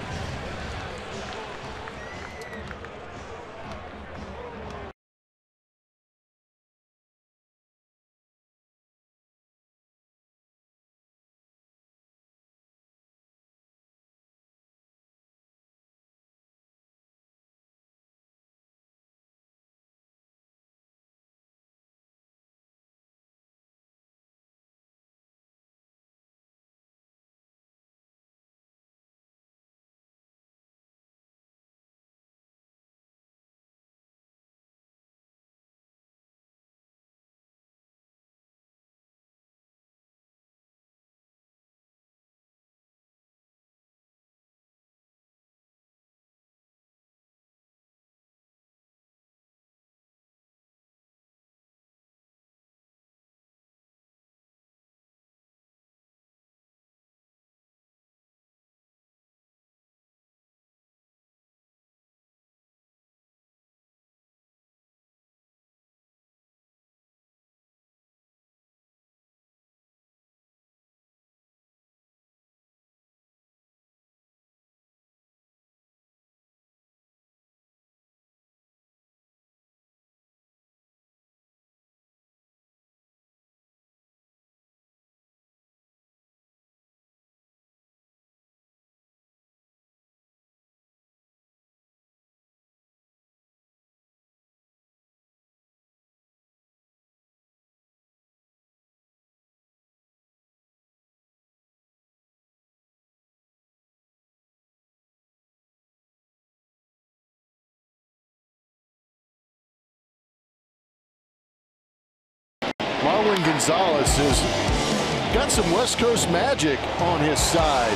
Marwin Gonzalez has got some West Coast magic on his side.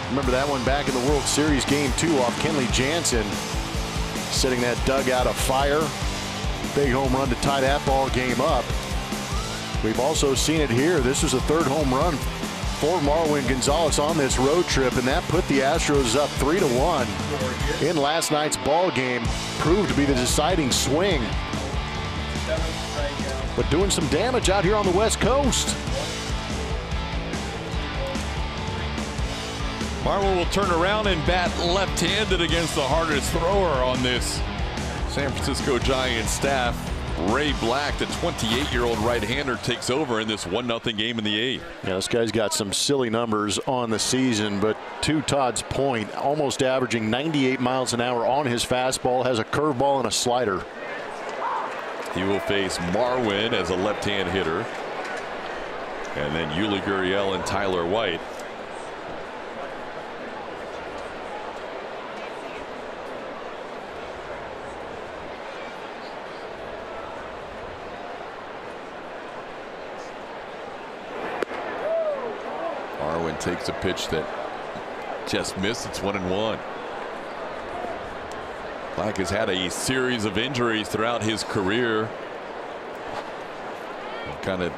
Remember that one back in the World Series Game 2 off Kenley Jansen, setting that dugout afire. Big home run to tie that ball game up. We've also seen it here. This was the 3rd home run for Marwin Gonzalez on this road trip, and that put the Astros up 3-1 in last night's ball game. Proved to be the deciding swing, but doing some damage out here on the West Coast. Marwin will turn around and bat left-handed against the hardest thrower on this San Francisco Giants staff. Ray Black, the 28-year-old right-hander, takes over in this 1-0 game in the 8th. Yeah, this guy's got some silly numbers on the season, but to Todd's point, almost averaging 98 miles an hour on his fastball, has a curveball and a slider. He will face Marwin as a left-hand hitter. And then Yuli Gurriel and Tyler White. Marwin takes a pitch that just missed. It's 1-1. Black has had a series of injuries throughout his career. Kind of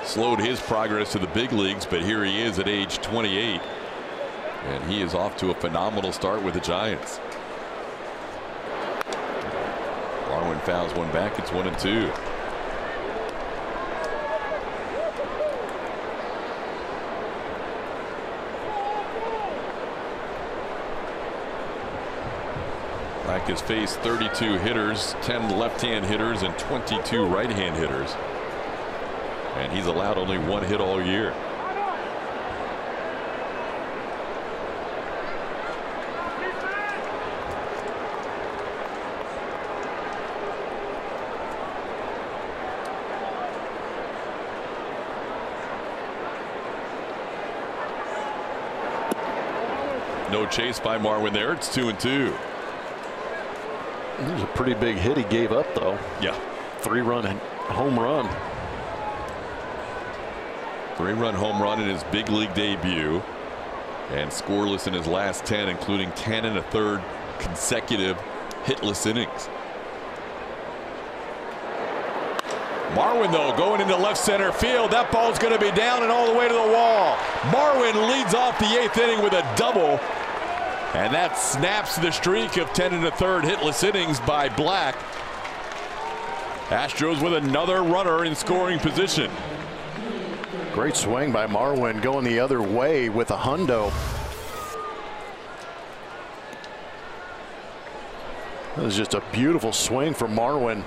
slowed his progress to the big leagues, but here he is at age 28, and he is off to a phenomenal start with the Giants. Marwin fouls one back. It's 1-2. Black has faced 32 hitters, 10 left-hand hitters, and 22 right-hand hitters. And he's allowed only one hit all year. No chase by Marwin there. It's 2-2. It was a pretty big hit he gave up, though. Yeah. 3-run home run. 3-run home run in his big league debut, and scoreless in his last 10, including 10 1/3 consecutive hitless innings. Marwin, though, going into left center field. That ball's going to be down and all the way to the wall. Marwin leads off the 8th inning with a double, and that snaps the streak of 10 1/3 hitless innings by Black. Astros with another runner in scoring position. Great swing by Marwin, going the other way with a hundo. That was just a beautiful swing from Marwin.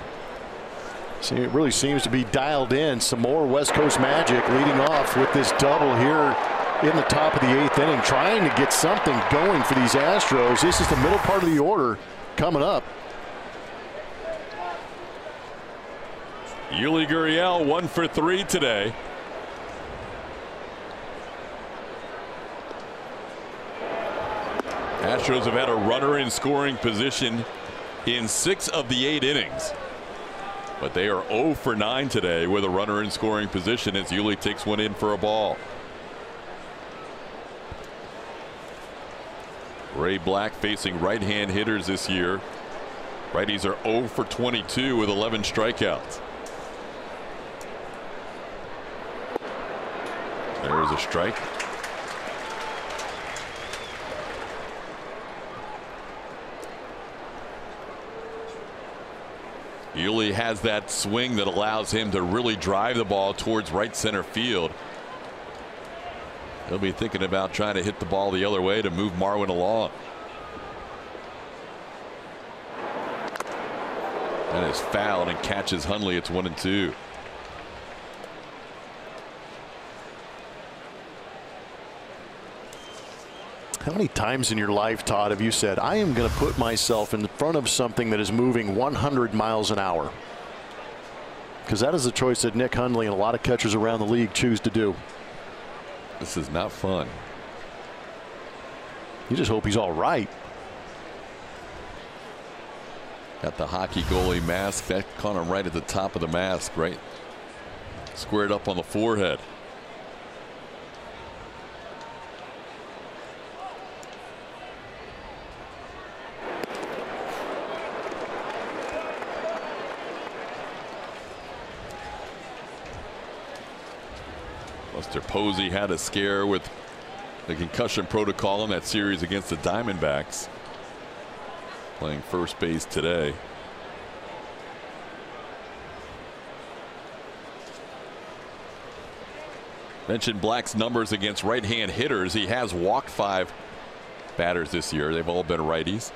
See, it really seems to be dialed in. Some more West Coast magic leading off with this double here in the top of the 8th inning, trying to get something going for these Astros. This is the middle part of the order coming up. Yuli Gurriel 1 for 3 today. Astros have had a runner in scoring position in 6 of the 8 innings, but they are 0 for 9 today with a runner in scoring position as Yuli takes one in for a ball. Ray Black facing right-hand hitters this year. Righties are 0 for 22 with 11 strikeouts. There's a strike. Yuli has that swing that allows him to really drive the ball towards right center field. He'll be thinking about trying to hit the ball the other way to move Marwin along. That is fouled and catches Hundley. It's 1-2. How many times in your life, Todd, have you said, I am going to put myself in front of something that is moving 100 miles an hour? Because that is a choice that Nick Hundley and a lot of catchers around the league choose to do. This is not fun. You just hope he's all right. Got the hockey goalie mask. That caught him right at the top of the mask, right squared up on the forehead. Buster Posey had a scare with the concussion protocol in that series against the Diamondbacks. Playing first base today. Mentioned Black's numbers against right-hand hitters. He has walked 5 batters this year. They've all been righties.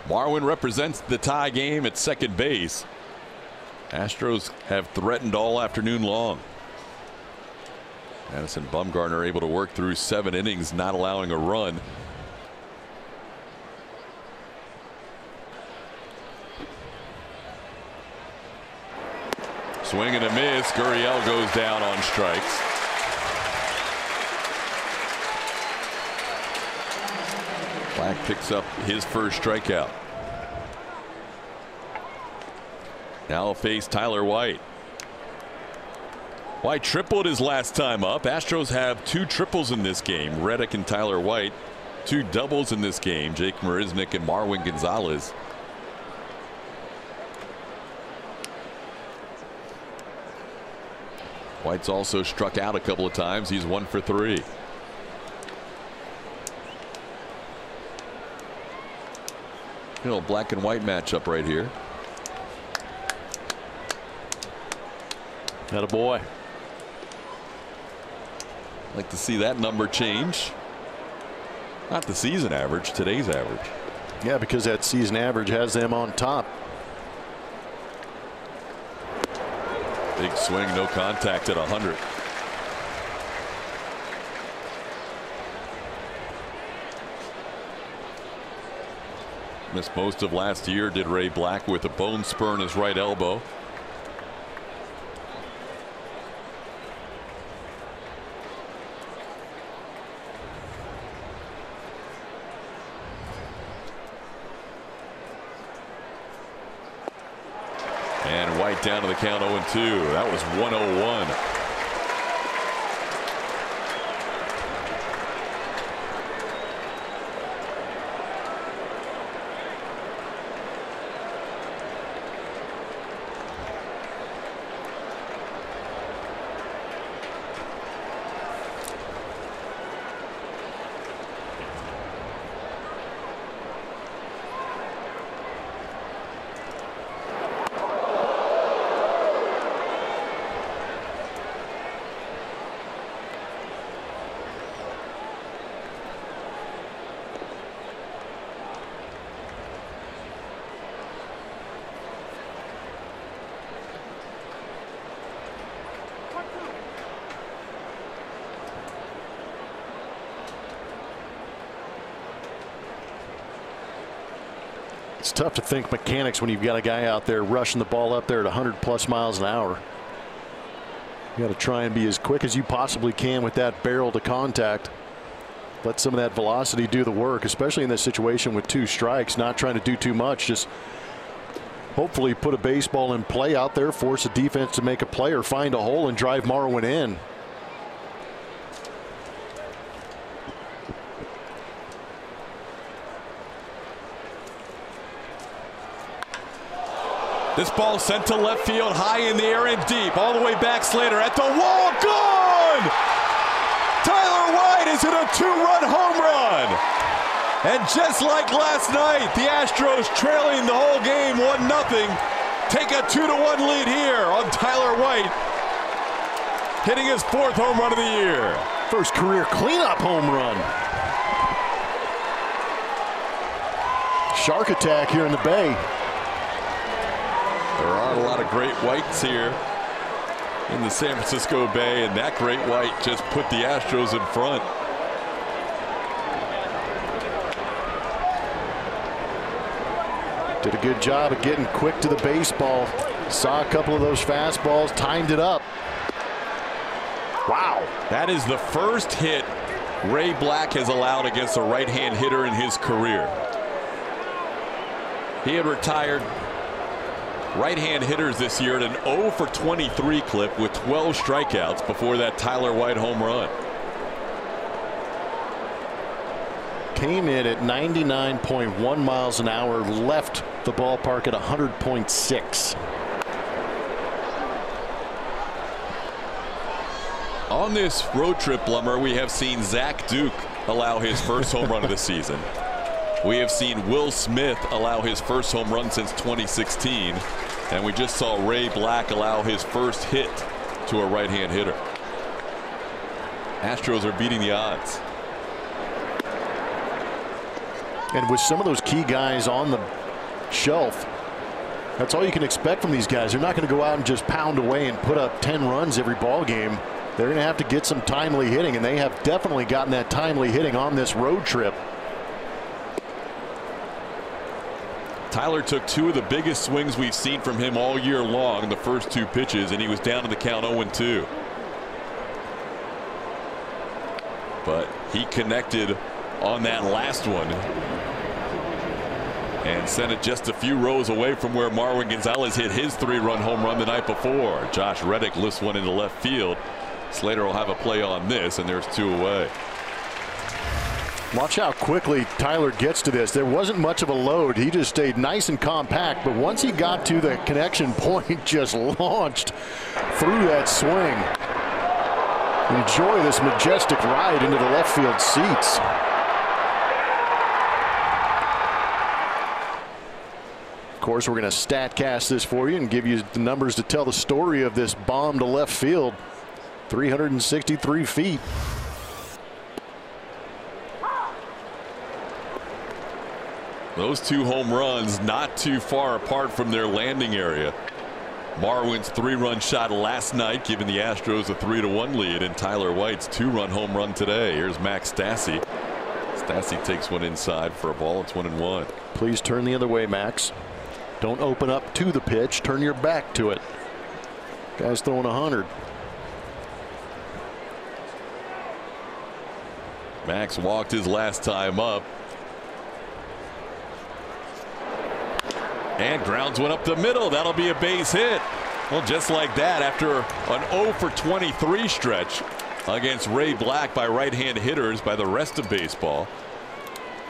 Marwin represents the tie game at second base. Astros have threatened all afternoon long. Madison Bumgarner able to work through 7 innings, not allowing a run. Swing and a miss. Gurriel goes down on strikes. Black picks up his first strikeout. Now he'll face Tyler White. White tripled his last time up. Astros have 2 triples in this game. Reddick and Tyler White. 2 doubles in this game. Jake Marisnick and Marwin Gonzalez. White's also struck out a couple of times. He's 1 for 3. Black and white matchup right here. Atta boy. Like to see that number change. Not the season average, today's average. Yeah, because that season average has them on top. Big swing, no contact at 100. Missed most of last year, did Ray Black, with a bone spur in his right elbow. And White down to the count 0-2. That was 101. It's tough to think mechanics when you've got a guy out there rushing the ball up there at 100+ miles an hour. You got to try and be as quick as you possibly can with that barrel to contact. Let some of that velocity do the work, especially in this situation with 2 strikes, not trying to do too much. Just hopefully put a baseball in play out there, force a defense to make a play or find a hole and drive Marwin in. This ball sent to left field, high in the air and deep, all the way back. Slater at the wall, gone! Tyler White is hit a 2-run home run. And just like last night, the Astros trailing the whole game 1-0, take a 2-1 lead here on Tyler White, hitting his 4th home run of the year. First career cleanup home run. Shark attack here in the Bay. There are a lot of great whites here in the San Francisco Bay, and that great white just put the Astros in front. Did a good job of getting quick to the baseball. Saw a couple of those fastballs, timed it up. Wow. That is the first hit Ray Black has allowed against a right-hand hitter in his career. He had retired right-hand hitters this year at an 0 for 23 clip with 12 strikeouts before that Tyler White home run. Came in at 99.1 miles an hour, left the ballpark at 100.6. On this road trip, Blummer, we have seen Zach Duke allow his first home run of the season. We have seen Will Smith allow his first home run since 2016. And we just saw Ray Black allow his first hit to a right-hand hitter. Astros are beating the odds. And with some of those key guys on the shelf, that's all you can expect from these guys. They're not going to go out and just pound away and put up 10 runs every ball game. They're going to have to get some timely hitting, and they have definitely gotten that timely hitting on this road trip. Tyler took two of the biggest swings we've seen from him all year long, the first two pitches, and he was down in the count 0-2. But he connected on that last one and sent it just a few rows away from where Marwin Gonzalez hit his 3-run home run the night before. Josh Reddick lifts one into left field. Slater will have a play on this, and there's 2 away. Watch how quickly Tyler gets to this. There wasn't much of a load. He just stayed nice and compact, but once he got to the connection point, just launched through that swing. Enjoy this majestic ride into the left field seats. Of course, we're going to StatCast this for you and give you the numbers to tell the story of this bomb to left field. 363 feet. Those 2 home runs not too far apart from their landing area. Marwin's 3-run shot last night giving the Astros a 3-1 lead, and Tyler White's 2-run home run today. Here's Max Stassi. Stassi takes one inside for a ball. It's 1-1. Please turn the other way, Max. Don't open up to the pitch. Turn your back to it. Guy's throwing 100. Max walked his last time up. And grounds one up the middle. That'll be a base hit. Well, just like that, after an 0 for 23 stretch against Ray Black by right-hand hitters by the rest of baseball,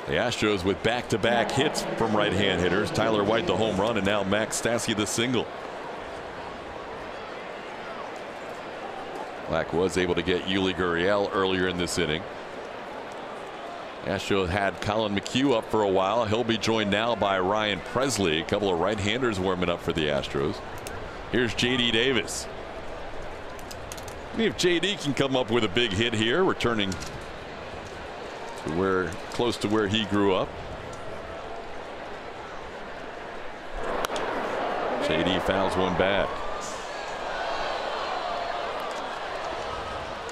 the Astros with back-to-back hits from right-hand hitters. Tyler White the home run, and now Max Stassi the single. Black was able to get Yuli Gurriel earlier in this inning. Astros had Colin McHugh up for a while. He'll be joined now by Ryan Presley. A couple of right-handers warming up for the Astros. Here's J.D. Davis. If J.D. can come up with a big hit here, returning to close to where he grew up. J.D. fouls one back.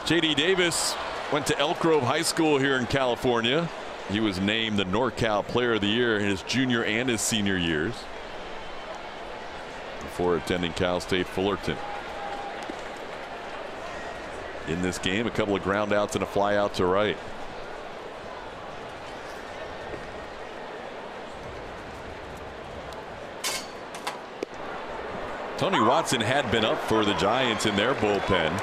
J.D. Davis went to Elk Grove High School here in California. He was named the NorCal Player of the Year in his junior and his senior years before attending Cal State Fullerton. In this game, a couple of ground outs and a fly out to right. Tony Watson had been up for the Giants in their bullpen.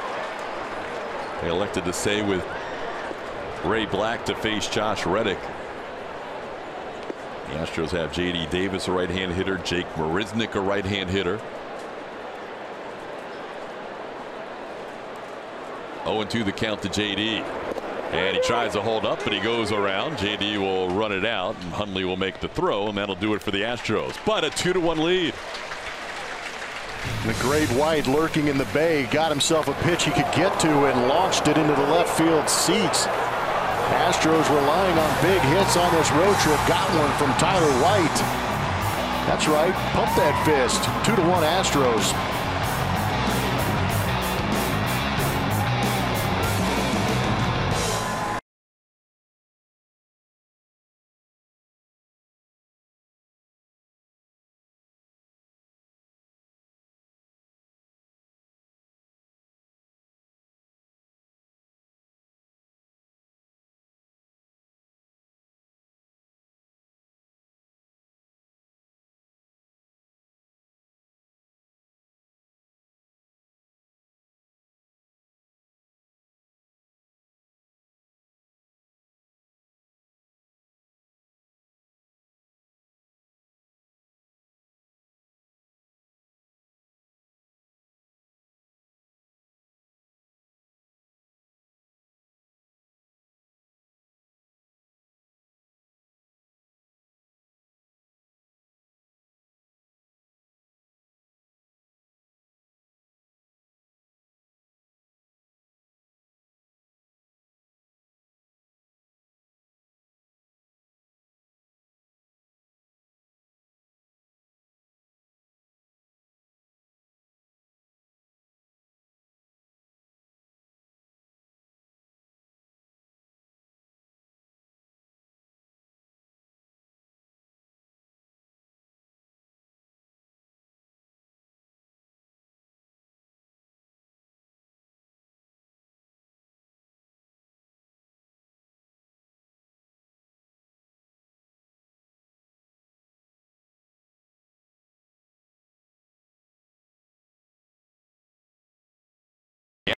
They elected to stay with Ray Black to face Josh Reddick. The Astros have J.D. Davis, a right-hand hitter, Jake Marisnick, a right-hand hitter. 0-2 the count to J.D. And he tries to hold up, but he goes around. J.D. will run it out, and Hundley will make the throw, and that'll do it for the Astros. But a 2-1 lead. The great White lurking in the bay got himself a pitch he could get to and launched it into the left field seats. Astros relying on big hits on this road trip. Got one from Tyler White. That's right. Pump that fist. 2-1 Astros.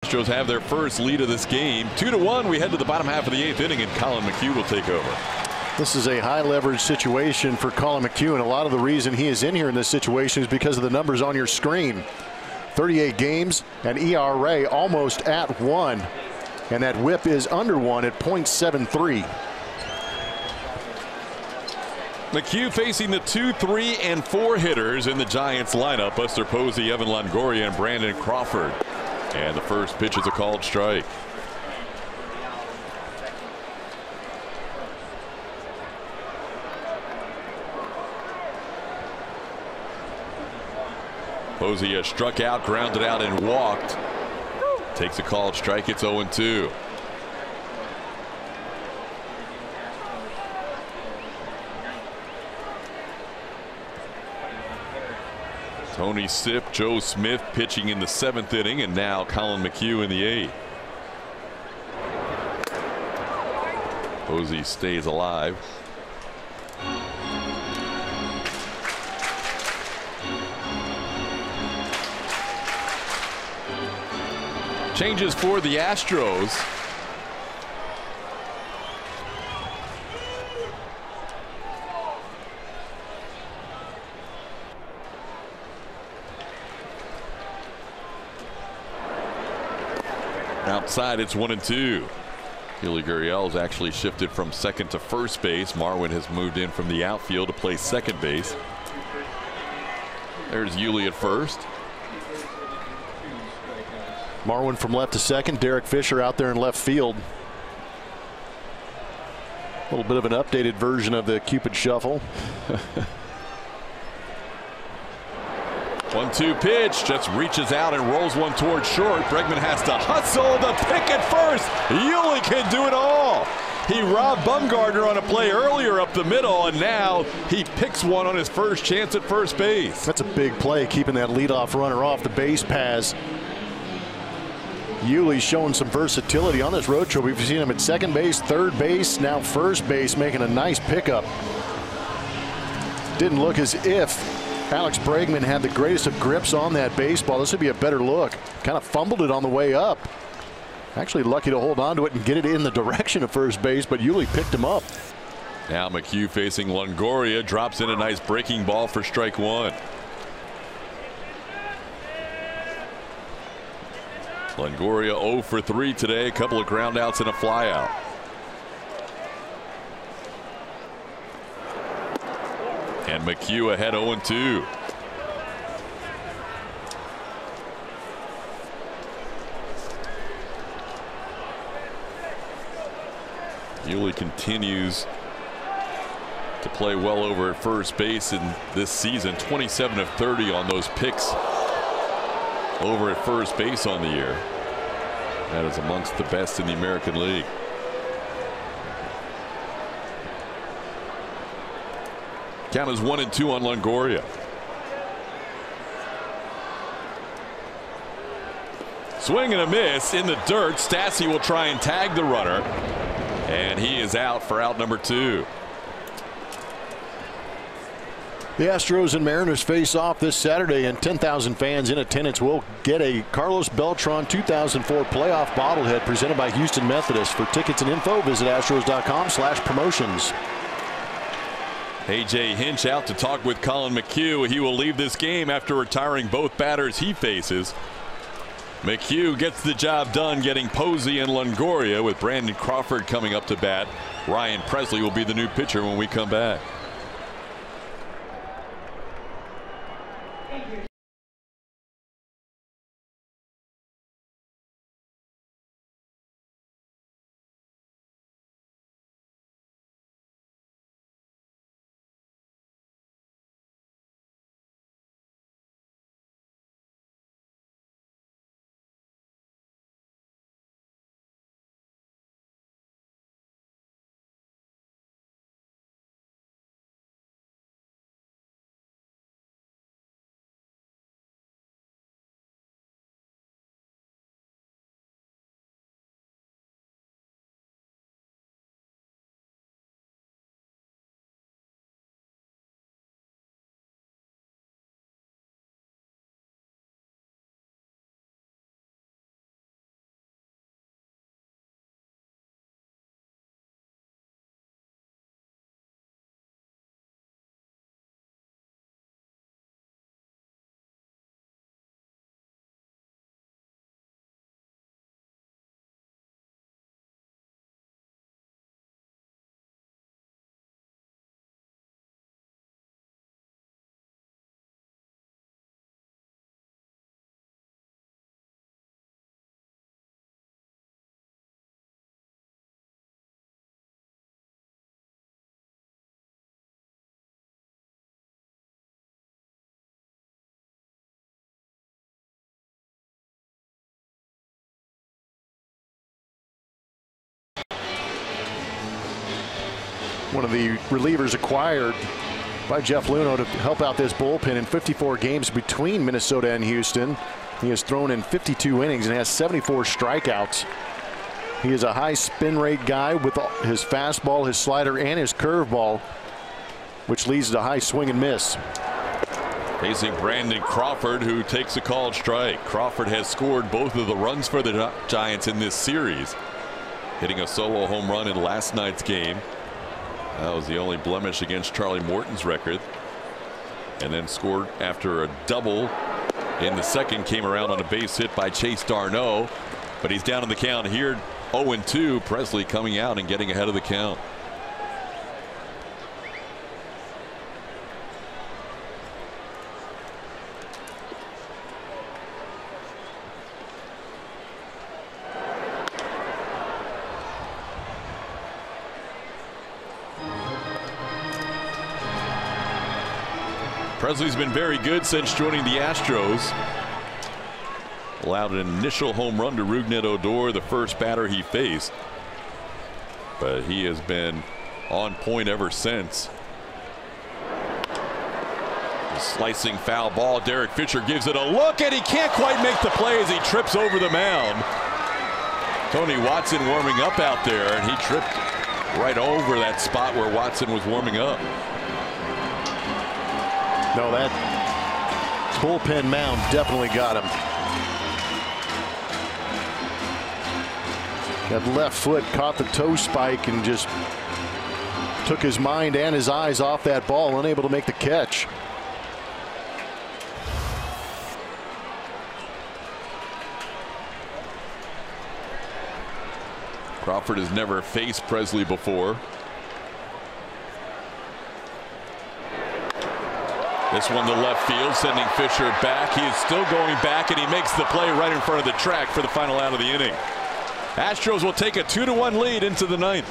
Astros have their first lead of this game. 2-1. We head to the bottom half of the 8th inning, and Colin McHugh will take over. This is a high leverage situation for Colin McHugh, and a lot of the reason he is in here in this situation is because of the numbers on your screen. 38 games, an ERA almost at 1, and that whip is under 1 at .73. McHugh facing the 2, 3, and 4 hitters in the Giants lineup. Buster Posey, Evan Longoria, and Brandon Crawford. And the first pitch is a called strike. Posey has struck out, grounded out, and walked. Takes a called strike. It's 0-2. Tony Sipp, Joe Smith pitching in the 7th inning, and now Colin McHugh in the 8th. Posey stays alive. Changes for the Astros. Outside, it's 1-2. Gilly Gurriel's actually shifted from second to first base. Marwin has moved in from the outfield to play second base. There's Yuli at first. Marwin from left to second. Derek Fisher out there in left field. A little bit of an updated version of the Cupid Shuffle. 1-2 pitch, just reaches out and rolls one towards short. Bregman has to hustle the pick at first. Yuli can do it all. He robbed Bumgarner on a play earlier up the middle, and now he picks one on his first chance at first base. That's a big play, keeping that leadoff runner off the base paths. Yuli's showing some versatility on this road trip. We've seen him at second base, third base, now first base, making a nice pickup. Didn't look as if Alex Bregman had the greatest of grips on that baseball. This would be a better look. Kind of fumbled it on the way up. Actually lucky to hold on to it and get it in the direction of first base, but Yuli picked him up. Now McHugh facing Longoria, drops in a nice breaking ball for strike one. Longoria 0 for 3 today, a couple of ground outs and a fly out. And McHugh ahead 0-2. Yuli continues to play well over at first base in this season. 27 of 30 on those picks over at first base on the year. That is amongst the best in the American League. Count is 1-2 on Longoria. Swing and a miss in the dirt. Stassi will try and tag the runner, and he is out for out number 2. The Astros and Mariners face off this Saturday, and 10,000 fans in attendance will get a Carlos Beltran 2004 playoff bobblehead presented by Houston Methodist. For tickets and info, visit astros.com/promotions. A.J. Hinch out to talk with Colin McHugh. He will leave this game after retiring both batters he faces. McHugh gets the job done, getting Posey and Longoria, with Brandon Crawford coming up to bat. Ryan Presley will be the new pitcher when we come back. one of the relievers acquired by Jeff Luhnow to help out this bullpen in 54 games between Minnesota and Houston. He has thrown in 52 innings and has 74 strikeouts. He is a high spin rate guy with his fastball, his slider, and his curveball, which leads to high swing and miss. Facing Brandon Crawford, who takes a called strike. Crawford has scored both of the runs for the Giants in this series, hitting a solo home run in last night's game. That was the only blemish against Charlie Morton's record. And then scored after a double in the second, came around on a base hit by Chase Darno. But he's down in the count here, 0-2. Presley coming out and getting ahead of the count. Presley's been very good since joining the Astros. Allowed an initial home run to Rougned Odor, the first batter he faced. But he has been on point ever since. A slicing foul ball. Derek Fisher gives it a look, and he can't quite make the play as he trips over the mound. Tony Watson warming up out there, and he tripped right over that spot where Watson was warming up. No, that bullpen mound definitely got him. That left foot caught the toe spike and just took his mind and his eyes off that ball, unable to make the catch. Crawford has never faced Presley before. This one to left field, sending Fisher back. He is still going back, and he makes the play right in front of the track for the final out of the inning. Astros will take a 2-1 lead into the ninth.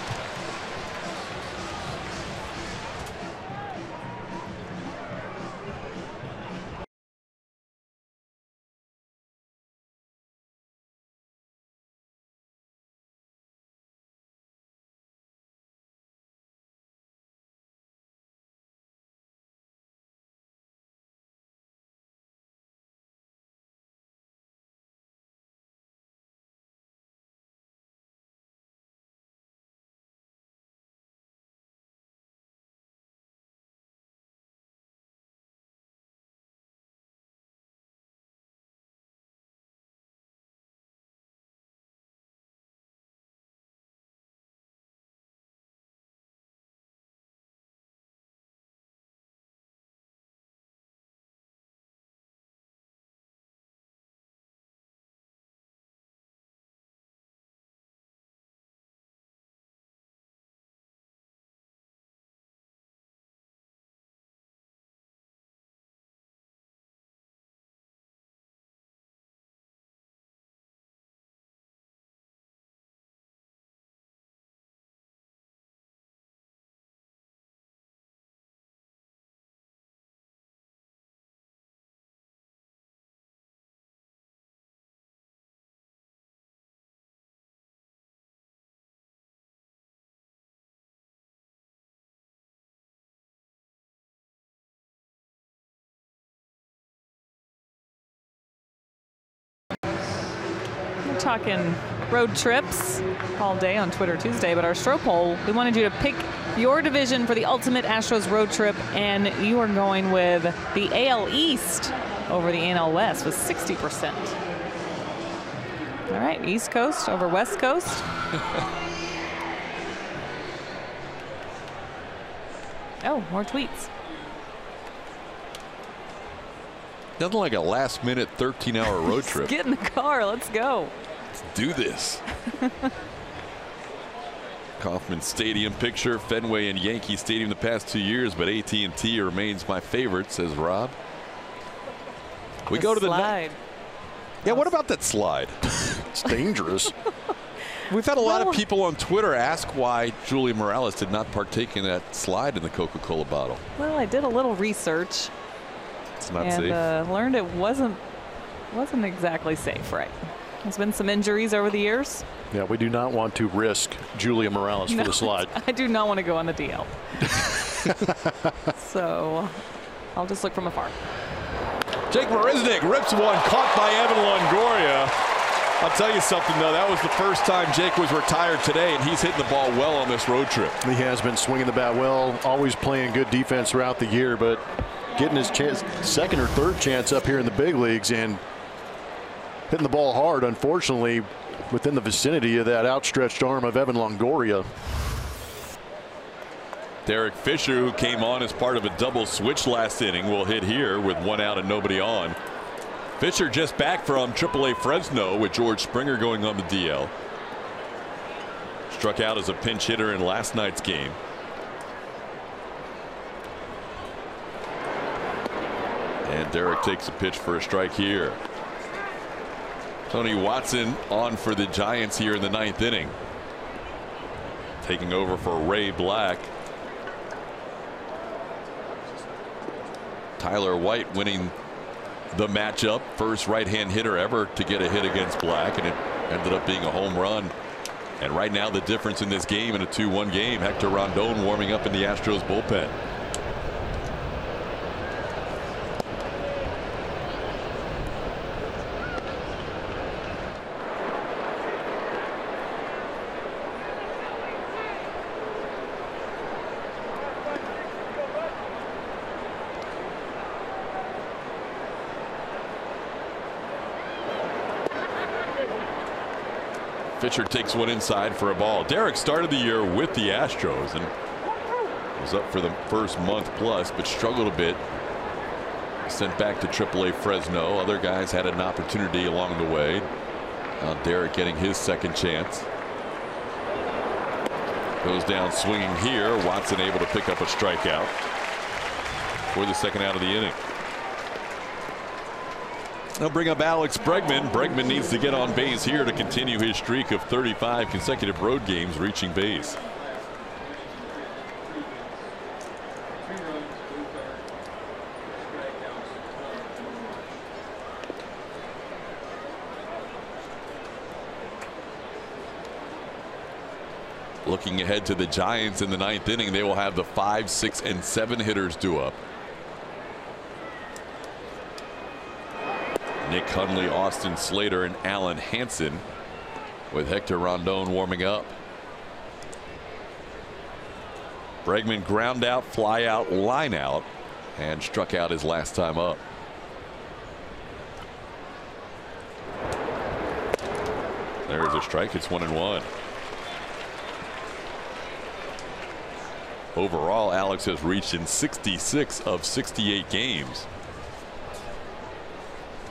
Talking road trips all day on Twitter Tuesday, but our Stro poll, we wanted you to pick your division for the ultimate Astros road trip, and you are going with the AL East over the NL West with 60%. All right, East Coast over West Coast. Oh, more tweets. Nothing like a last-minute 13-hour road trip. Get in the car. Let's go. Let's do this. Kauffman Stadium picture, Fenway and Yankee Stadium the past 2 years, but AT&T remains my favorite, says Rob. We go to the slide. Yeah, what about that slide? It's dangerous. We've had a lot of people on Twitter ask why Julie Morales did not partake in that slide in the Coca-Cola bottle. Well, I did a little research. It's not and safe. Learned it wasn't exactly safe, right? There's been some injuries over the years. Yeah, we do not want to risk Julia Morales for the slide. I do not want to go on the DL. So I'll just look from afar. Jake Marisnik rips one, caught by Evan Longoria. I'll tell you something, though. That was the first time Jake was retired today, and he's hitting the ball well on this road trip. He has been swinging the bat well, always playing good defense throughout the year, but getting his chance, second or third chance up here in the big leagues and hitting the ball hard, unfortunately, within the vicinity of that outstretched arm of Evan Longoria. Derek Fisher, who came on as part of a double switch last inning, will hit here with 1 out and nobody on. Fisher just back from AAA Fresno with George Springer going on the DL. Struck out as a pinch hitter in last night's game. And Derek takes a pitch for a strike here. Tony Watson on for the Giants here in the 9th inning. Taking over for Ray Black. Tyler White winning the matchup, first right-hand hitter ever to get a hit against Black, and it ended up being a home run. And right now the difference in this game, in a 2-1 game, Hector Rondon warming up in the Astros bullpen. Fisher takes one inside for a ball. Derek started the year with the Astros and was up for the first month plus, but struggled a bit. Sent back to AAA Fresno. Other guys had an opportunity along the way. Now Derek getting his second chance. Goes down swinging here. Watson able to pick up a strikeout for the second out of the inning. They'll bring up Alex Bregman. Bregman needs to get on base here to continue his streak of 35 consecutive road games reaching base. Looking ahead to the Giants in the 9th inning, they will have the 5, 6, and 7 hitters due up. Nick Hundley, Austin Slater, and Alan Hansen, with Hector Rondon warming up. Bregman ground out, fly out, line out, and struck out his last time up. There's a strike. It's 1-1. Overall, Alex has reached in 66 of 68 games,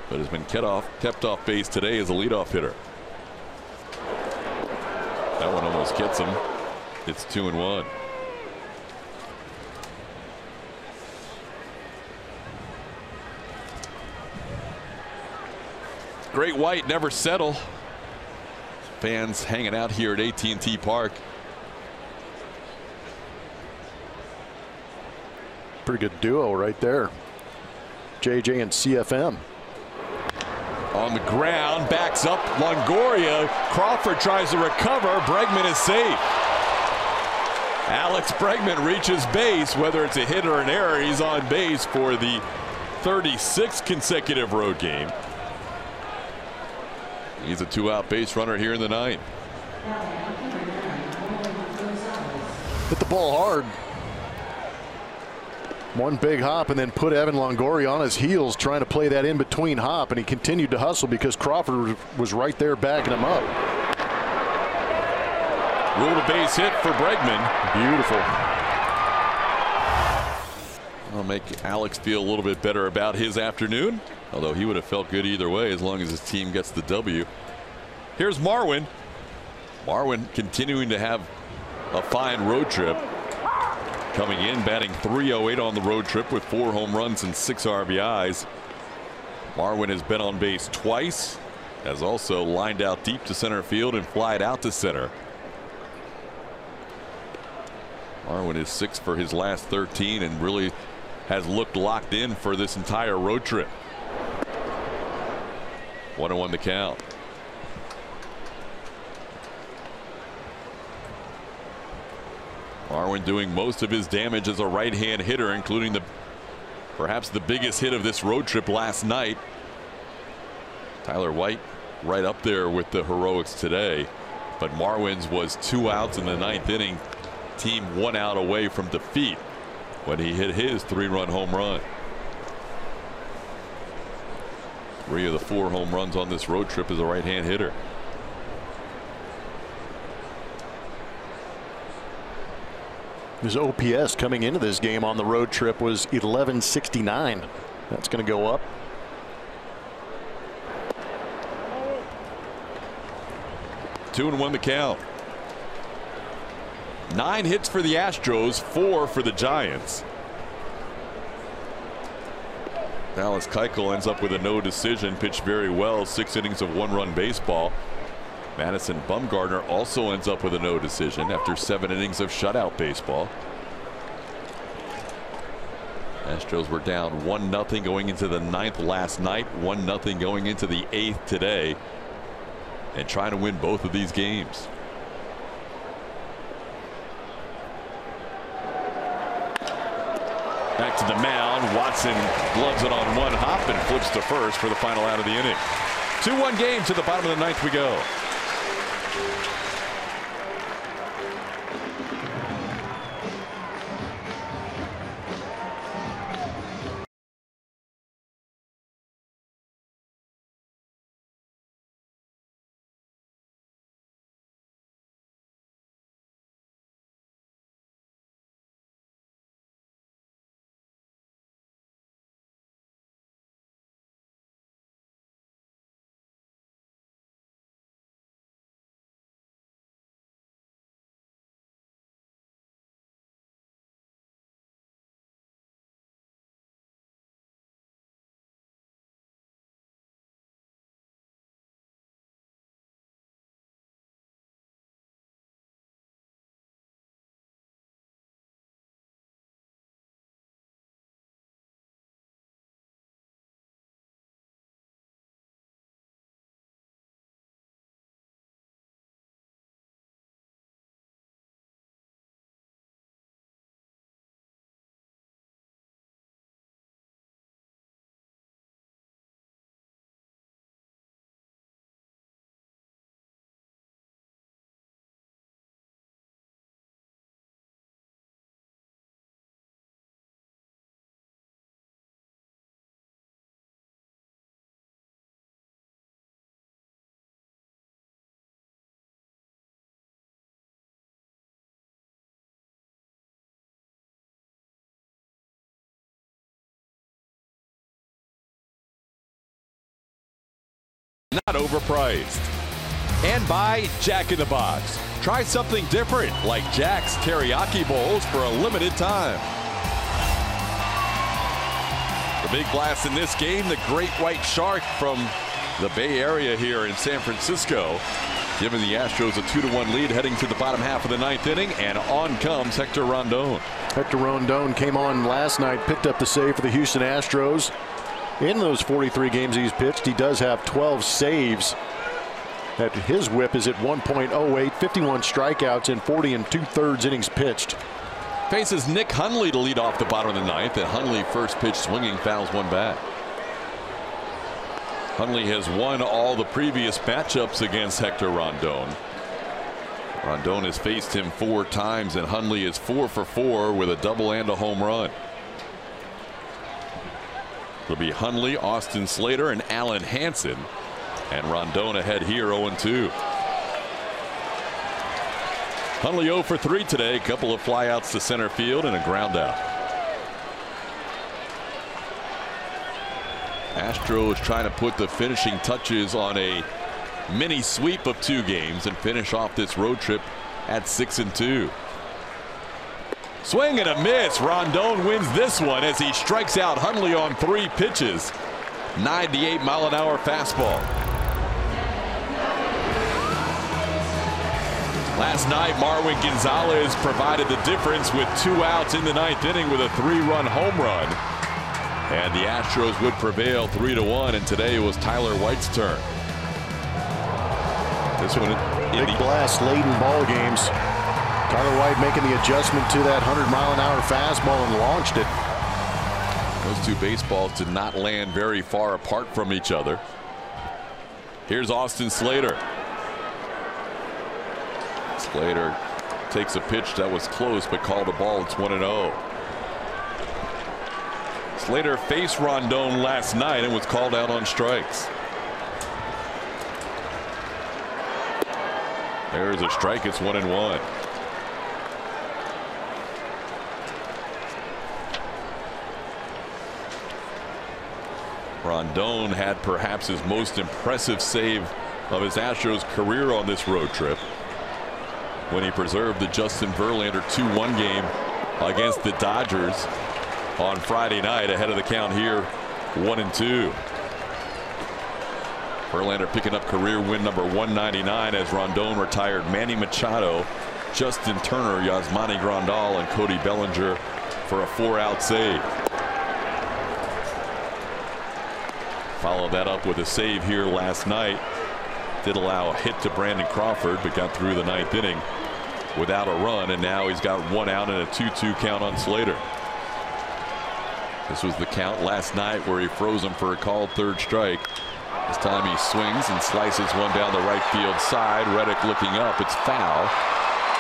but has been kept off base today as a leadoff hitter. That one almost gets him. It's 2-1. Great White never settle. Fans hanging out here at AT&T Park. Pretty good duo right there. JJ and CFM. On the ground, backs up Longoria. Crawford tries to recover. Bregman is safe. Alex Bregman reaches base. Whether it's a hit or an error, he's on base for the 36th consecutive road game. He's a 2-out base runner here in the 9th. Hit the ball hard. One big hop and then put Evan Longoria on his heels trying to play that in between hop, and he continued to hustle because Crawford was right there backing him up. Ruled a base hit for Bregman. Beautiful. I'll make Alex feel a little bit better about his afternoon, although he would have felt good either way as long as his team gets the W. Here's Marwin. Marwin continuing to have a fine road trip. Coming in, batting .308 on the road trip with 4 home runs and 6 RBIs. Marwin has been on base twice, has also lined out deep to center field and flied out to center. Marwin is 6 for his last 13 and really has looked locked in for this entire road trip. 1-1 the count. Marwin doing most of his damage as a right-hand hitter, including perhaps the biggest hit of this road trip last night. Tyler White right up there with the heroics today, but Marwin's was 2 outs in the 9th inning. Team 1 out away from defeat when he hit his 3-run home run. 3 of the 4 home runs on this road trip as a right-hand hitter. His OPS coming into this game on the road trip was 1169. That's going to go up. Two and 1 the count. 9 hits for the Astros, 4 for the Giants. Dallas Keuchel ends up with a no decision, pitched very well, 6 innings of 1-run baseball. Madison Bumgarner also ends up with a no decision after 7 innings of shutout baseball. Astros were down 1-0 going into the 9th last night, 1-0 going into the 8th today, and trying to win both of these games. Back to the mound. Watson gloves it on one hop and flips to first for the final out of the inning. 2-1 game. To the bottom of the 9th we go. Not overpriced. And by Jack in the Box. Try something different like Jack's Teriyaki Bowls for a limited time. The big blast in this game, the great white shark from the Bay Area here in San Francisco, giving the Astros a 2-1 lead heading to the bottom half of the 9th inning, and on comes Hector Rondon. Hector Rondon came on last night, picked up the save for the Houston Astros. In those 43 games he's pitched, he does have 12 saves. His whip is at 1.08, 51 strikeouts in 40 2/3 innings pitched. Faces Nick Hundley to lead off the bottom of the 9th, and Hundley first pitch swinging, fouls one back. Hundley has won all the previous matchups against Hector Rondon. Rondon has faced him 4 times, and Hundley is 4 for 4 with a double and a home run. It'll be Hundley, Austin Slater, and Alan Hansen. And Rondon ahead here 0-2. Hundley 0 for 3 today. A couple of flyouts to center field and a ground out. Astros trying to put the finishing touches on a mini sweep of 2 games and finish off this road trip at 6-2. Swing and a miss. Rondon wins this one as he strikes out Hundley on 3 pitches. 98-mile-an-hour fastball. Last night, Marwin Gonzalez provided the difference with 2 outs in the 9th inning with a 3-run home run. And the Astros would prevail 3-1, and today it was Tyler White's turn. This one Big blast late in ball games. Tyler White making the adjustment to that 100-mile-an-hour fastball and launched it. Those two baseballs did not land very far apart from each other. Here's Austin Slater. Slater takes a pitch that was close but called a ball. It's 1-0. Slater faced Rondon last night and was called out on strikes. There's a strike. It's 1-1. Rondon had perhaps his most impressive save of his Astros career on this road trip when he preserved the Justin Verlander 2-1 game against the Dodgers on Friday night ahead of the count here 1-2. Verlander picking up career win number 199 as Rondon retired Manny Machado, Justin Turner, Yasmani Grandal, and Cody Bellinger for a 4-out save. Followed that up with a save here last night. Did allow a hit to Brandon Crawford, but got through the 9th inning without a run, and now he's got 1 out and a 2-2 count on Slater. This was the count last night where he froze him for a called 3rd strike. This time he swings and slices one down the right field side. Reddick looking up. It's foul.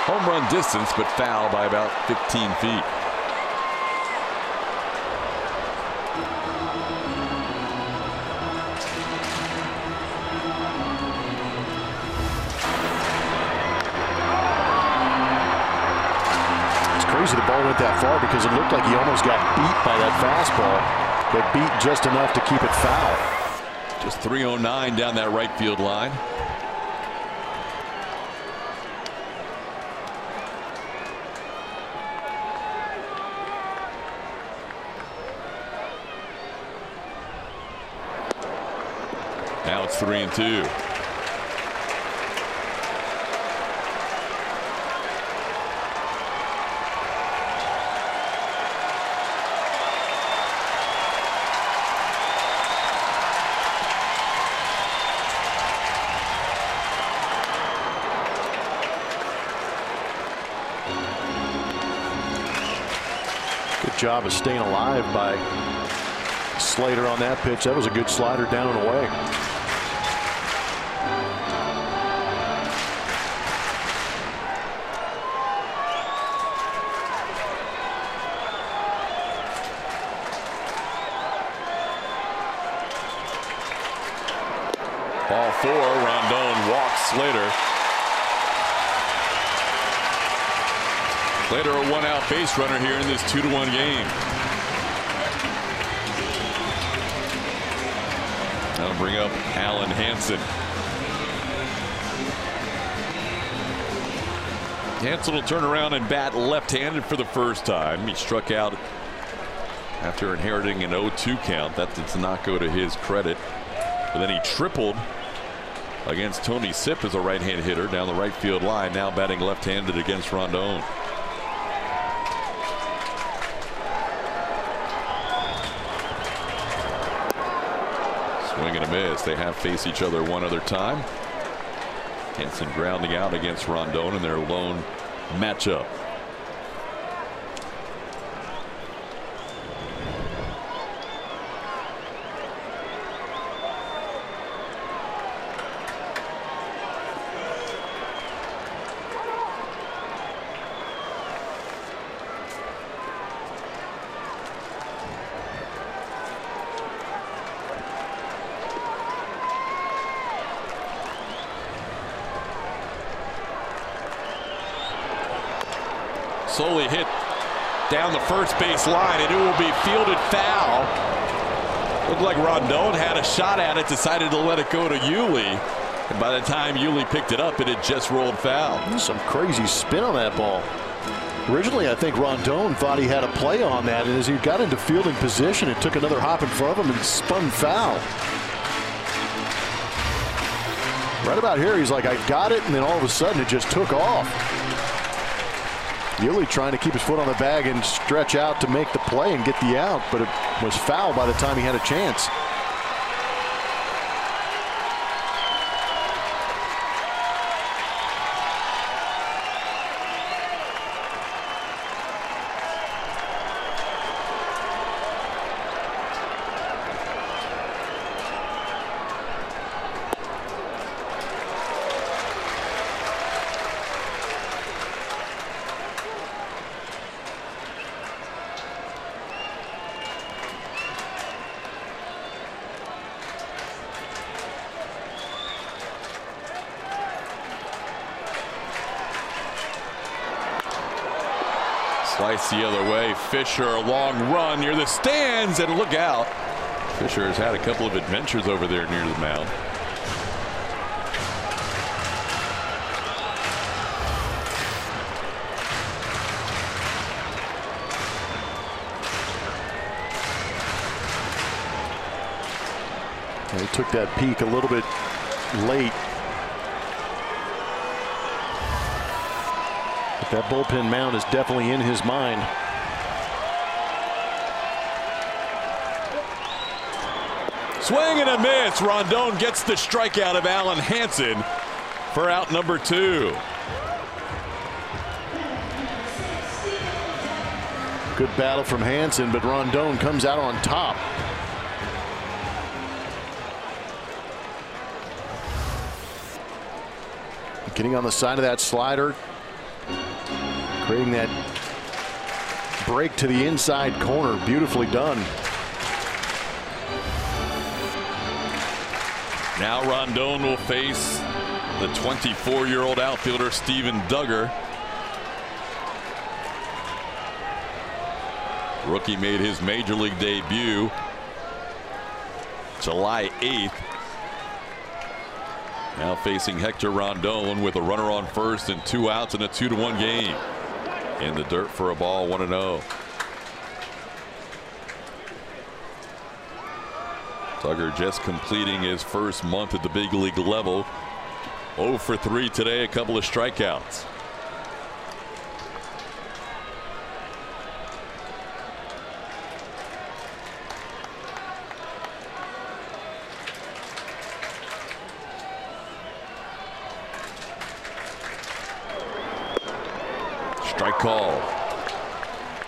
Home run distance, but foul by about 15 feet. The ball went that far because it looked like he almost got beat by that fastball, but beat just enough to keep it foul. Just 309 down that right field line. Now it's 3-2. Job of staying alive by Slater on that pitch. That was a good slider down and away. Ball 4. Rondon walks Slater. Slater a 1-out base runner here in this 2-1 game. That'll bring up Alan Hansen. Hansen will turn around and bat left-handed for the first time. He struck out after inheriting an 0-2 count. That does not go to his credit. But then he tripled against Tony Sipp as a right-hand hitter down the right field line. Now batting left-handed against Rondon. Swing and a miss. They have faced each other one other time. Hansen grounding out against Rondon in their lone matchup. Slowly hit down the first base line, and it will be fielded foul. Looked like Rondon had a shot at it, decided to let it go to Yuli, and by the time Yuli picked it up, it had just rolled foul. Some crazy spin on that ball. Originally, I think Rondon thought he had a play on that, and as he got into fielding position, it took another hop in front of him and spun foul. Right about here, he's like, I got it, and then all of a sudden it just took off. Yuli trying to keep his foot on the bag and stretch out to make the play and get the out, but it was foul by the time he had a chance. Slice the other way. Fisher, a long run near the stands, and look out. Fisher has had a couple of adventures over there near the mound. He took that peak a little bit late. But that bullpen mound is definitely in his mind. Swing and a miss. Rondon gets the strikeout of Alan Hansen for out number 2. Good battle from Hansen, but Rondon comes out on top. Getting on the side of that slider, creating that break to the inside corner. Beautifully done. Now Rondon will face the 24-year-old outfielder Steven Duggar. Rookie made his major league debut July 8th. Now facing Hector Rondon with a runner on first and 2 outs in a 2-1 game. In the dirt for a ball, 1-0. Duggar just completing his first month at the big league level. 0 for 3 today, a couple of strikeouts. Strike call.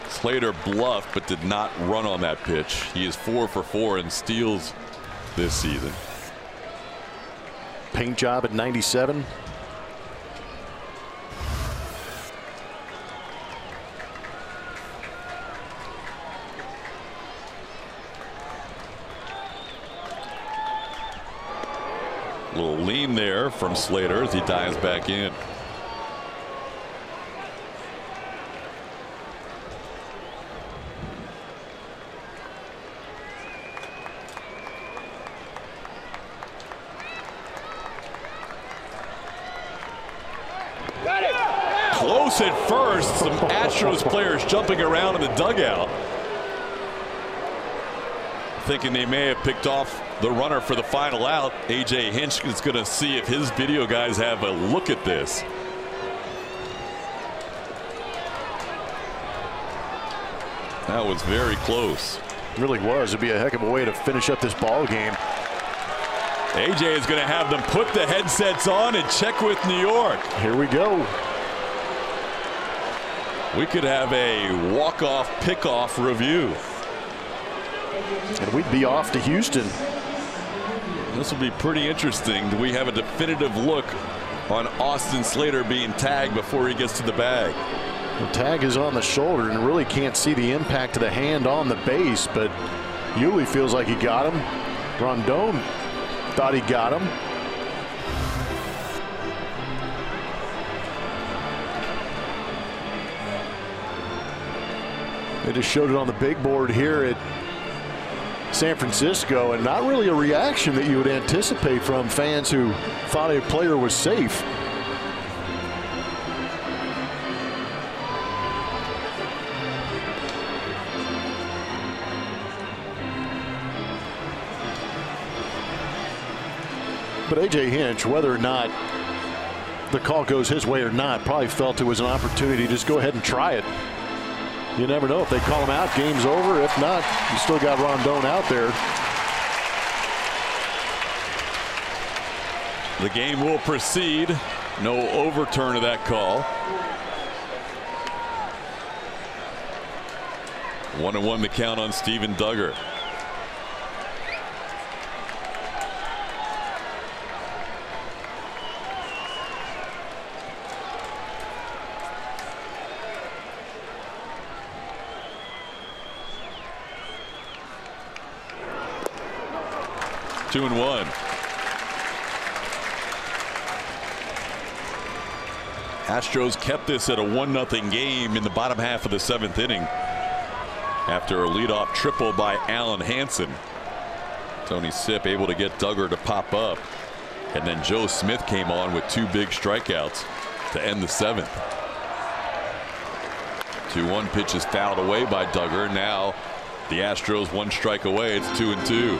Slater bluffed but did not run on that pitch. He is 4 for 4 in steals this season. Paint job at 97. A little lean there from Slater as he dives back in. Close at first. Some Astros players jumping around in the dugout, thinking they may have picked off the runner for the final out. A.J. Hinch is going to see if his video guys have a look at this. That was very close. It really was. It'd be a heck of a way to finish up this ball game. A.J. is going to have them put the headsets on and check with New York. Here we go. We could have a walk-off, pick-off review. And we'd be off to Houston. This will be pretty interesting. Do we have a definitive look on Austin Slater being tagged before he gets to the bag? The tag is on the shoulder and really can't see the impact of the hand on the base, but Yuli feels like he got him. Rondon thought he got him. They just showed it on the big board here at San Francisco, and not really a reaction that you would anticipate from fans who thought a player was safe. But A.J. Hinch, whether or not the call goes his way or not, probably felt it was an opportunity to just go ahead and try it. You never know. If they call him out, game's over. If not, you still got Rondon out there. The game will proceed. No overturn of that call. 1-1 the count on Steven Duggar. Two and one. Astros kept this at a 1-0 game in the bottom half of the 7th inning after a leadoff triple by Allen Hansen. Tony Sipp able to get Duggar to pop up, and then Joe Smith came on with 2 big strikeouts to end the 7th. 2-1 pitch is fouled away by Duggar. Now the Astros 1 strike away. It's 2-2.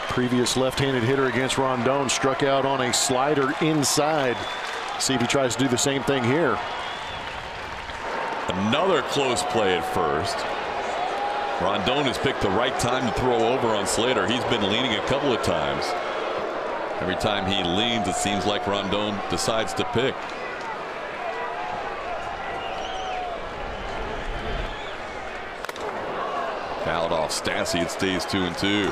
Previous left-handed hitter against Rondon struck out on a slider inside. See if he tries to do the same thing here. Another close play at first. Rondon has picked the right time to throw over on Slater. He's been leaning a couple of times. Every time he leans, it seems like Rondon decides to pick. Fouled off Stassi. It stays 2-2.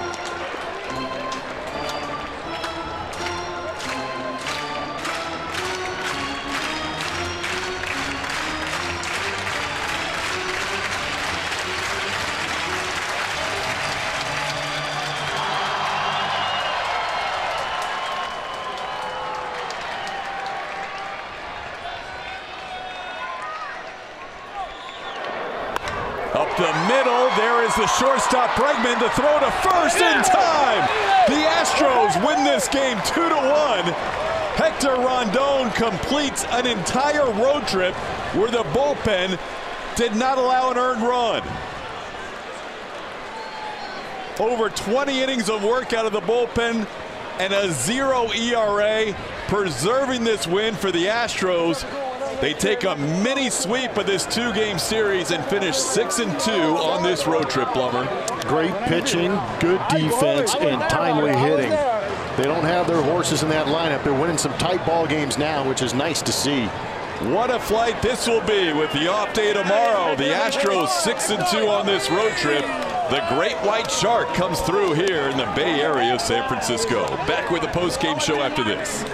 Up the middle, there is the shortstop Bregman to throw to first in time. The Astros win this game 2-1. Hector Rondon completes an entire road trip where the bullpen did not allow an earned run. Over 20 innings of work out of the bullpen and a 0 ERA, preserving this win for the Astros. They take a mini sweep of this 2-game series and finish 6-2 on this road trip, Blummer. Great pitching, good defense, and timely hitting. They don't have their horses in that lineup. They're winning some tight ball games now, which is nice to see. What a flight this will be with the off day tomorrow. The Astros 6-2 on this road trip. The Great White Shark comes through here in the Bay Area of San Francisco. Back with the post-game show after this.